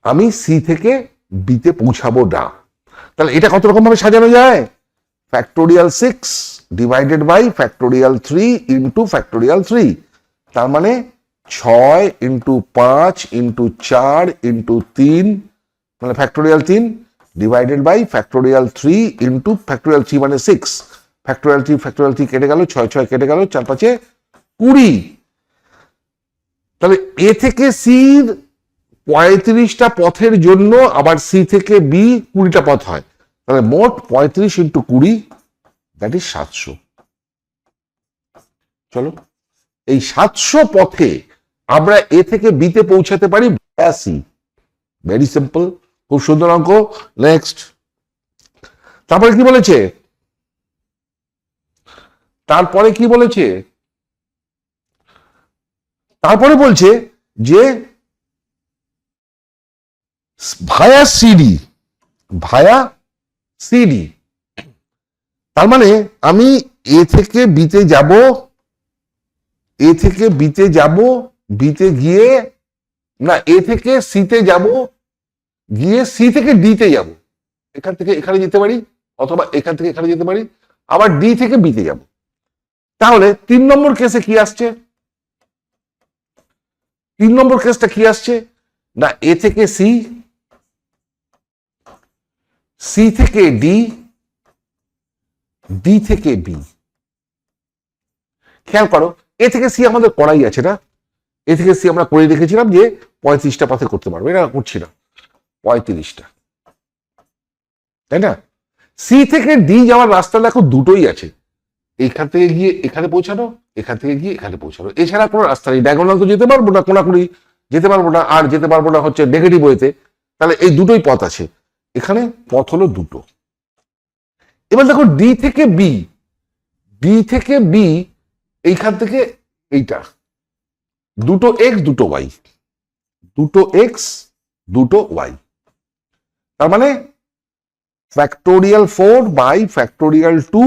আমি সি থেকে বিতে পৌঁছাবো না। তাহলে এটা কত রকম ভাবে সাজানো যায়? Factorial 6 divided by factorial 3 into factorial 3। তার মানে 6 ইন্টু 5 ইন্টু 4 ইন্টু 3 মানে factorial 3 divided by factorial 3 into factorial 3 মানে 6। ফ্যাক্টোরিয়াল 3 কেটে গেল, 6 কেটে গেল, 4 5 20। তাহলে এ থেকে সির 35টা পথের জন্য আবার সি থেকে বি 20টা পথ হয়। তাহলে মোট 35 ইন্টু 20, দ্যাট ইজ 700। চলো, এই 700 পথে আমরা এ থেকে বিতে পৌঁছাতে পারি ভায়া সি। ভেরি সিম্পল, খুব সুন্দর অঙ্ক। নেক্সট, তারপরে কি বলেছে? তারপরে বলছে যে ভায়া সিডি। তার মানে আমি এ থেকে বিতে যাব, বিতে গিয়ে না, এ থেকে সিতে যাব, গিয়ে সি থেকে ডিতে যাব, এখান থেকে এখানে যেতে পারি, অথবা এখান থেকে এখানে যেতে পারি, আবার ডি থেকে বিতে যাব। তাহলে 3 নম্বর কেসে কি আসছে? 3 নম্বর কেসটা কি আসছে না, এ থেকে সি, সি থেকে ডি, ডি থেকে বি। খেয়াল করো, এ থেকে সি আমাদের করাই আছে না, এ থেকে সি আমরা করে রেখেছিলাম যে 35টা পথে করতে পারবো, এটা করছি না, 35টা, তাই না? সি থেকে ডি যাওয়ার রাস্তা দেখো দুটোই আছে, এখান থেকে গিয়ে এখানে পৌঁছানো, এখান থেকে গিয়ে এখানে পৌঁছানো, এছাড়া কোনো রাস্তা নেই। ডায়াগোনাল তো যেতে পারবো না, কোনাকুনি যেতে পারবো না, আর যেতে পারবো না হচ্ছে নেগেটিভ ওয়েতে। তাহলে এই দুটোই পথ আছে, এখানে পথ হলো দুটো। এবার দেখো ডি থেকে বি, এইখান থেকে এইটা, দুটো এক্স দুটো ওয়াই, তার মানে factorial 4 by factorial 2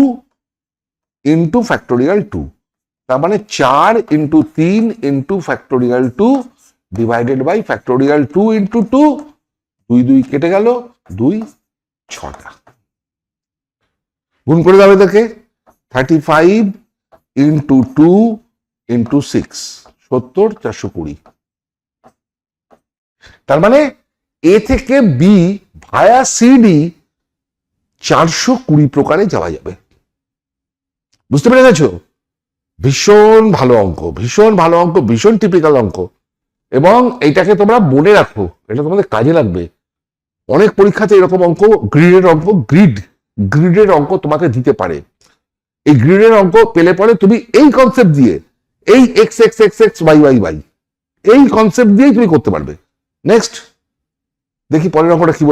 into factorial 2, তার মানে 4 into 3 into factorial 2 divided by factorial 2 into 2, 2 কেটে গেল, 2 6টা। গুণ করে দাও এদেরকে, 35 ইন্টু 2 ইন্টু 6, 70, 420। তার মানে এ থেকে বি ভায়া সিডি 420 প্রকারে যাওয়া যাবে। বুঝতে পেরে গেছো? ভীষণ ভালো অঙ্ক, ভীষণ টিপিক্যাল অঙ্ক, এবং এইটাকে তোমরা মনে রাখো, এটা তোমাদের কাজে লাগবে। অনেক পরীক্ষাতে এরকম অঙ্ক, গ্রিডের অঙ্ক তোমাকে দিতে পারে। এই গ্রিডের অঙ্ক পেলে পরে তুমি এই কনসেপ্ট দিয়ে, এই X x x X Y Y Y, এই কনসেপ্ট দিয়েই তুমি করতে পারবে। নেক্সট দেখি পরের অঙ্কটা কি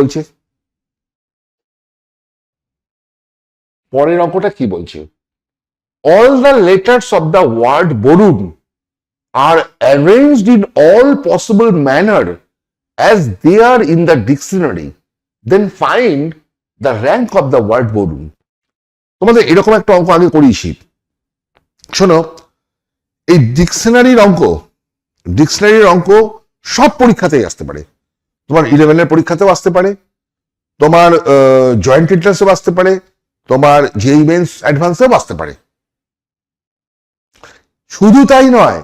বলছে। all the letters of the word Borun are arranged in all possible manner as they are in the dictionary, then find the rank of the word Borun. তোমাদের এরকম একটা অঙ্ক আগে করিয়েছি, শোনো। এই ডিকশনারির অঙ্ক সব পরীক্ষাতেই আসতে পারে। তোমার 11-এর পরীক্ষাতেও আসতে পারে, তোমার জয়েন্ট এন্ট্রান্সেও আসতে পারে, তোমার জেইই মেন্স অ্যাডভান্সেও আসতে পারে। শুধু তাই নয়,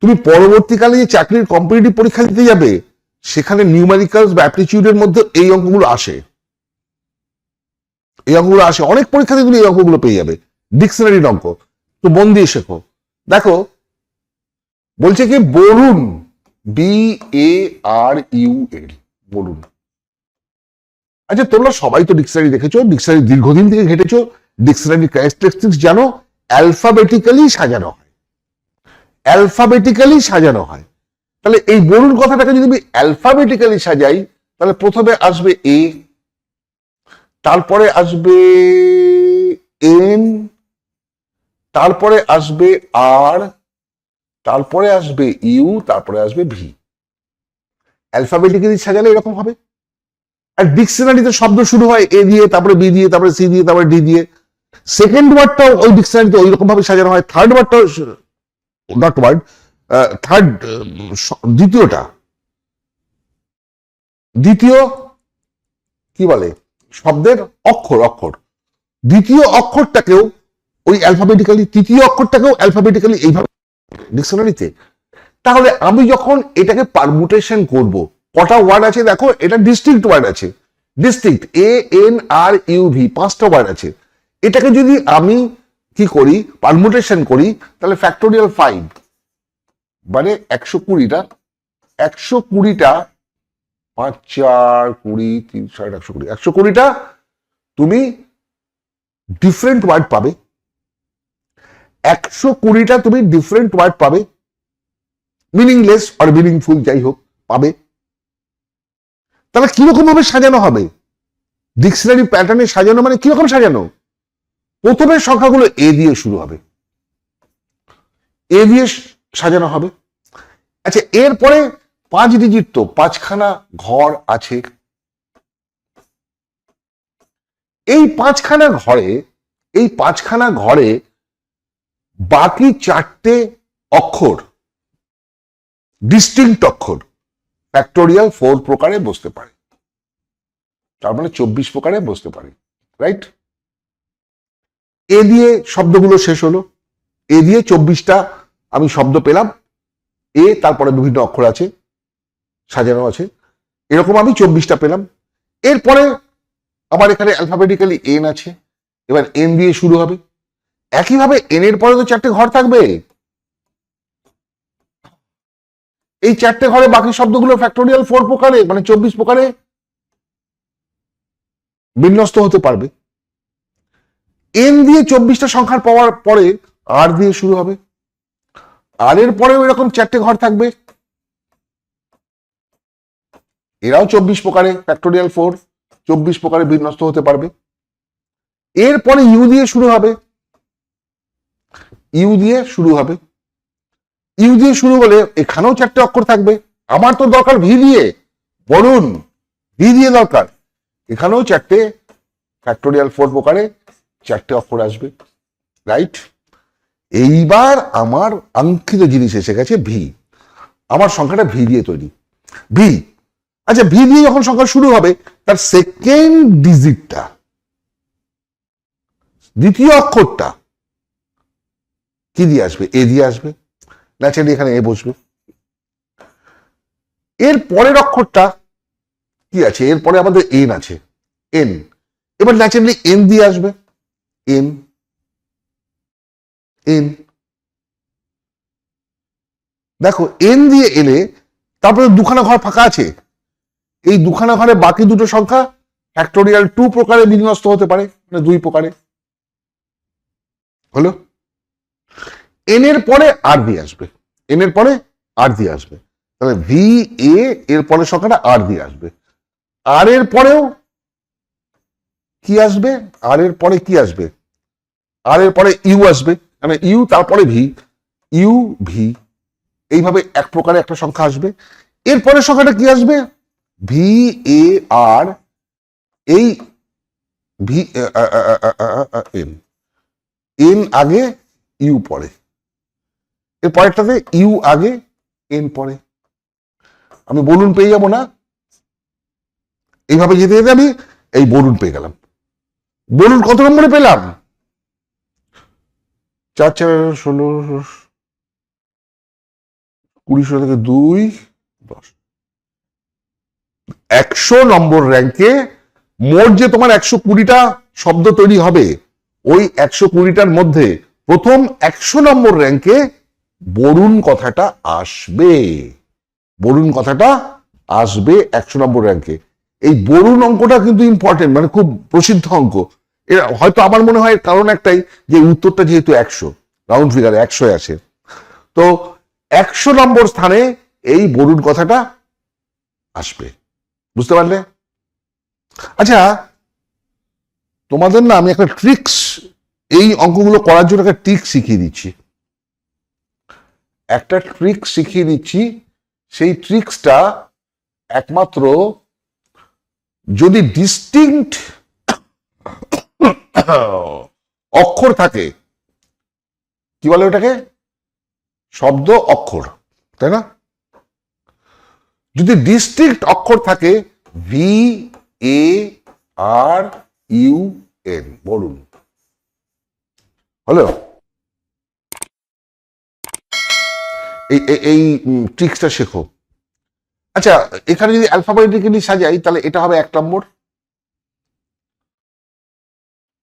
তুমি পরবর্তীকালে যে চাকরির কম্পিটিটিভ পরীক্ষা দিতে যাবে, সেখানে নিউমেরিক্যালস বা অ্যাপটিটিউডের মধ্যে এই অঙ্কগুলো আসে, অনেক পরীক্ষাতে তুমি এই অঙ্কগুলো পেয়ে যাবে, ডিকশনারির অঙ্ক। তো মন দিয়ে শেখো। দেখো বলছে কি, বরুণ, BARUL, বরুণ। আচ্ছা, তোমরা সবাই তো ডিকশনারি দেখেছো, ডিকশনারি দীর্ঘদিন থেকে ঘেটেছো, ডিকশনারি ক্যারেক্টারিস্টিক্স জানো, অ্যালফাবেটিক্যালি সাজানো হয়। তাহলে এই বরুণ কথাটাকে যদি আমি অ্যালফাবেটিক্যালি সাজাই, তাহলে প্রথমে আসবে এ, তারপরে আসবে এন, তারপরে আসবে আর, তারপরে আসবে ইউ, তারপরে আসবে ভি। অ্যালফাবেটিক্যালি সাজালে এরকম হবে। আর ডিকশনারিতে শব্দ শুরু হয় এ দিয়ে, তারপরে বি দিয়ে, তারপরে সি দিয়ে, তারপরে ডি দিয়ে। সেকেন্ড ওয়ার্ডটাও ওই ডিকশনারিতে ওই রকম ভাবে সাজানো হয়। থার্ড ওয়ার্ডটাও, দ্বিতীয় কি বলে শব্দের অক্ষর, দ্বিতীয় অক্ষরটাকেও ওই অ্যালফাবেটিক্যালি, তৃতীয় অক্ষরটাকেও অ্যালফাবেটিক্যালি এইভাবে ডিকশনারিতে। তাহলে আমি যখন এটাকে পারমুটেশন করব, কটা ওয়ার্ড আছে দেখো, এটা ডিস্ট্রিক্ট ওয়ার্ড আছে, ডিস্ট্রিক্ট ANRUV, 5টা ওয়ার্ড আছে। এটাকে যদি আমি কি করি, পারমুটেশন করি, তাহলে ফ্যাক্টোরিয়াল 5 মানে 120টা 120টা 5 4 20 3 60 120 120টা তুমি ডিফারেন্ট ওয়ার্ড পাবে, 120টা তুমি ডিফারেন্ট ওয়ার্ড পাবে, মিনিংলেস আর মিনিংফুল যাই হোক পাবে। তাহলে কিরকম ভাবে সাজানো হবে? ডিকশনারি প্যাটার্নে সাজানো মানে কিরকম সাজানো? প্রথমের সংখ্যাগুলো এ দিয়ে শুরু হবে, এ দিয়ে সাজানো হবে। আচ্ছা, এরপরে 5 ডিজিট, তো 5খানা ঘর আছে। এই 5খানা ঘরে বাকি 4টে অক্ষর ডিস্টিংক্ট অক্ষর ফ্যাক্টোরিয়াল 4 প্রকারে বসতে পারে, তার মানে 24 প্রকারে বসতে পারে, রাইট? এ দিয়ে শব্দগুলো শেষ হলো, এ দিয়ে 24টা আমি শব্দ পেলাম, এ তারপরে বিভিন্ন অক্ষর আছে সাজানো আছে, এরকম আমি 24টা পেলাম। এরপরে আবার এখানে অ্যালফাবেটিক্যালি এন আছে, এবার এন দিয়ে শুরু হবে। একইভাবে এন এর পরে তো 4টে ঘর থাকবে, এই 4টে ঘরে বাকি শব্দগুলো ফ্যাক্টোরিয়াল 4 প্রকারে মানে 24 প্রকারে বিন্যস্ত হতে পারবে। এন দিয়ে 24টা সংখ্যার পাওয়ার পরে আর দিয়ে শুরু হবে, আর এর পরেও এরকম 4টে ঘর থাকবে, এরাও 24 প্রকারে ফ্যাক্টোরিয়াল 4 24 প্রকারে বিন্যস্ত হতে পারবে। এরপরে ইউ দিয়ে শুরু হবে, ইউ দিয়ে শুরু হবে, ইউ দিয়ে শুরু হলে এখানেও 4টে অক্ষর থাকবে। আমার তো দরকার ভি দিয়ে, বলুন ভি দিয়ে দরকার, এখানেও 4টে ফ্যাক্টোরিয়াল 4 প্রকারে 4টে অক্ষর আসবে, রাইট? এইবার আমার আঙ্কিত জিনিস এসে গেছে ভি, আমার সংখ্যাটা ভি দিয়ে তৈরি, ভি। আচ্ছা, ভি দিয়ে যখন সংখ্যা শুরু হবে তার সেকেন্ড ডিজিটটা, দ্বিতীয় অক্ষরটা কি দিয়ে আসবে? এ দিয়ে আসবে, ন্যাচারালি এখানে এ বসবে। এর পরের অক্ষরটা কি আছে? এরপরে আমাদের এন আছে, এন, এবার ন্যাচারালি এন দিয়ে আসবে, এন, এন। দেখো এন দিয়ে এলে তারপরে 2খানা ঘর ফাঁকা আছে, এই 2খানা ঘরে বাকি দুটো সংখ্যা ফ্যাক্টোরিয়াল 2 প্রকারে বিন্যস্ত হতে পারে, মানে 2 প্রকারে হলো। এন এর পরে আর দিয়ে আসবে, এন এর পরে আর দিয়ে আসবে, তাহলে ভি এ এর পরে সংখ্যাটা আর দিয়ে আসবে। আর এর পরেও কি আসবে? আর এর পরে কি আসবে? আর এর পরে ইউ আসবে, মানে ইউ তারপরে ভি, ইউ ভি, এইভাবে এক প্রকারে একটা সংখ্যা আসবে। এরপরের সংখ্যাটা কি আসবে? ভি এ আর, এই ভি এন, এন আগে ইউ পরে, এর পরেরটাতে ইউ আগে এন পরে। আমি বলুন পেয়ে যাবো না? এইভাবে যেতে যেতে আমি এই বলুন পেয়ে গেলাম। বলুন কত নম্বরে পেলাম? 4 4 16 20 থেকে 2 10, 100 নম্বর র্যাঙ্কে মোট যে তোমার 120টা শব্দ তৈরি হবে, ওই 120টার মধ্যে প্রথম 100 নম্বর র্যাঙ্কে বরুণ কথাটা আসবে, বরুণ কথাটা আসবে 100 নম্বর র্যাঙ্কে। এই বরুণ অঙ্কটা কিন্তু ইম্পর্টেন্ট, মানে খুব প্রসিদ্ধ অঙ্ক। এর হয়তো আমার মনে হয় কারণ একটাই, যে উত্তরটা যেহেতু 100, রাউন্ড ফিগারে 100 আছে, তো 100 নম্বর স্থানে এই বরুণ কথাটা আসবে, বুঝতে পারলে? আচ্ছা, তোমাদের না আমি একটা ট্রিক্স, এই অঙ্কগুলো করার জন্য একটা ট্রিক শিখিয়ে দিচ্ছি, একটা ট্রিক শিখিয়ে দিচ্ছি। সেই ট্রিক্সটা একমাত্র যদি ডিস্টিংক্ট অক্ষর থাকে, কি বলে ওটাকে? শব্দ অক্ষর, তাই না? যদি ডিস্টিংক্ট অক্ষর থাকে, V A are U N, বলুন হলো। এই ট্রিক্সটা শেখো। আচ্ছা, এখানে যদি অ্যালফাবেটিক্যালি সাজাই তাহলে এটা হবে 1 নম্বর,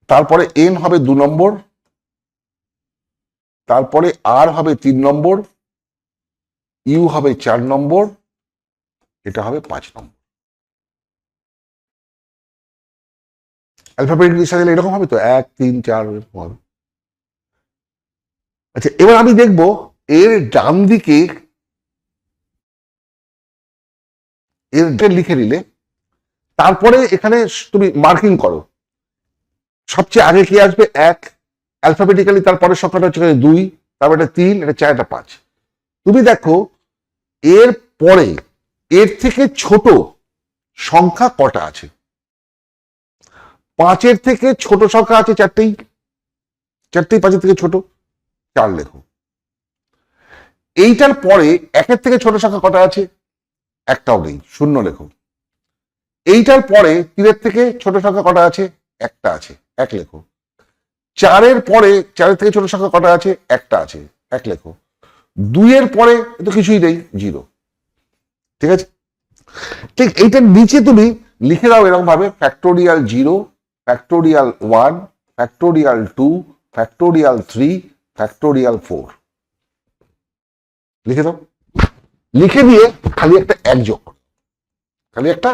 তারপরে এন হবে 2 নম্বর, তারপরে আর হবে 3 নম্বর, ইউ হবে 4 নম্বর, এটা হবে 5 নম্বর। অ্যালফাবেটিক্যালি সাজালে এরকম হবে তো, 1 3 4 এরকম হবে। আচ্ছা, এবার আমি দেখব এর ডান দিকে এর লিখে নিলে, তারপরে এখানে তুমি মার্কিং করো। সবচেয়ে আগে কি আসবে? 1 অ্যালফাবেটিক্যালি, তারপরে সংখ্যাটা হচ্ছে 2, তারপরে এটা 3, এটা 4, এটা 5। তুমি দেখো এর পরে এর থেকে ছোট সংখ্যা কটা আছে? 5-এর থেকে ছোট সংখ্যা আছে 4টেই, 5-এর থেকে ছোট 4 লেখো। এইটার পরে 1-এর থেকে ছোট সংখ্যা কটা আছে? একটাও নেই, 0 লেখো। এইটার পরে 3-এর থেকে ছোট সংখ্যা কটা আছে? একটা আছে, 1 লেখো। 4-এর পরে 4-এর থেকে ছোট সংখ্যা কটা আছে? একটা আছে, 1 লেখো। 2-এর পরে তো কিছুই নেই, 0। ঠিক আছে, ঠিক এইটার নিচে তুমি লিখে দাও এরকম ভাবে, factorial 0, factorial 1, factorial 2, factorial 3, factorial 4 লিখে দাও। লিখে দিয়ে খালি একটা 1 যোগ করো, খালি একটা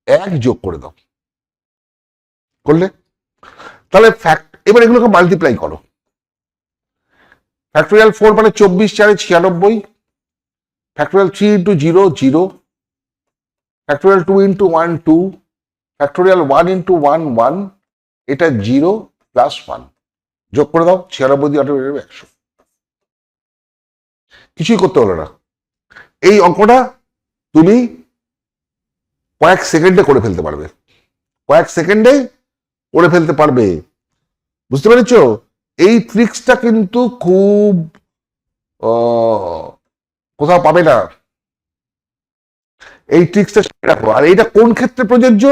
1 যোগ করে দাও। করলে তাহলে এবার এগুলোকে মাল্টিপ্লাই করো। ফ্যাক্টোরিয়াল 4 মানে 24, 4 96, factorial 3 into 0 0, factorial 2 into 1 2, factorial 1 into 1 1, এটা 0 প্লাস 1 যোগ করে দাও। 96 দিয়ে 100, কিছুই করতে হলো না। এই অঙ্কটা তুমি কয়েক সেকেন্ডে করে ফেলতে পারবে, কয়েক সেকেন্ডে করে ফেলতে পারবে। বুঝতে পেরেছ? এই ট্রিক্সটা কিন্তু খুব কোথাও পাবে না, এই ট্রিক্সটা শিখে রাখো। আর এইটা কোন ক্ষেত্রে প্রযোজ্য?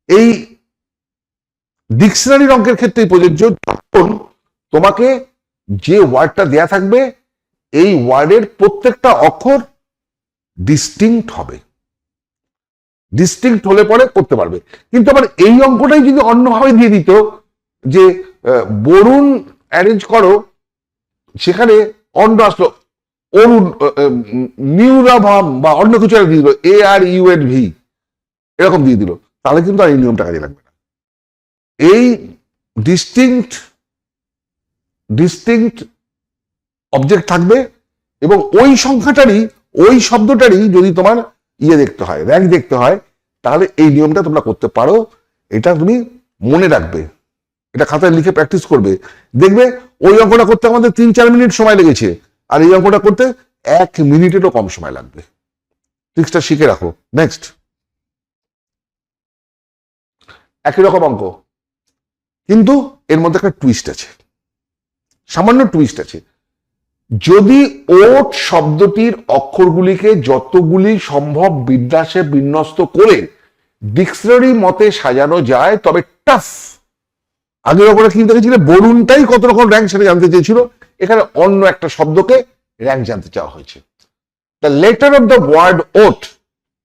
এই ডিকশনারির অঙ্কের ক্ষেত্রেই প্রযোজ্য, যখন তোমাকে যে ওয়ার্ডটা দেয়া থাকবে এই ওয়ার্ডের প্রত্যেকটা অক্ষর ডিস্টিংক্ট হবে, ডিস্টিংক্ট হলে পরে করতে পারবে। কিন্তু আবার এই অঙ্কটাই যদি অন্যভাবে দিয়ে দিত যে বরুণ অ্যারেঞ্জ করো, সেখানে অন্য আসলো অরুণ, নিউরাভাম বা অন্য কিছু দিয়ে দিল, ARUNV এরকম দিয়ে দিল, তাহলে কিন্তু আর এই নিয়মটা কাজে লাগবে না। এই ডিস্টিংক্ট অবজেক্ট থাকবে, এবং ওই সংখ্যাটারই, ওই শব্দটারই যদি তোমার দেখতে হয়, র্যাঙ্ক দেখতে হয়, তাহলে এই নিয়মটা তোমরা করতে পারো। এটা তুমি মনে রাখবে, এটা খাতায় লিখে প্র্যাকটিস করবে, দেখবে ওই অঙ্কটা করতে আমাদের 3-4 মিনিট সময় লেগেছে, আর এই অঙ্কটা করতে 1 মিনিটেরও কম সময় লাগবে। ট্রিক্সটা শিখে রাখো। নেক্সট, একই রকম অঙ্ক, কিন্তু এর মধ্যে একটা টুইস্ট আছে, সামান্য টুইস্ট আছে। যদি ওট শব্দটির অক্ষরগুলিকে যতগুলি সম্ভব বিন্যাসে বিন্যস্ত করে ডিকশনারি মতে সাজানো যায় তবে টাফ। আগের অঙ্কটা কিন্তু দেখেছিল বরুণটাই কত রকম র্যাঙ্ক সেটা জানতে চেয়েছিল, এখানে অন্য একটা শব্দকে র্যাঙ্ক জানতে চাওয়া হয়েছে। The letter of the word oat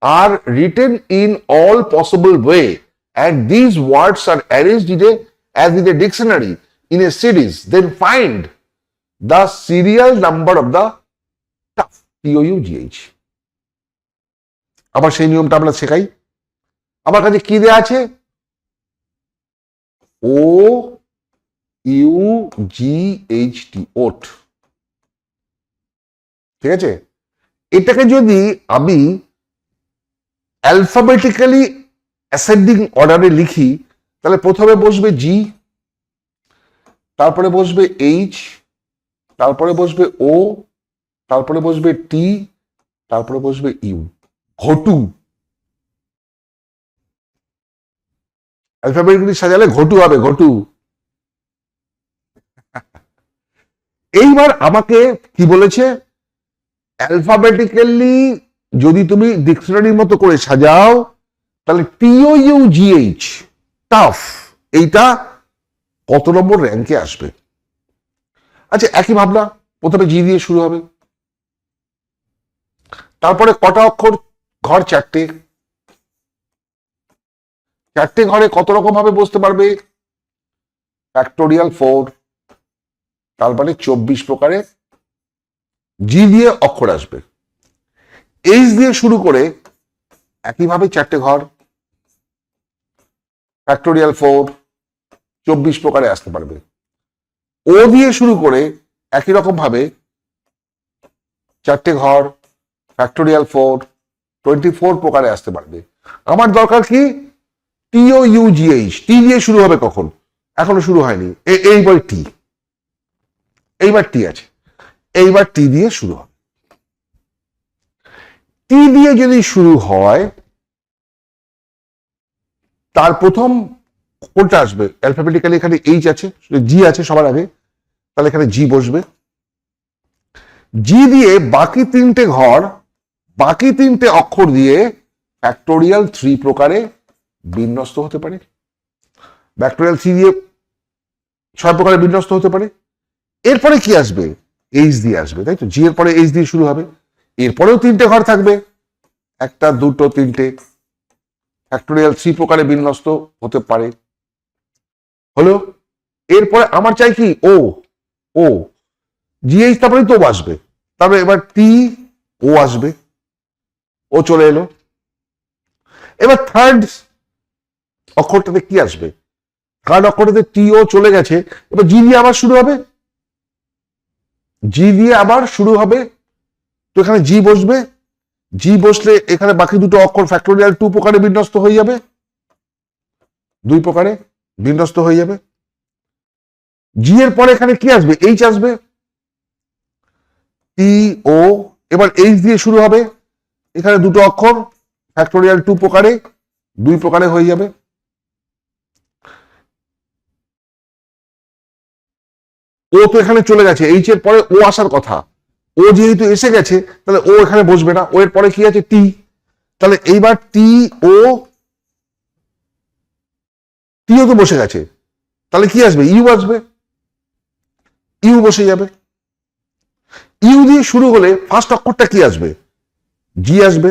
are written in all possible way, and these words are arranged as in a dictionary in a series. Then find the serial number of the tough, TOUGH. আবার সেই নিয়মটা আমরা শেখাই। আমার কাছে কি দেয়া আছে? OUGHT, ওট। ঠিক আছে, এটাকে যদি আমি অ্যালফাবেটিক্যালি অ্যাসেন্ডিং অর্ডারে লিখি, তাহলে প্রথমে বসবে G, তারপরে বসবে H, তারপরে বসবে O, তারপরে বসবে T, তারপরে বসবে U। ঘটু। অ্যালফাবেটিক্যালি সাজালে ঘটু হবে, ঘটু। এইবার আমাকে কি বলেছে? অ্যালফাবেটিক্যালি যদি তুমি ডিকশনারির মতো করে সাজাও, তাহলে TOUGH, টাফ, এইটা কত নম্বর র্যাঙ্কে আসবে? আচ্ছা, একই ভাবনা, প্রথমে জি দিয়ে শুরু হবে, তারপরে কটা অক্ষর? ঘর 4টে, 4টে ঘরে কত রকম ভাবে বসতে পারবে? ফ্যাক্টোরিয়াল 4, তার মানে 24 প্রকারে জি দিয়ে অক্ষর আসবে। এইচ দিয়ে শুরু করে একইভাবে 4টে ঘর, ফ্যাক্টোরিয়াল 4, 24 প্রকারে আসতে পারবে। ও দিয়ে শুরু করে একই রকম ভাবে 4টে ঘর, ফ্যাক্টোরিয়াল 4, 24 প্রকারে আসতে পারবে। আমার দরকার কি টিও ইউজিএইচ, টি দিয়ে শুরু হবে কখন? এখনো শুরু হয়নি, এইবার টি, এইবার টি আছে, এইবার টি দিয়ে শুরু হবে। টি দিয়ে যদি শুরু হয় তার প্রথম কোনটা আসবে? অ্যালফাবেটিক্যালি এখানে এইচ আছে, জি আছে সবার আগে, তাহলে এখানে জি বসবে। জি দিয়ে বাকি 3টে ঘর, বাকি 3টে অক্ষর দিয়ে ফ্যাক্টোরিয়াল 3 প্রকারে বিন্যস্ত হতে পারে। ফ্যাক্টোরিয়াল 3 দিয়ে 6 প্রকারে বিন্যস্ত হতে পারে। এরপরে কি আসবে? এইচ দিয়ে আসবে, তাই তো? জি এর পরে এইচ দিয়ে শুরু হবে। এরপরেও 3টে ঘর থাকবে, 1, 2, 3টে, ফ্যাক্টোরিয়াল 3 প্রকারে বিন্যস্ত হতে পারে। হলো। এরপরে আমার চাই কি ও, ও জিএইচ, তারপরে তো আসবে, তারপরে এবার টি ও আসবে, ও চলে এলো। এবার থার্ড অক্ষরটাতে কি আসবে? থার্ড অক্ষরটাতে টি ও চলে গেছে, এবার জি দিয়ে আবার শুরু হবে, জি দিয়ে আবার শুরু হবে, তো এখানে জি বসবে। জি বসলে এখানে বাকি দুটো অক্ষর ফ্যাক্টোরিয়াল 2 প্রকারে বিন্যস্ত হয়ে যাবে, 2 প্রকারে বিন্যস্ত হয়ে যাবে। জি এর পরে এখানে কি আসবে? এইচ আসবে, টি ও, এবার এইচ দিয়ে শুরু হবে, এখানে দুটো অক্ষর ফ্যাক্টোরিয়াল 2 প্রকারে 2 প্রকারে হয়ে যাবে। ও তো এখানে চলে গেছে, এইচ এর পরে ও আসার কথা, ও যেহেতু এসে গেছে তাহলে ও এখানে বসবে না, ও এর পরে কি আছে? টি, তাহলে এইবার টি ও, টিও তো বসে গেছে, তাহলে কি আসবে? ইউ আসবে, ইউ বসে যাবে। ইউ দিয়ে শুরু হলে ফার্স্ট অক্ষরটা কি আসবে? জি আসবে,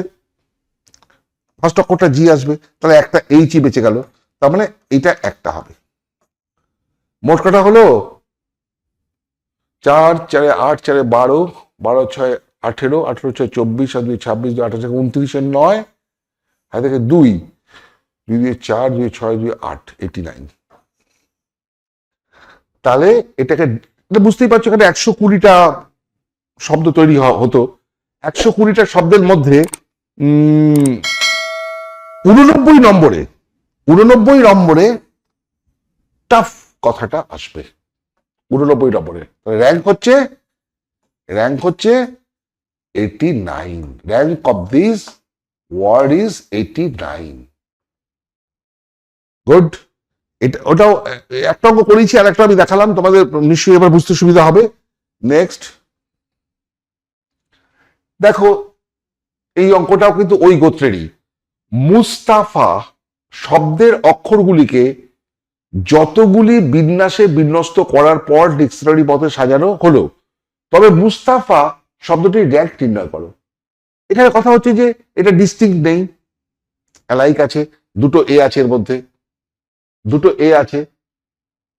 ফার্স্ট অক্ষরটা জি আসবে, তাহলে একটা এইচই বেঁচে গেল, তার মানে এটা একটা হবে। মোট কটা হলো 4, 4, 8, 4, 12, 12, 6, 18, 18, 6, 24, 7, 2, 26, 2, 28, 29, 9, হাতে থেকে 2, 2 দিয়ে 4, 2, 6, 2, 8, 89। তাহলে এটাকে বুঝতেই পারছো, এখানে 120টা শব্দ তৈরি হতো। 120টা শব্দের মধ্যে 89 নম্বরে, 89 নম্বরে টাফ কথাটা আসবে, 89 নম্বরে। র্যাঙ্ক হচ্ছে 89, rank of this word is 89। Good. এটা ওটাও একটা অঙ্ক করেছি, আর একটা আমি দেখালাম তোমাদের, নিশ্চয়ই এবার বুঝতে সুবিধা হবে। নেক্সট দেখো, এই অঙ্কটাও কিন্তু ওই গোত্রেরই। মুস্তাফা শব্দের অক্ষরগুলিকে যতগুলি বিন্যাসে বিন্যস্ত করার পর ডিকশনারি পথে সাজানো হলো, তবে মুস্তাফা শব্দটির র্যাঙ্ক নির্ণয় করো। এখানে কথা হচ্ছে যে এটা ডিস্টিংক্ট নেই, অ্যালাইক আছে, দুটো এ আছে, এর মধ্যে দুটো এ আছে,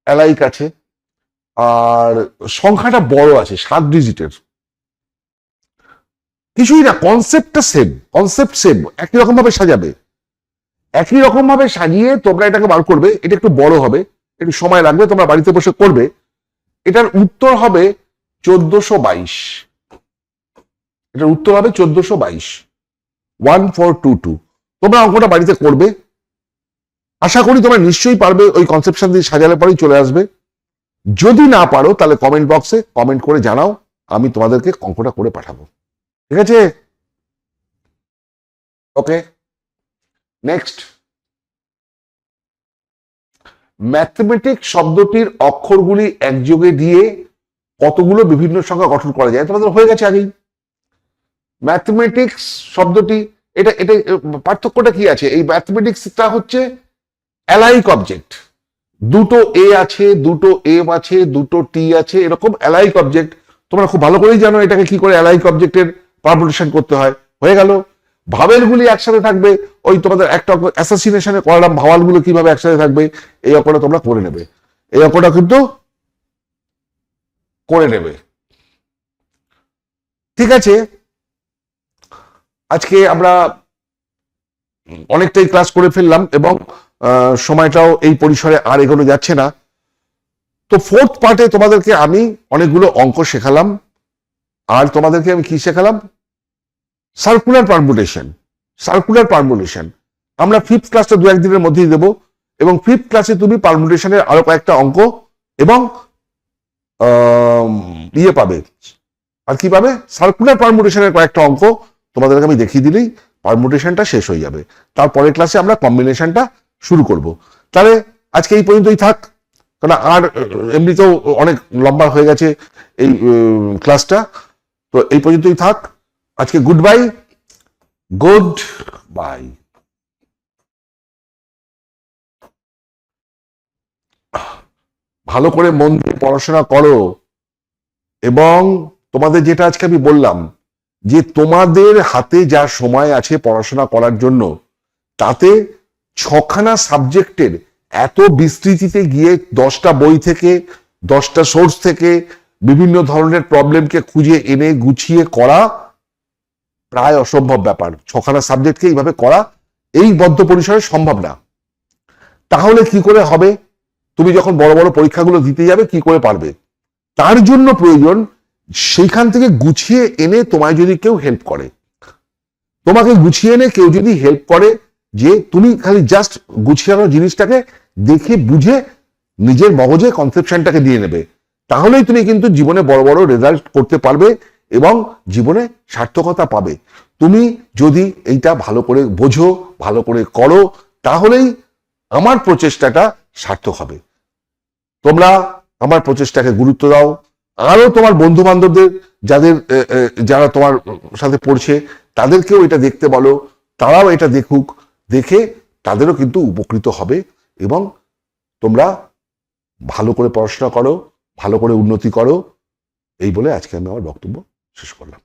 অ্যালাইক আছে, আর সংখ্যাটা বড় আছে, 7 ডিজিটের। কিছুই না, কনসেপ্টটা সেম, কনসেপ্ট সেম, একই রকম ভাবে সাজাবে, একই রকম ভাবে সাজিয়ে তোমরা এটাকে বার করবে। এটা একটু বড় হবে, একটু সময় লাগবে, তোমরা বাড়িতে বসে করবে। এটার উত্তর হবে 1422, এটার উত্তর হবে 1422, 1422। তোমরা অঙ্কটা বাড়িতে করবে, আশা করি তোমরা নিশ্চয়ই পারবে, ওই কনসেপশন দিয়ে সাজালে পরেই চলে আসবে। যদি না পারো তাহলে কমেন্ট বক্সে কমেন্ট করে জানাও, আমি তোমাদেরকে অঙ্কটা করে পাঠাবো, ঠিক আছে? ওকে, নেক্সট। ম্যাথমেটিক্স শব্দটির অক্ষরগুলি একযোগে দিয়ে কতগুলো বিভিন্ন সংখ্যা গঠন করা যায়? তোমাদের হয়ে গেছে আগেই। ম্যাথমেটিক্স শব্দটি, এটা এটা পার্থক্যটা কি আছে? এই ম্যাথমেটিক্সটা হচ্ছে অ্যালাইক অবজেক্ট, দুটো এ আছে, দুটো এম আছে, দুটো টি আছে, এরকম অ্যালাইক অবজেক্ট। তোমরা খুব ভালো করেই জানো এটাকে কি করে অ্যালাইক অবজেক্টের পারমুটেশন করতে হয়। হয়ে গেল। ভাওয়েলগুলি একসাথে থাকবে, ওই তোমাদের একটা অ্যাসোসিয়েশনে করালাম ভাওয়ালগুলো কিভাবে একসাথে থাকবে, এই অঙ্কটা তোমরা করে নেবে। এই অঙ্কটা কিন্তু করে নেবে। ঠিক আছে, আজকে আমরা অনেকটাই ক্লাস করে ফেললাম এবং সময়টাও এই পরিসরে আর এগোনো যাচ্ছে না। তো ফোর্থ পার্টে তোমাদেরকে আমি অনেকগুলো অঙ্ক শেখালাম, আর তোমাদেরকে আমি কি শেখালাম? Circular permutation. সার্কুলার পারমুটেশন আমরা ফিফথ ক্লাসটা দু একদিনের মধ্যেই দেবো, এবং ফিফথ ক্লাসে তুমি পারমুটেশনের আরো কয়েকটা অঙ্ক এবং ইয়ে পাবে। আর কি পাবে? সার্কুলার পারমুটেশনের কয়েকটা অঙ্ক তোমাদেরকে আমি দেখিয়ে দিলেই পারমুটেশনটা শেষ হয়ে যাবে। তারপরের ক্লাসে আমরা কম্বিনেশনটা শুরু করব। তাহলে আজকে এই পর্যন্তই থাক, কারণ আর এমনিতেও অনেক লম্বা হয়ে গেছে এই ক্লাসটা। তো এই পর্যন্তই থাক আজকে। Good bye, good bye. ভালো করে মন দিয়ে পড়াশোনা করো, এবং তোমাদের যেটা আজকে আমি বললাম যে তোমাদের হাতে যা সময় আছে পড়াশোনা করার জন্য, তাতে 6খানা সাবজেক্টের এত বিস্তৃতিতে গিয়ে 10টা বই থেকে 10টা সোর্স থেকে বিভিন্ন ধরনের প্রবলেমকে খুঁজে এনে গুছিয়ে করা প্রায় অসম্ভব ব্যাপার। 6খানা সাবজেক্টকে এইভাবে করা এই বদ্ধ পরিসরে সম্ভব না। তাহলে কি করে হবে? তুমি যখন বড় বড় পরীক্ষাগুলো দিতে যাবে কি করে পারবে? তার জন্য প্রয়োজন সেইখান থেকে গুছিয়ে এনে তোমায় যদি কেউ হেল্প করে, তোমাকে গুছিয়ে এনে কেউ যদি হেল্প করে, যে তুমি খালি জাস্ট গুছিয়ানো জিনিসটাকে দেখে বুঝে নিজের মগজে কনসেপশনটাকে দিয়ে নেবে, তাহলেই তুমি কিন্তু জীবনে বড় বড় রেজাল্ট করতে পারবে এবং জীবনে সার্থকতা পাবে। তুমি যদি এইটা ভালো করে বোঝো, ভালো করে করো, তাহলেই আমার প্রচেষ্টাটা সার্থক হবে। তোমরা আমার প্রচেষ্টাকে গুরুত্ব দাও, আরো তোমার বন্ধু বান্ধবদের যারা তোমার সাথে পড়ছে তাদেরকেও এটা দেখতে বলো, তারাও এটা দেখুক, দেখে তাদেরও কিন্তু উপকৃত হবে। এবং তোমরা ভালো করে পড়াশোনা করো, ভালো করে উন্নতি করো, এই বলে আজকে আমি আমার বক্তব্য শেষ করলাম।